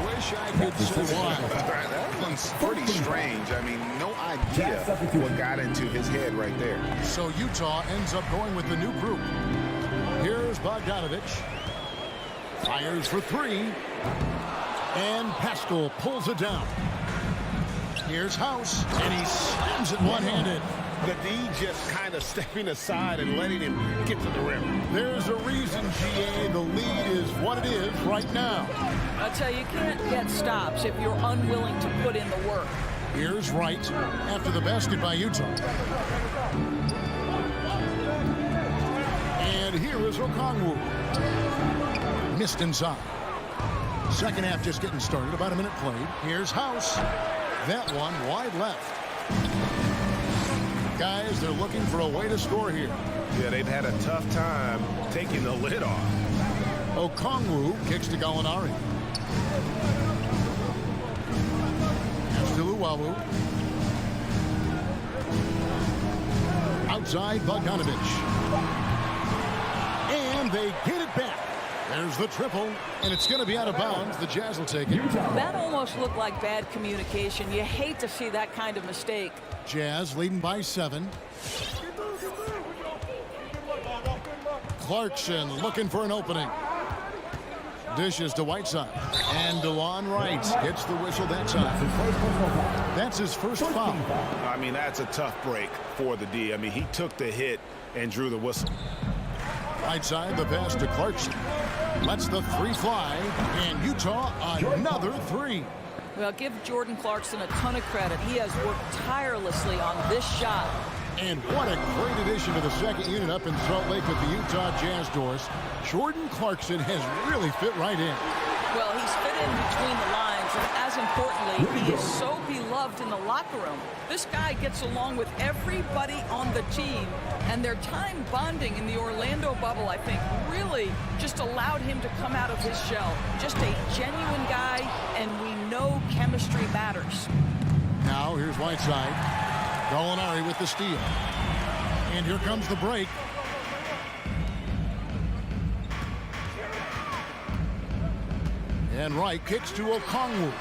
Wish I could say why. That one's pretty strange. I mean, no idea what got into his head right there. So Utah ends up going with the new group. Here's Bogdanovich. Fires for 3. And Pascal pulls it down. Here's House, and he slams it one-handed. The D just kind of stepping aside and letting him get to the rim. There's a reason, GA, the lead is what it is right now. I'll tell you, you can't get stops if you're unwilling to put in the work. Here's Wright after the basket by Utah. And here is Okongwu. Missed inside. Second half just getting started, about a minute played. Here's House. That one wide left. Guys, they're looking for a way to score here. Yeah, they've had a tough time taking the lid off. Okongwu kicks to Gallinari. Pass to Luwawu. Outside Bogdanovich. And they get it back. There's the triple, and it's going to be out of bounds. The Jazz will take it. That almost looked like bad communication. You hate to see that kind of mistake. Jazz leading by 7. Clarkson looking for an opening. Dishes to Whiteside. And DeLon Wright gets the whistle that time. That's his first foul. I mean, that's a tough break for the D. I mean, he took the hit and drew the whistle. Right side, the pass to Clarkson. Lets the 3 fly, and Utah another 3. Well, give Jordan Clarkson a ton of credit. He has worked tirelessly on this shot. And what a great addition to the second unit up in Salt Lake with the Utah Jazz doors. Jordan Clarkson has really fit right in. Well, he's fit in between the lines, and as importantly, he is so beloved in the locker room. This guy gets along with everybody on the team, and their time bonding in the Orlando bubble, I think, really just allowed him to come out of his shell. Just a genuine guy, and we know chemistry matters. Now, here's Whiteside. Gallinari with the steal. And here comes the break. And Wright kicks to Okongwu.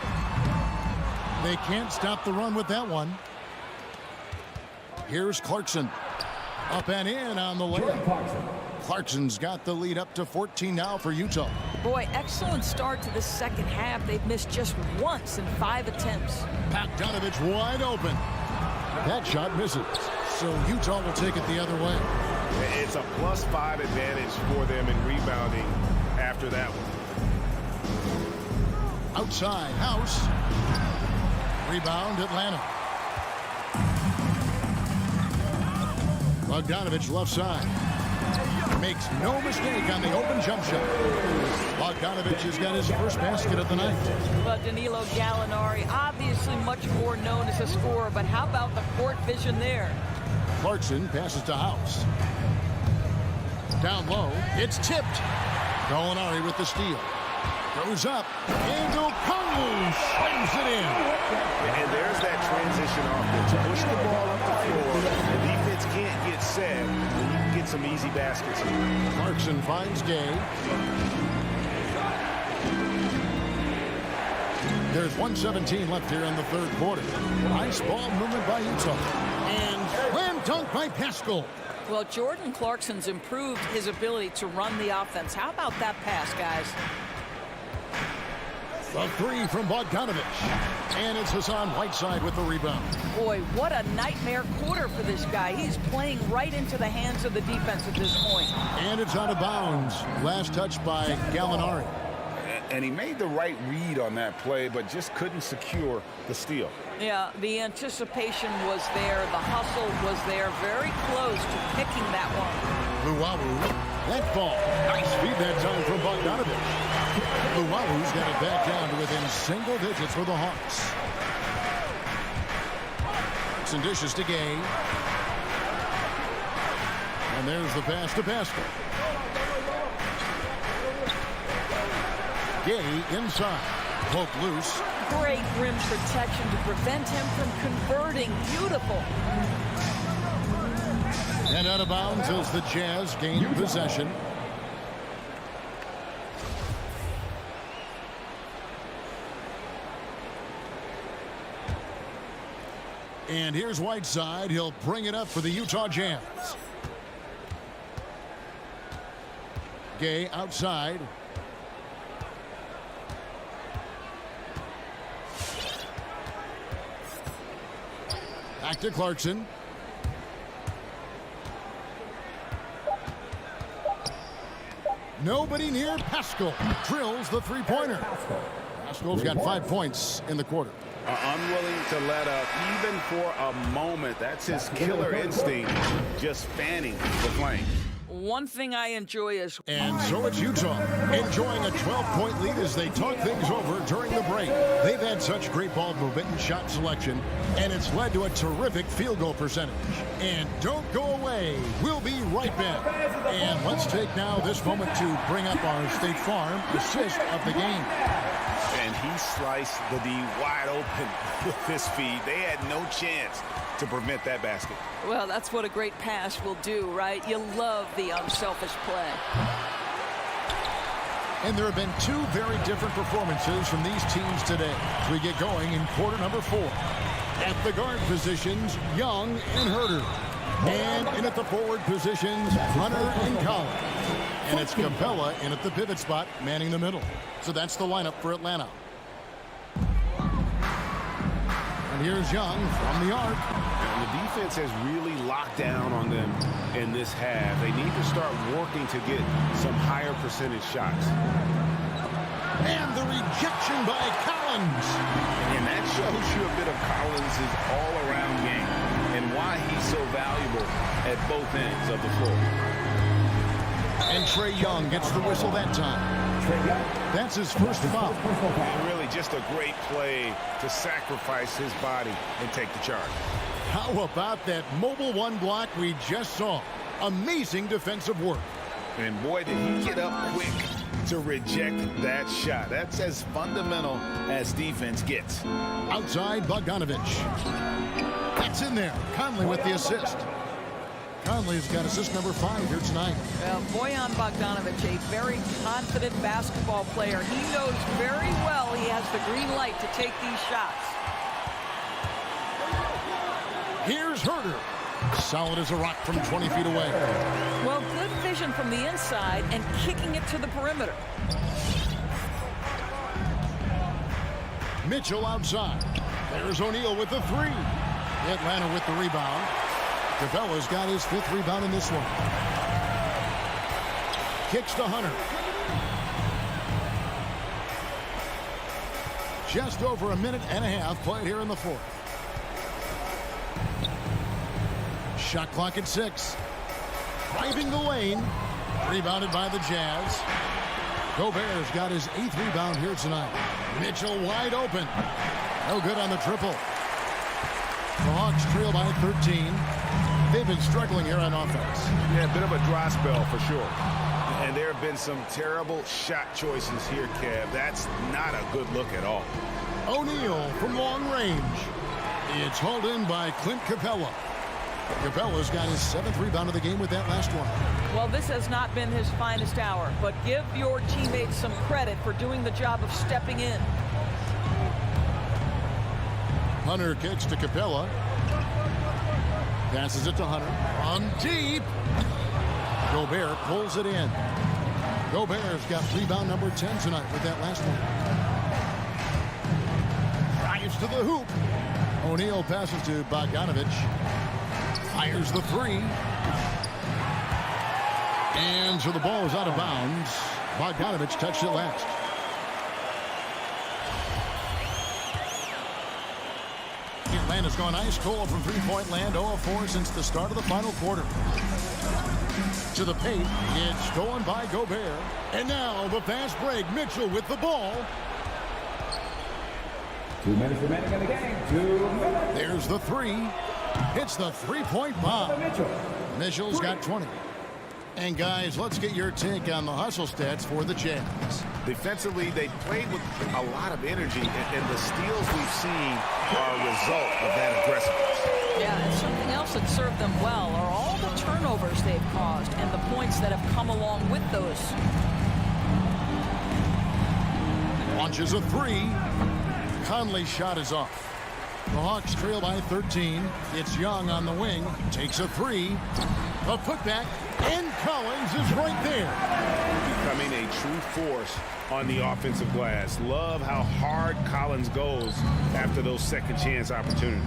They can't stop the run with that one. Here's Clarkson. Up and in on the layup. Clarkson's got the lead up to 14 now for Utah. Boy, excellent start to the second half. They've missed just once in 5 attempts. Bogdanovich wide open. That shot misses. So Utah will take it the other way. It's a +5 advantage for them in rebounding after that one. Outside, House. Rebound, Atlanta. Bogdanovich left side. Makes no mistake on the open jump shot. Bogdanovich has got his first basket of the night. Well, Danilo Gallinari, obviously much more known as a scorer, but how about the court vision there? Clarkson passes to House. Down low, it's tipped. Gallinari with the steal. Goes up, and Okongwu slams it in. And there's that transition offense. Push the ball up the floor. The defense can't get set, and you can get some easy baskets. Clarkson finds Gay. There's 1:17 left here in the third quarter. Nice ball movement by Utah. And slam dunk by Pascal. Well, Jordan Clarkson's improved his ability to run the offense. How about that pass, guys? The three from Bogdanovich. And it's Hassan Whiteside with the rebound. Boy, what a nightmare quarter for this guy. He's playing right into the hands of the defense at this point. And it's out of bounds. Last touch by Gallinari. And he made the right read on that play, but just couldn't secure the steal. Yeah, the anticipation was there. The hustle was there. Very close to picking that one. Luwawu. That ball. Nice feed that time from Bogdanovich. Luwawu's got it back down to within single digits for the Hawks. Some dishes to Gay. And there's the pass to Pascal. Gay inside. Poke loose. Great rim protection to prevent him from converting. Beautiful. And out of bounds as the Jazz gain possession. And here's Whiteside. He'll bring it up for the Utah Jazz. Gay outside. Back to Clarkson. Nobody near Pascal. Drills the three-pointer. Pascal's got 5 points in the quarter. Unwilling to let up even for a moment. That's his killer instinct, just fanning the flame. One thing I enjoy is... And so it's Utah, enjoying a 12-point lead as they talk things over during the break. They've had such great ball movement and shot selection, and it's led to a terrific field goal percentage. And don't go away. We'll be right back. And let's take now this moment to bring up our State Farm assist of the game. And he sliced the D wide open with his feed. They had no chance to prevent that basket. Well, that's what a great pass will do, right? You love the unselfish play. And there have been two very different performances from these teams today as we get going in quarter number 4. At the guard positions, Young and Herter. And in at the forward positions, Hunter and Collins. And it's Capella in at the pivot spot, manning the middle. So that's the lineup for Atlanta. And here's Young from the arc. And the defense has really locked down on them in this half. They need to start working to get some higher percentage shots. And the rejection by Collins. And that shows you a bit of Collins' all-around game and why he's so valuable at both ends of the floor. And Trae Young gets the whistle that time. That's his first foul. And really just a great play to sacrifice his body and take the charge. How about that mobile one block we just saw? Amazing defensive work. And boy, did he get up quick to reject that shot. That's as fundamental as defense gets. Outside, Bogdanovich. That's in there. Conley with the assist. Conley's got assist number 5 here tonight. Well, Bojan Bogdanovic, a very confident basketball player. He knows very well he has the green light to take these shots. Here's Herter. Solid as a rock from 20 feet away. Well, good vision from the inside and kicking it to the perimeter. Mitchell outside. There's O'Neal with the three. Atlanta with the rebound. Capella's got his 5th rebound in this one. Kicks to Hunter. Just over a minute and a half played here in the 4th. Shot clock at 6. Driving the lane. Rebounded by the Jazz. Gobert's got his 8th rebound here tonight. Mitchell wide open. No good on the triple. The Hawks trail by 13. They've been struggling here on offense. Yeah, a bit of a dry spell for sure. And there have been some terrible shot choices here, Kev. That's not a good look at all. O'Neal from long range. It's hauled in by Clint Capella. Capella's got his 7th rebound of the game with that last one. Well, this has not been his finest hour, but give your teammates some credit for doing the job of stepping in. Hunter kicks to Capella. Passes it to Hunter. On deep. Gobert pulls it in. Gobert's got rebound number 10 tonight with that last one. Drives to the hoop. O'Neal passes to Bogdanovich. Fires the three. And so the ball is out of bounds. Bogdanovich touched it last. Atlanta's gone ice cold from three-point land, 0 of 4 since the start of the final quarter. To the paint, it's stolen by Gobert. And now the fast break. Mitchell with the ball. 2 minutes remaining in the game. 2 minutes. There's the three. Hits the three-point bomb. Mitchell's got 20. And guys, let's get your take on the hustle stats for the Jazz. Defensively, they played with a lot of energy, and the steals we've seen are a result of that aggressiveness. Yeah, and something else that served them well are all the turnovers they've caused and the points that have come along with those. Launches a three. Conley's shot is off. The Hawks trail by 13. It's Young on the wing. Takes a three. A putback. And Collins is right there. Becoming a true force on the offensive glass. Love how hard Collins goes after those second chance opportunities.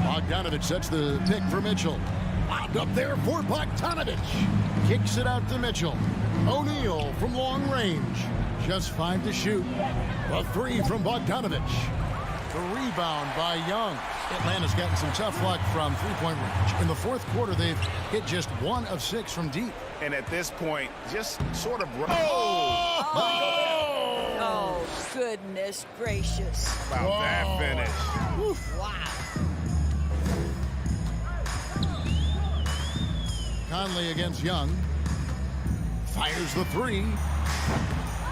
Bogdanovich sets the pick for Mitchell. Lobbed up there for Bogdanovich. Kicks it out to Mitchell. O'Neal from long range. Just 5 to shoot. A three from Bogdanovich. The rebound by Young. Atlanta's gotten some tough luck from three-point range. In the 4th quarter, they've hit just 1 of 6 from deep. And at this point, just sort of... Oh, goodness gracious. About that finish. Oof. Wow. Conley against Young. Fires the three.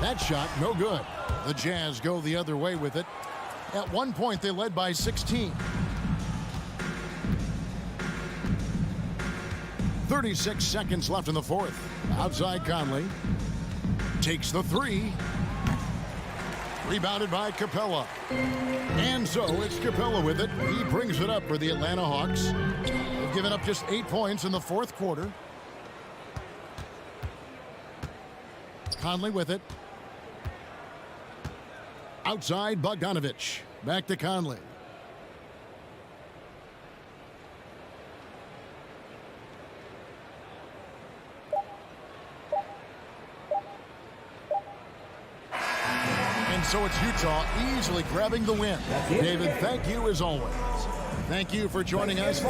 That shot, no good. The Jazz go the other way with it. At one point, they led by 16. 36 seconds left in the 4th. Outside Conley. Takes the three. Rebounded by Capella. And so it's Capella with it. He brings it up for the Atlanta Hawks. They've given up just 8 points in the 4th quarter. Conley with it. Outside Bogdanovich. Back to Conley. And so it's Utah easily grabbing the win. David, thank you as always. Thank you for joining us.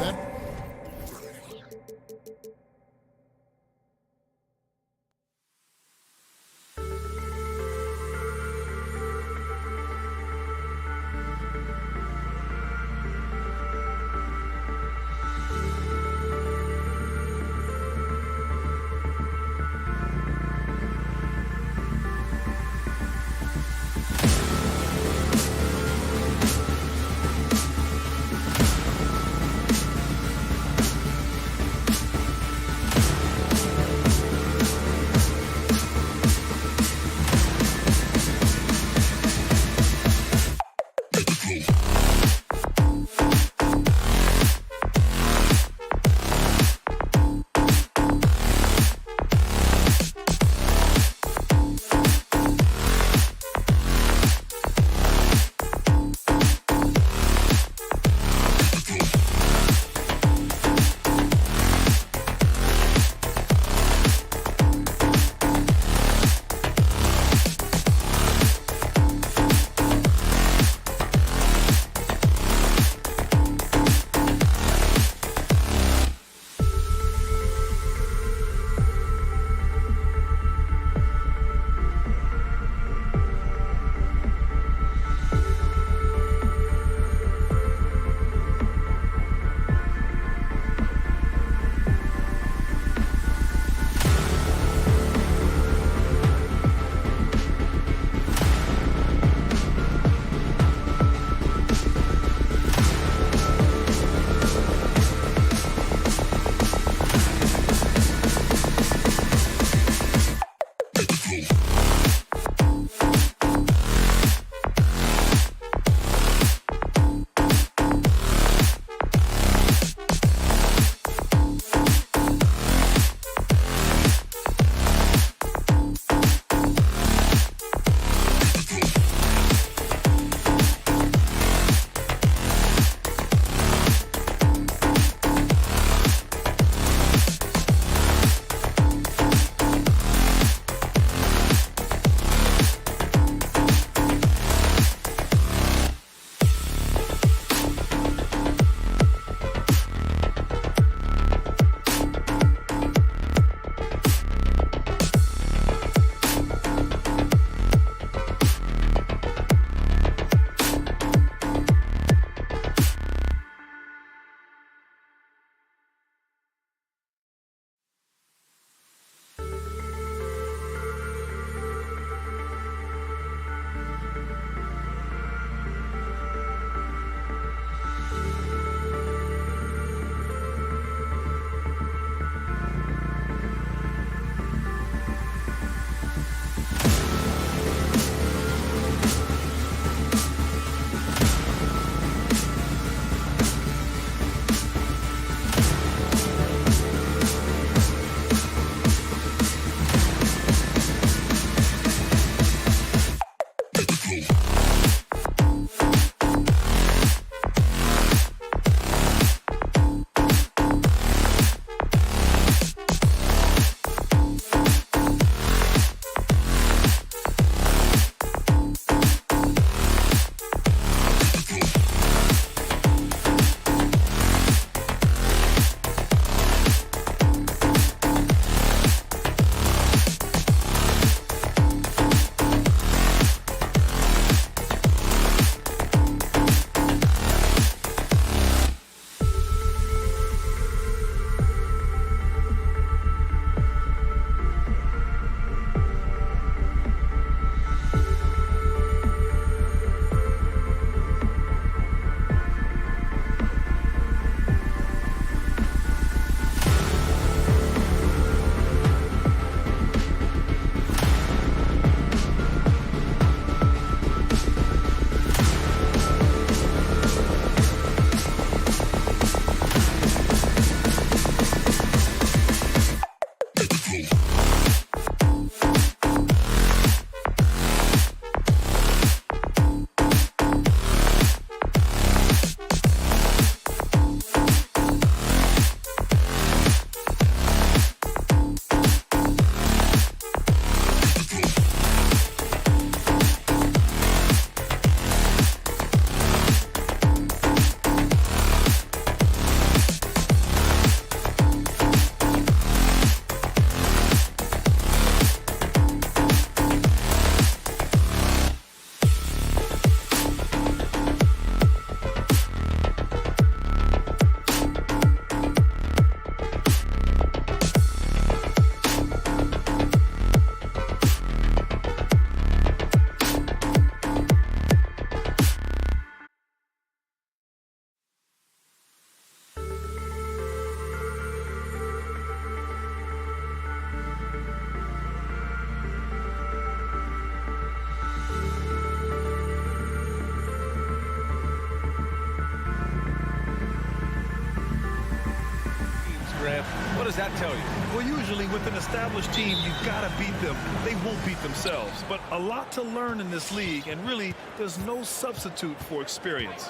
does that tell you? Well, usually with an established team, you've got to beat them. They won't beat themselves. But a lot to learn in this league, and really, there's no substitute for experience.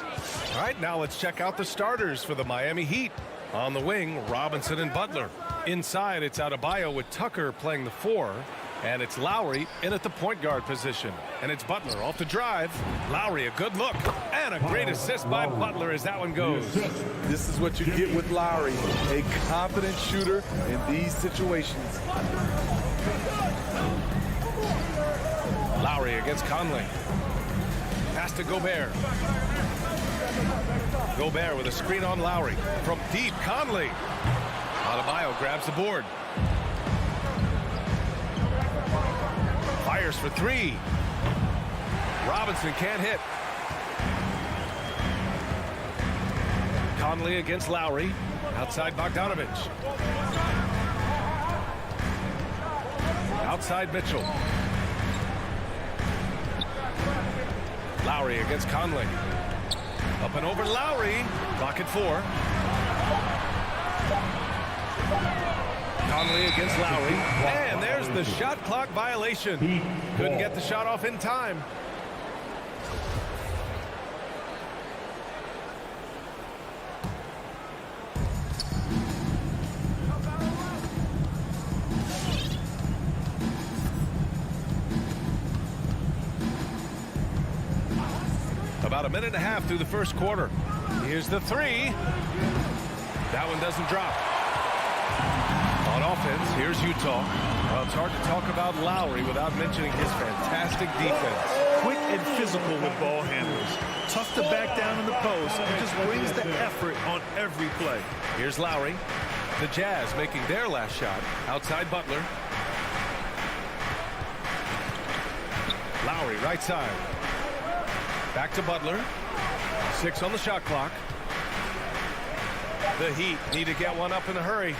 All right, now let's check out the starters for the Miami Heat. On the wing, Robinson and Butler. Inside, it's Adebayo with Tucker playing the 4. And it's Lowry in at the point guard position. And it's Butler off the drive. Lowry, a good look. And a great assist by Butler as that one goes. This is what you get with Lowry, a confident shooter in these situations. Lowry against Conley. Pass to Gobert. Gobert with a screen on Lowry. From deep, Conley. Adebayo grabs the board. Fires for 3. Robinson can't hit. Conley against Lowry. Outside Bogdanovich. Outside Mitchell. Lowry against Conley. Up and over Lowry. Clock at 4. Conley against Lowry. And there's the shot clock violation. Couldn't get the shot off in time. About a minute and a half through the first quarter. Here's the 3. That one doesn't drop. On offense, here's Utah. Well, it's hard to talk about Lowry without mentioning his fantastic defense. Quick and physical with ball handlers. Tough to back down in the post. He just brings the effort on every play. Here's Lowry. The Jazz making their last shot. Outside Butler. Lowry, right side. Back to Butler. 6 on the shot clock. The Heat need to get one up in a hurry.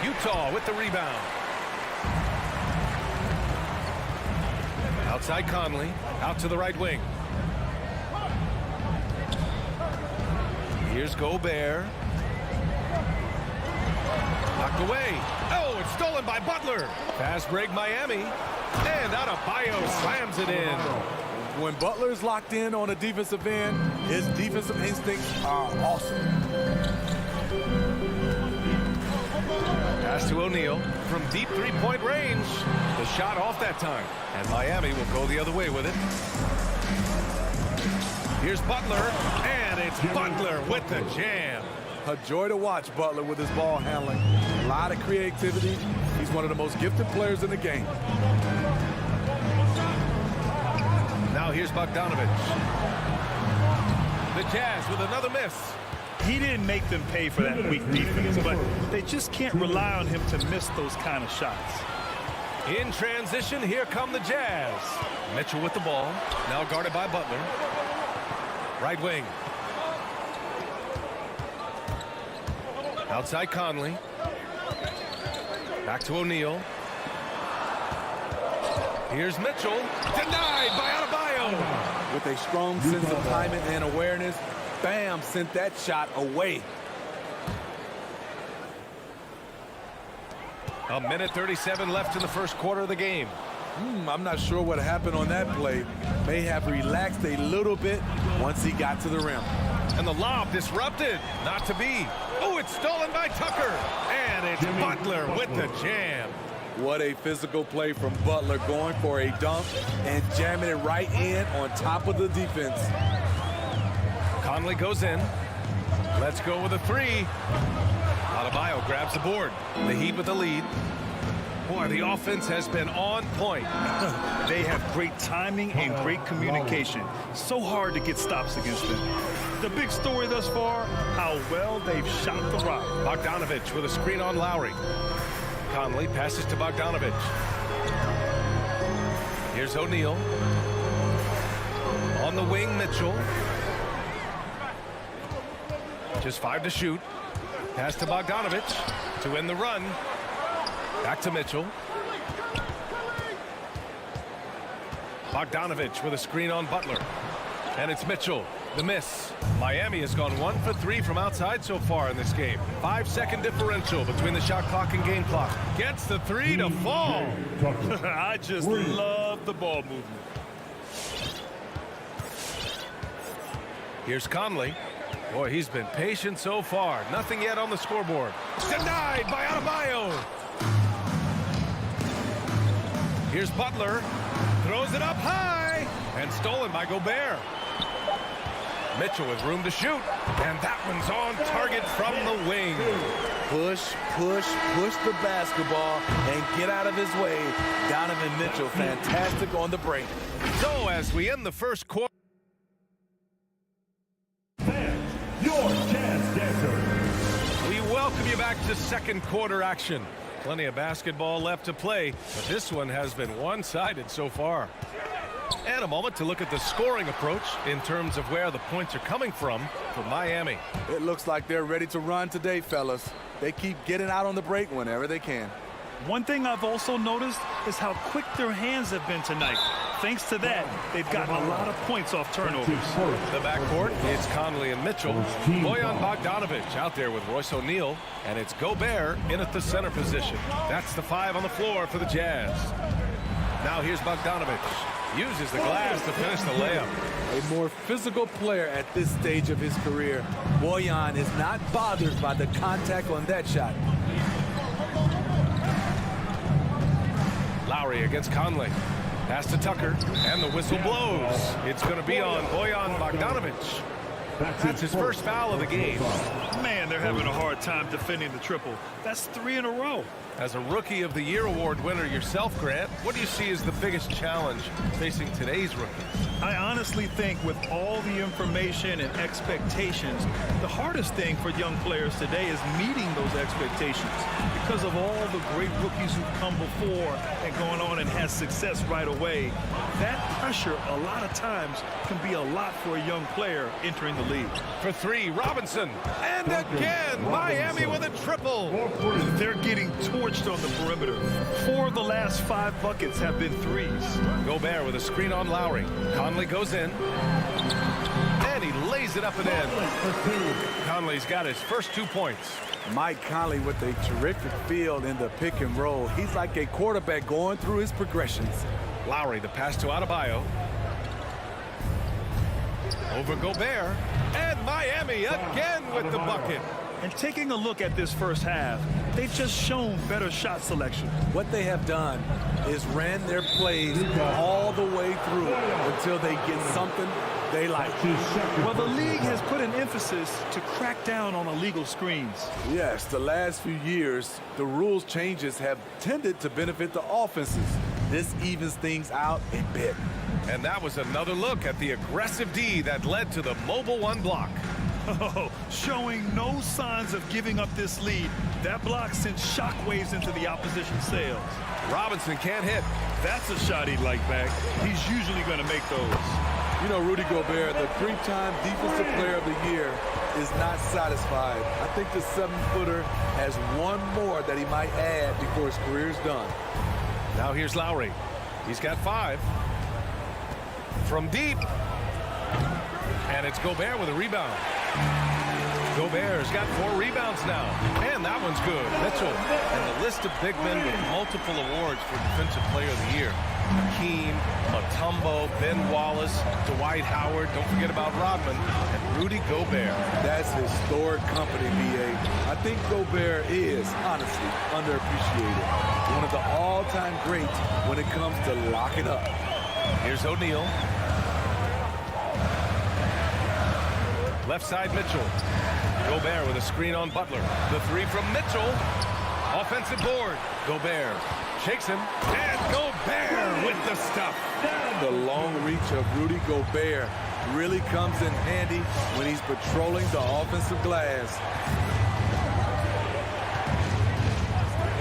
Utah with the rebound. Outside Conley. Out to the right wing. Here's Gobert. Knocked away. Oh, it's stolen by Butler. Fast break Miami. And Adebayo slams it in. When Butler is locked in on a defensive end, his defensive instincts are awesome. Pass to O'Neal from deep three-point range. The shot off that time. And Miami will go the other way with it. Here's Butler. And it's Butler with the jam. A joy to watch Butler with his ball handling. A lot of creativity. He's one of the most gifted players in the game. Now here's Bogdanovich. The Jazz with another miss. He didn't make them pay for that weak defense, but they just can't rely on him to miss those kind of shots. In transition, here come the Jazz. Mitchell with the ball. Now guarded by Butler. Right wing. Outside Conley. Back to O'Neal. Here's Mitchell. Denied by Adebayo. With a strong sense of timing and awareness, bam, sent that shot away. A minute 37 left in the first quarter of the game. I'm not sure what happened on that play. May have relaxed a little bit once he got to the rim. And the lob disrupted. Not to be. Oh, it's stolen by Tucker. And it's Butler with the jam. What a physical play from Butler, going for a dunk and jamming it right in on top of the defense. Conley goes in. Let's go with a 3. Adebayo grabs the board. The Heat with the lead. Boy, the offense has been on point. They have great timing and great communication. So hard to get stops against them. The big story thus far, how well they've shot the rock. Bogdanovich with a screen on Lowry. Conley passes to Bogdanovich. Here's O'Neal. On the wing, Mitchell. Just 5 to shoot. Pass to Bogdanovich to end the run. Back to Mitchell. Bogdanovich with a screen on Butler. And it's Mitchell. The miss. Miami has gone 1 for 3 from outside so far in this game. 5-second differential between the shot clock and game clock. Gets the three to fall. I just love the ball movement. Here's Conley. Boy, he's been patient so far. Nothing yet on the scoreboard. Denied by Adebayo. Here's Butler. Throws it up high. And stolen by Gobert. Mitchell with room to shoot. And that one's on target from the wing. Push the basketball and get out of his way. Donovan Mitchell, fantastic on the break. So as we end the first quarter. Your Jazz Dancer. We welcome you back to second quarter action. Plenty of basketball left to play, but this one has been one-sided so far. And a moment to look at the scoring approach in terms of where the points are coming from for Miami. It looks like they're ready to run today, fellas. They keep getting out on the break whenever they can. One thing I've also noticed is how quick their hands have been tonight. Thanks to that, they've gotten a lot of points off turnovers. The backcourt, it's Conley and Mitchell. Bojan Bogdanovic out there with Royce O'Neal. And it's Gobert in at the center position. That's the 5 on the floor for the Jazz. Now here's Bogdanovic. Uses the glass to finish the layup. A more physical player at this stage of his career. Bojan is not bothered by the contact on that shot. Lowry against Conley. Pass to Tucker, and the whistle blows. It's going to be on Bojan Bogdanovic. That's his first foul of the game. Man, they're having a hard time defending the triple. That's 3 in a row. As a Rookie of the Year award winner yourself, Grant, what do you see as the biggest challenge facing today's rookies? I honestly think with all the information and expectations, the hardest thing for young players today is meeting those expectations because of all the great rookies who've come before and gone on and had success right away. That pressure a lot of times can be a lot for a young player entering the league. For 3, Robinson. And again, Miami with a triple. They're getting torched on the perimeter. 4 of the last 5 buckets have been threes. Gobert with a screen on Lowry. Conley goes in. And he lays it up and in. Conley's got his first 2 points. Mike Conley with a terrific field in the pick and roll. He's like a quarterback going through his progressions. Lowry, the pass to Adebayo. Over Gobert. And Miami again with the bucket. And taking a look at this first half, they've just shown better shot selection. What they have done is ran their plays all the way through until they get something they like. Well, the league has put an emphasis to crack down on illegal screens. Yes, the last few years, the rules changes have tended to benefit the offenses. This evens things out a bit. And that was another look at the aggressive D that led to the mobile 1 block. Oh, showing no signs of giving up this lead. That block sends shockwaves into the opposition sails. Robinson can't hit. That's a shot he'd like back. He's usually going to make those. You know, Rudy Gobert, the 3-time Defensive Player of the Year, is not satisfied. I think the 7-footer has one more that he might add before his career's done. Now here's Lowry. He's got 5. From deep. And it's Gobert with a rebound. Gobert's got 4 rebounds now. And that one's good. Mitchell. And the list of big men with multiple awards for Defensive Player of the Year. Hakeem, Mutombo, Ben Wallace, Dwight Howard. Don't forget about Rodman. And Rudy Gobert. That's historic company, B.A. I think Gobert is, honestly, underappreciated. One of the all-time greats when it comes to locking up. Here's O'Neal. Left side, Mitchell. Gobert with a screen on Butler. The 3 from Mitchell. Offensive board. Gobert shakes him. And Gobert with the stuff. The long reach of Rudy Gobert really comes in handy when he's patrolling the offensive glass.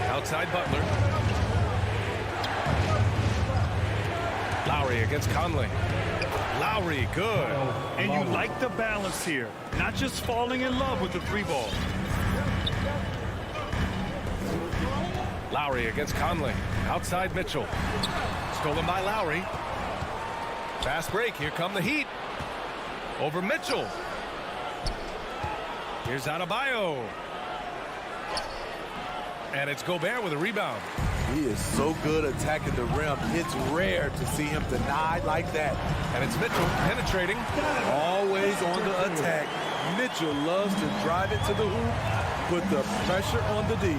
Outside Butler. Lowry against Conley. Lowry, good. And you like the balance here. Not just falling in love with the 3-ball. Lowry against Conley. Outside Mitchell. Stolen by Lowry. Fast break. Here come the Heat. over Mitchell. Here's Adebayo. And it's Gobert with a rebound. He is so good attacking the rim. It's rare to see him denied like that. And it's Mitchell penetrating. Always on the attack. Mitchell loves to drive it to the hoop, put the pressure on the D.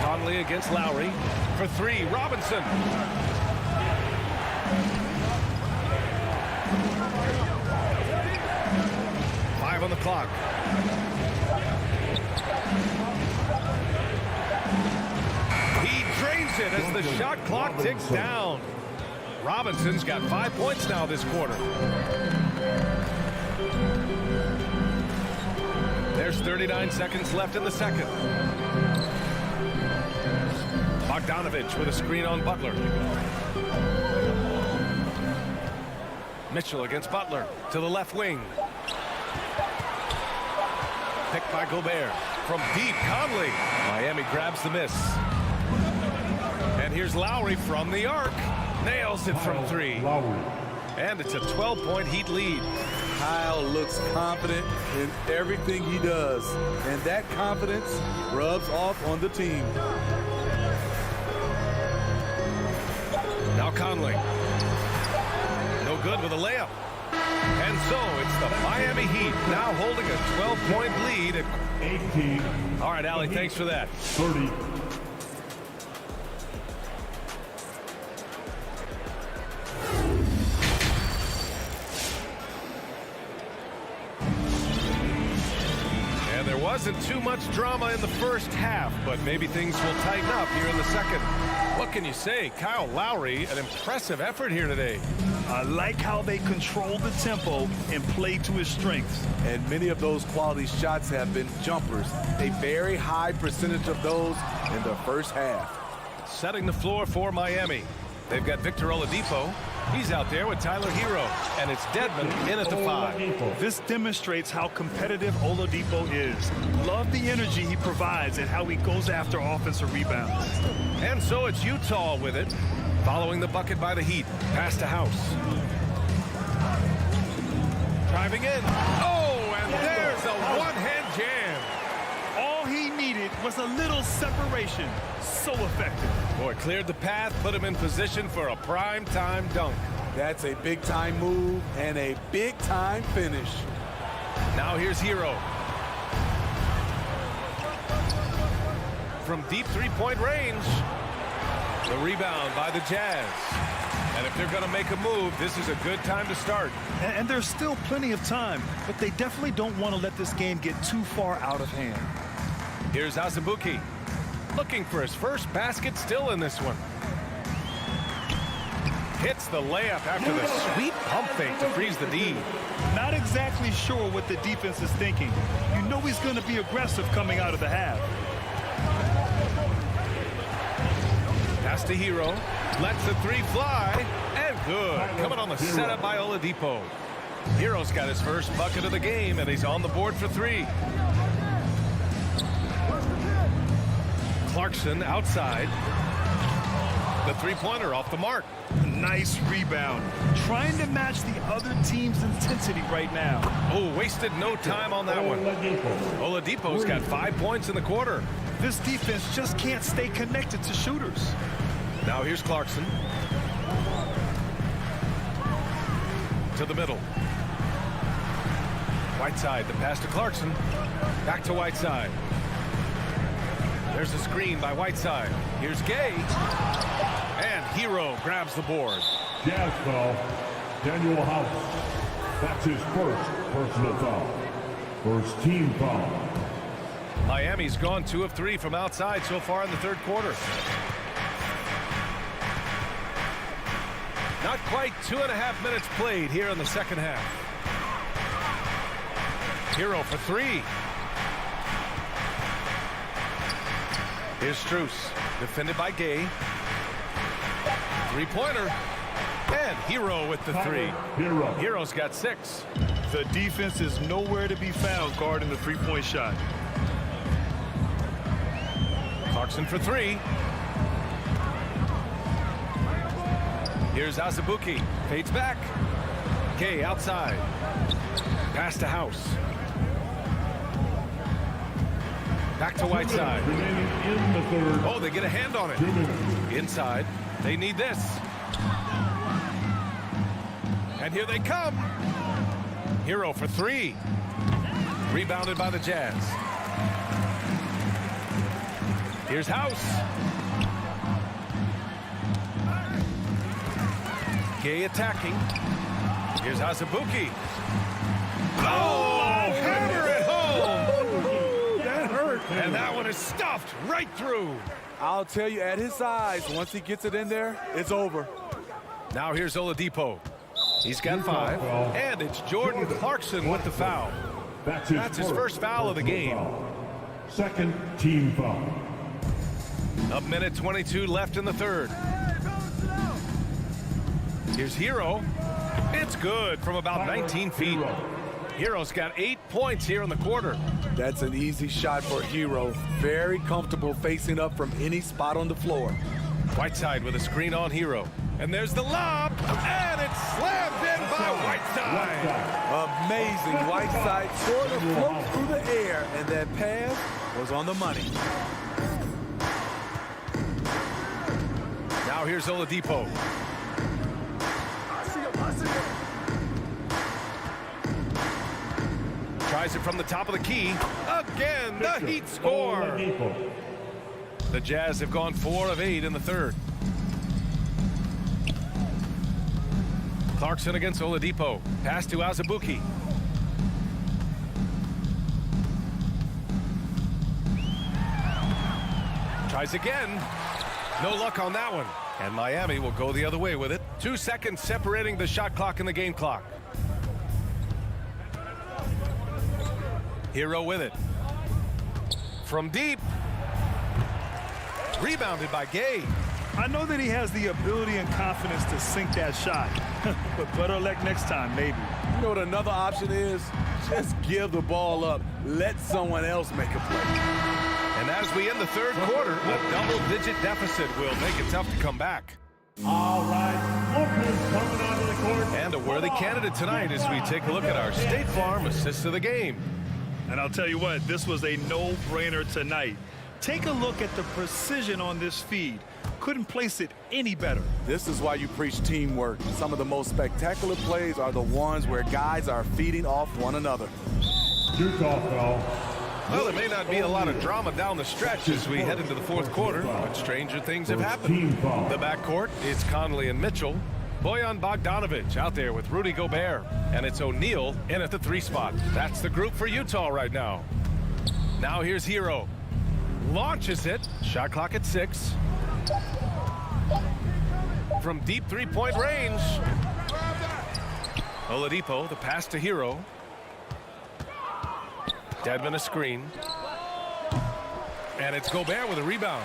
Conley against Lowry. For three, Robinson. On the clock. He drains it as the shot clock ticks down. Robinson's got 5 points now this quarter. There's 39 seconds left in the second. Bogdanovich with a screen on Butler. Mitchell against Butler to the left wing. Picked by Gobert. From deep, Conley. Miami grabs the miss. And here's Lowry from the arc. Nails it from three. And it's a 12-point Heat lead. Kyle looks confident in everything he does. And that confidence rubs off on the team. Now Conley. No good with a layup. And so it's the Miami Heat now holding a 12-point lead at 18. All right, Allie, thanks for that. 30. And there wasn't too much drama in the first half, but maybe things will tighten up here in the second. What can you say? Kyle Lowry, an impressive effort here today. I like how they control the tempo and play to his strengths. And many of those quality shots have been jumpers. A very high percentage of those in the first half. Setting the floor for Miami. They've got Victor Oladipo. He's out there with Tyler Hero. And it's Dedmon in at the 5. This demonstrates how competitive Oladipo is. Love the energy he provides and how he goes after offensive rebounds. And so it's Utah with it. Following the bucket by the Heat. Pass to House. Driving in. Oh, and there's a one-hand jam. All he needed was a little separation. So effective. Boy, cleared the path, put him in position for a prime-time dunk. That's a big-time move and a big-time finish. Now here's Hero. From deep three-point range. The rebound by the Jazz. And if they're going to make a move, this is a good time to start. And there's still plenty of time, but they definitely don't want to let this game get too far out of hand. Here's Azubuike. Looking for his first basket still in this one. Hits the layup after the sweet pump fake to freeze the D. Not exactly sure what the defense is thinking. You know he's going to be aggressive coming out of the half. Pass to Hero. Lets the three fly. And good. Coming on the setup by Oladipo. Hero's got his first bucket of the game, and he's on the board for three. Clarkson outside. The three-pointer off the mark. Nice rebound. Trying to match the other team's intensity right now. Oh, wasted no time on that one. Oladipo's got 5 points in the quarter. This defense just can't stay connected to shooters. Now here's Clarkson. To the middle. Whiteside, the pass to Clarkson. Back to Whiteside. There's a screen by Whiteside. Here's Gay. And Hero grabs the board. Jazz foul. Daniel House. That's his first personal foul. First team foul. Miami's gone 2 of 3 from outside so far in the third quarter. Not quite 2.5 minutes played here in the second half. Hero for three. Here's Strus, defended by Gay. Three-pointer. And Hero with the three. Hero's got 6. The defense is nowhere to be found guarding the three-point shot. Clarkson for three. Here's Azubuike. Fades back. Gay outside. Pass to House. Back to Whiteside. Oh, they get a hand on it. Inside. They need this. And here they come. Hero for three. Rebounded by the Jazz. Here's House. Gay attacking. Here's Azubuike. Oh, hammer it home. That hurt. And that one is stuffed right through. I'll tell you, at his size, once he gets it in there, it's over. Now here's Oladipo. He's got 5. And it's Jordan Clarkson with the foul. That's his first foul of the game. Second team foul. A minute 22 left in the third. Here's Hero. It's good from about 19 feet. Hero's got 8 points here in the quarter. That's an easy shot for Hero. Very comfortable facing up from any spot on the floor. Whiteside with a screen on Hero. And there's the lob. And it's slammed in by Whiteside. Amazing. Whiteside sort of float through the air, and that pass was on the money. Now here's Oladipo. Tries it from the top of the key. Again, the Heat score. The Jazz have gone 4 of 8 in the third. Clarkson against Oladipo. Pass to Azubuike. Tries again. No luck on that one. And Miami will go the other way with it. 2 seconds separating the shot clock and the game clock. Hero with it. From deep. Rebounded by Gay. I know that he has the ability and confidence to sink that shot. But better luck next time, maybe. You know what another option is? Just give the ball up. Let someone else make a play. And as we end the third quarter, a double-digit deficit will make it tough to come back. All right, Lopez coming onto the court. And a worthy candidate tonight as we take a look at our State Farm assist of the game. And I'll tell you what, this was a no-brainer tonight. Take a look at the precision on this feed. Couldn't place it any better. This is why you preach teamwork. Some of the most spectacular plays are the ones where guys are feeding off one another. Utah foul. Well, there may not be a lot of drama down the stretch as we head into the fourth quarter, but stranger things have happened. The backcourt, it's Conley and Mitchell. Bojan Bogdanovic out there with Rudy Gobert. And it's O'Neal in at the 3 spot. That's the group for Utah right now. Now here's Hero. Launches it. Shot clock at 6. From deep 3-point range. Oladipo, the pass to Hero. Dedmon a screen. And it's Gobert with a rebound.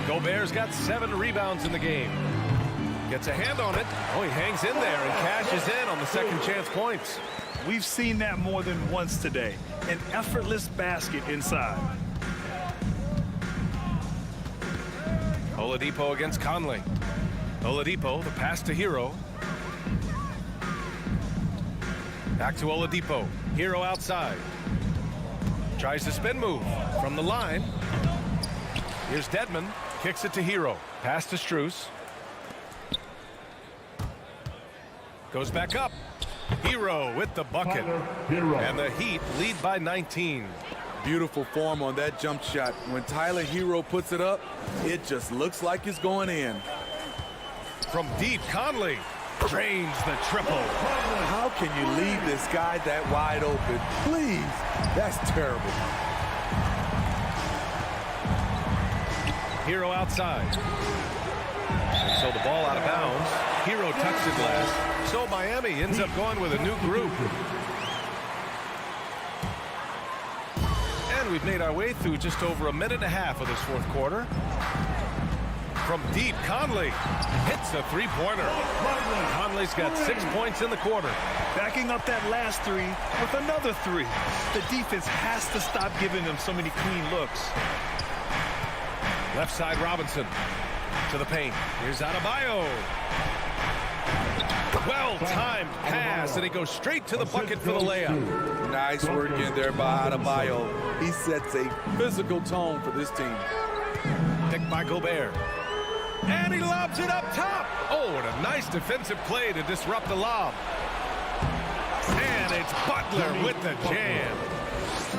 Gobert's got 7 rebounds in the game. Gets a hand on it. Oh, he hangs in there and cashes in on the second chance points. We've seen that more than once today. An effortless basket inside. Oladipo against Conley. Oladipo, the pass to Hero. Back to Oladipo. Hero outside. Tries the spin move from the line. Here's Dedmon. Kicks it to Hero. Pass to Strus. Goes back up. Hero with the bucket. And the Heat lead by 19. Beautiful form on that jump shot. When Tyler Hero puts it up, it just looks like it's going in. From deep, Conley drains the triple. How can you leave this guy that wide open? Please, that's terrible. Hero outside. And so the ball out of bounds. Hero touched it last. So Miami ends up going with a new group. And we've made our way through just over a minute and a half of this fourth quarter. From deep, Conley hits a 3-pointer. Conley's got 6 points in the quarter. Backing up that last 3 with another 3. The defense has to stop giving them so many clean looks. Left side, Robinson. To the paint. Here's Adebayo. Well-timed pass, and he goes straight to the bucket for the layup. Nice work in there by Adebayo. He sets a physical tone for this team. Picked by Gobert. And he lobs it up top. Oh, and a nice defensive play to disrupt the lob. And it's Butler with the jam.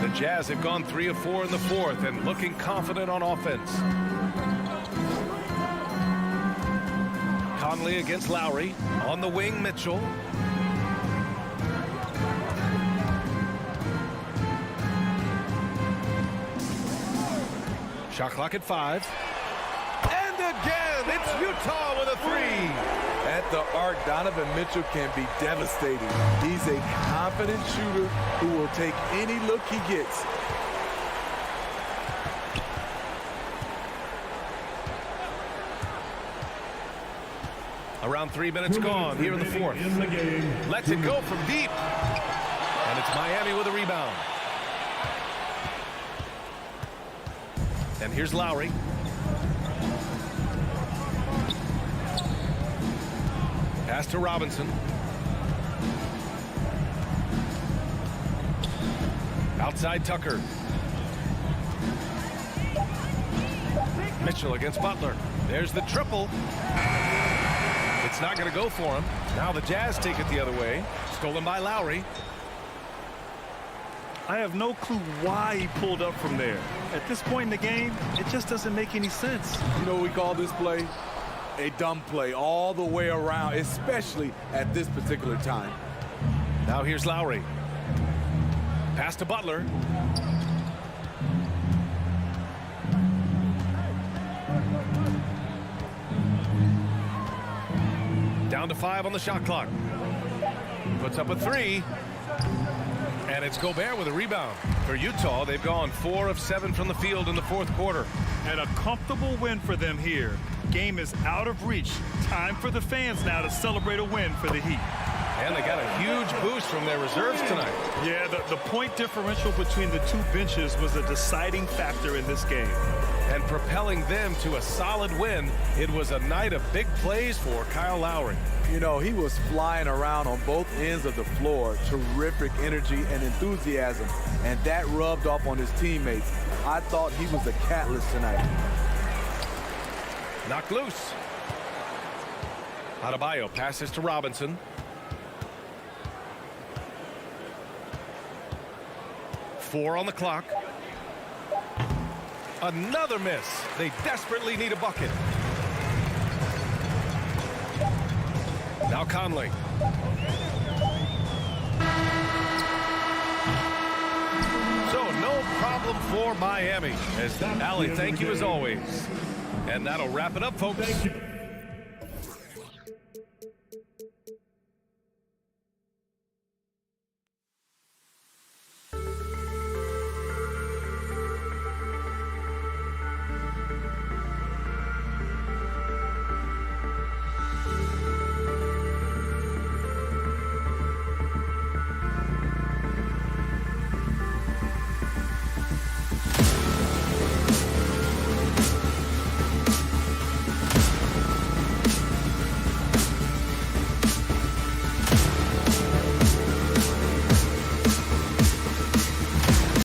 The Jazz have gone 3 of 4 in the fourth and looking confident on offense. Conley against Lowry. On the wing, Mitchell. Shot clock at 5. And again, it's Utah with a 3. At the arc, Donovan Mitchell can be devastating. He's a confident shooter who will take any look he gets. Around 3 minutes gone here in the fourth. Lets it go from deep. And it's Miami with a rebound. And here's Lowry. Pass to Robinson. Outside Tucker. Mitchell against Butler. There's the triple. It's not going to go for him. Now the Jazz take it the other way. Stolen by Lowry. I have no clue why he pulled up from there. At this point in the game, it just doesn't make any sense. You know what we call this play? A dumb play all the way around, especially at this particular time. Now here's Lowry. Pass to Butler. Down to 5 on the shot clock. Puts up a 3. And it's Gobert with a rebound. For Utah, they've gone 4 of 7 from the field in the fourth quarter. And a comfortable win for them here. Game is out of reach. Time for the fans now to celebrate a win for the Heat. And they got a huge boost from their reserves tonight. Yeah, the point differential between the two benches was a deciding factor in this game. And propelling them to a solid win, it was a night of big plays for Kyle Lowry. You know, he was flying around on both ends of the floor. Terrific energy and enthusiasm. And that rubbed off on his teammates. I thought he was a catalyst tonight. Knocked loose. Adebayo passes to Robinson. Four on the clock. Another miss. They desperately need a bucket. Now Conley. So no problem for Miami. As Allie, thank you as always. And that'll wrap it up, folks.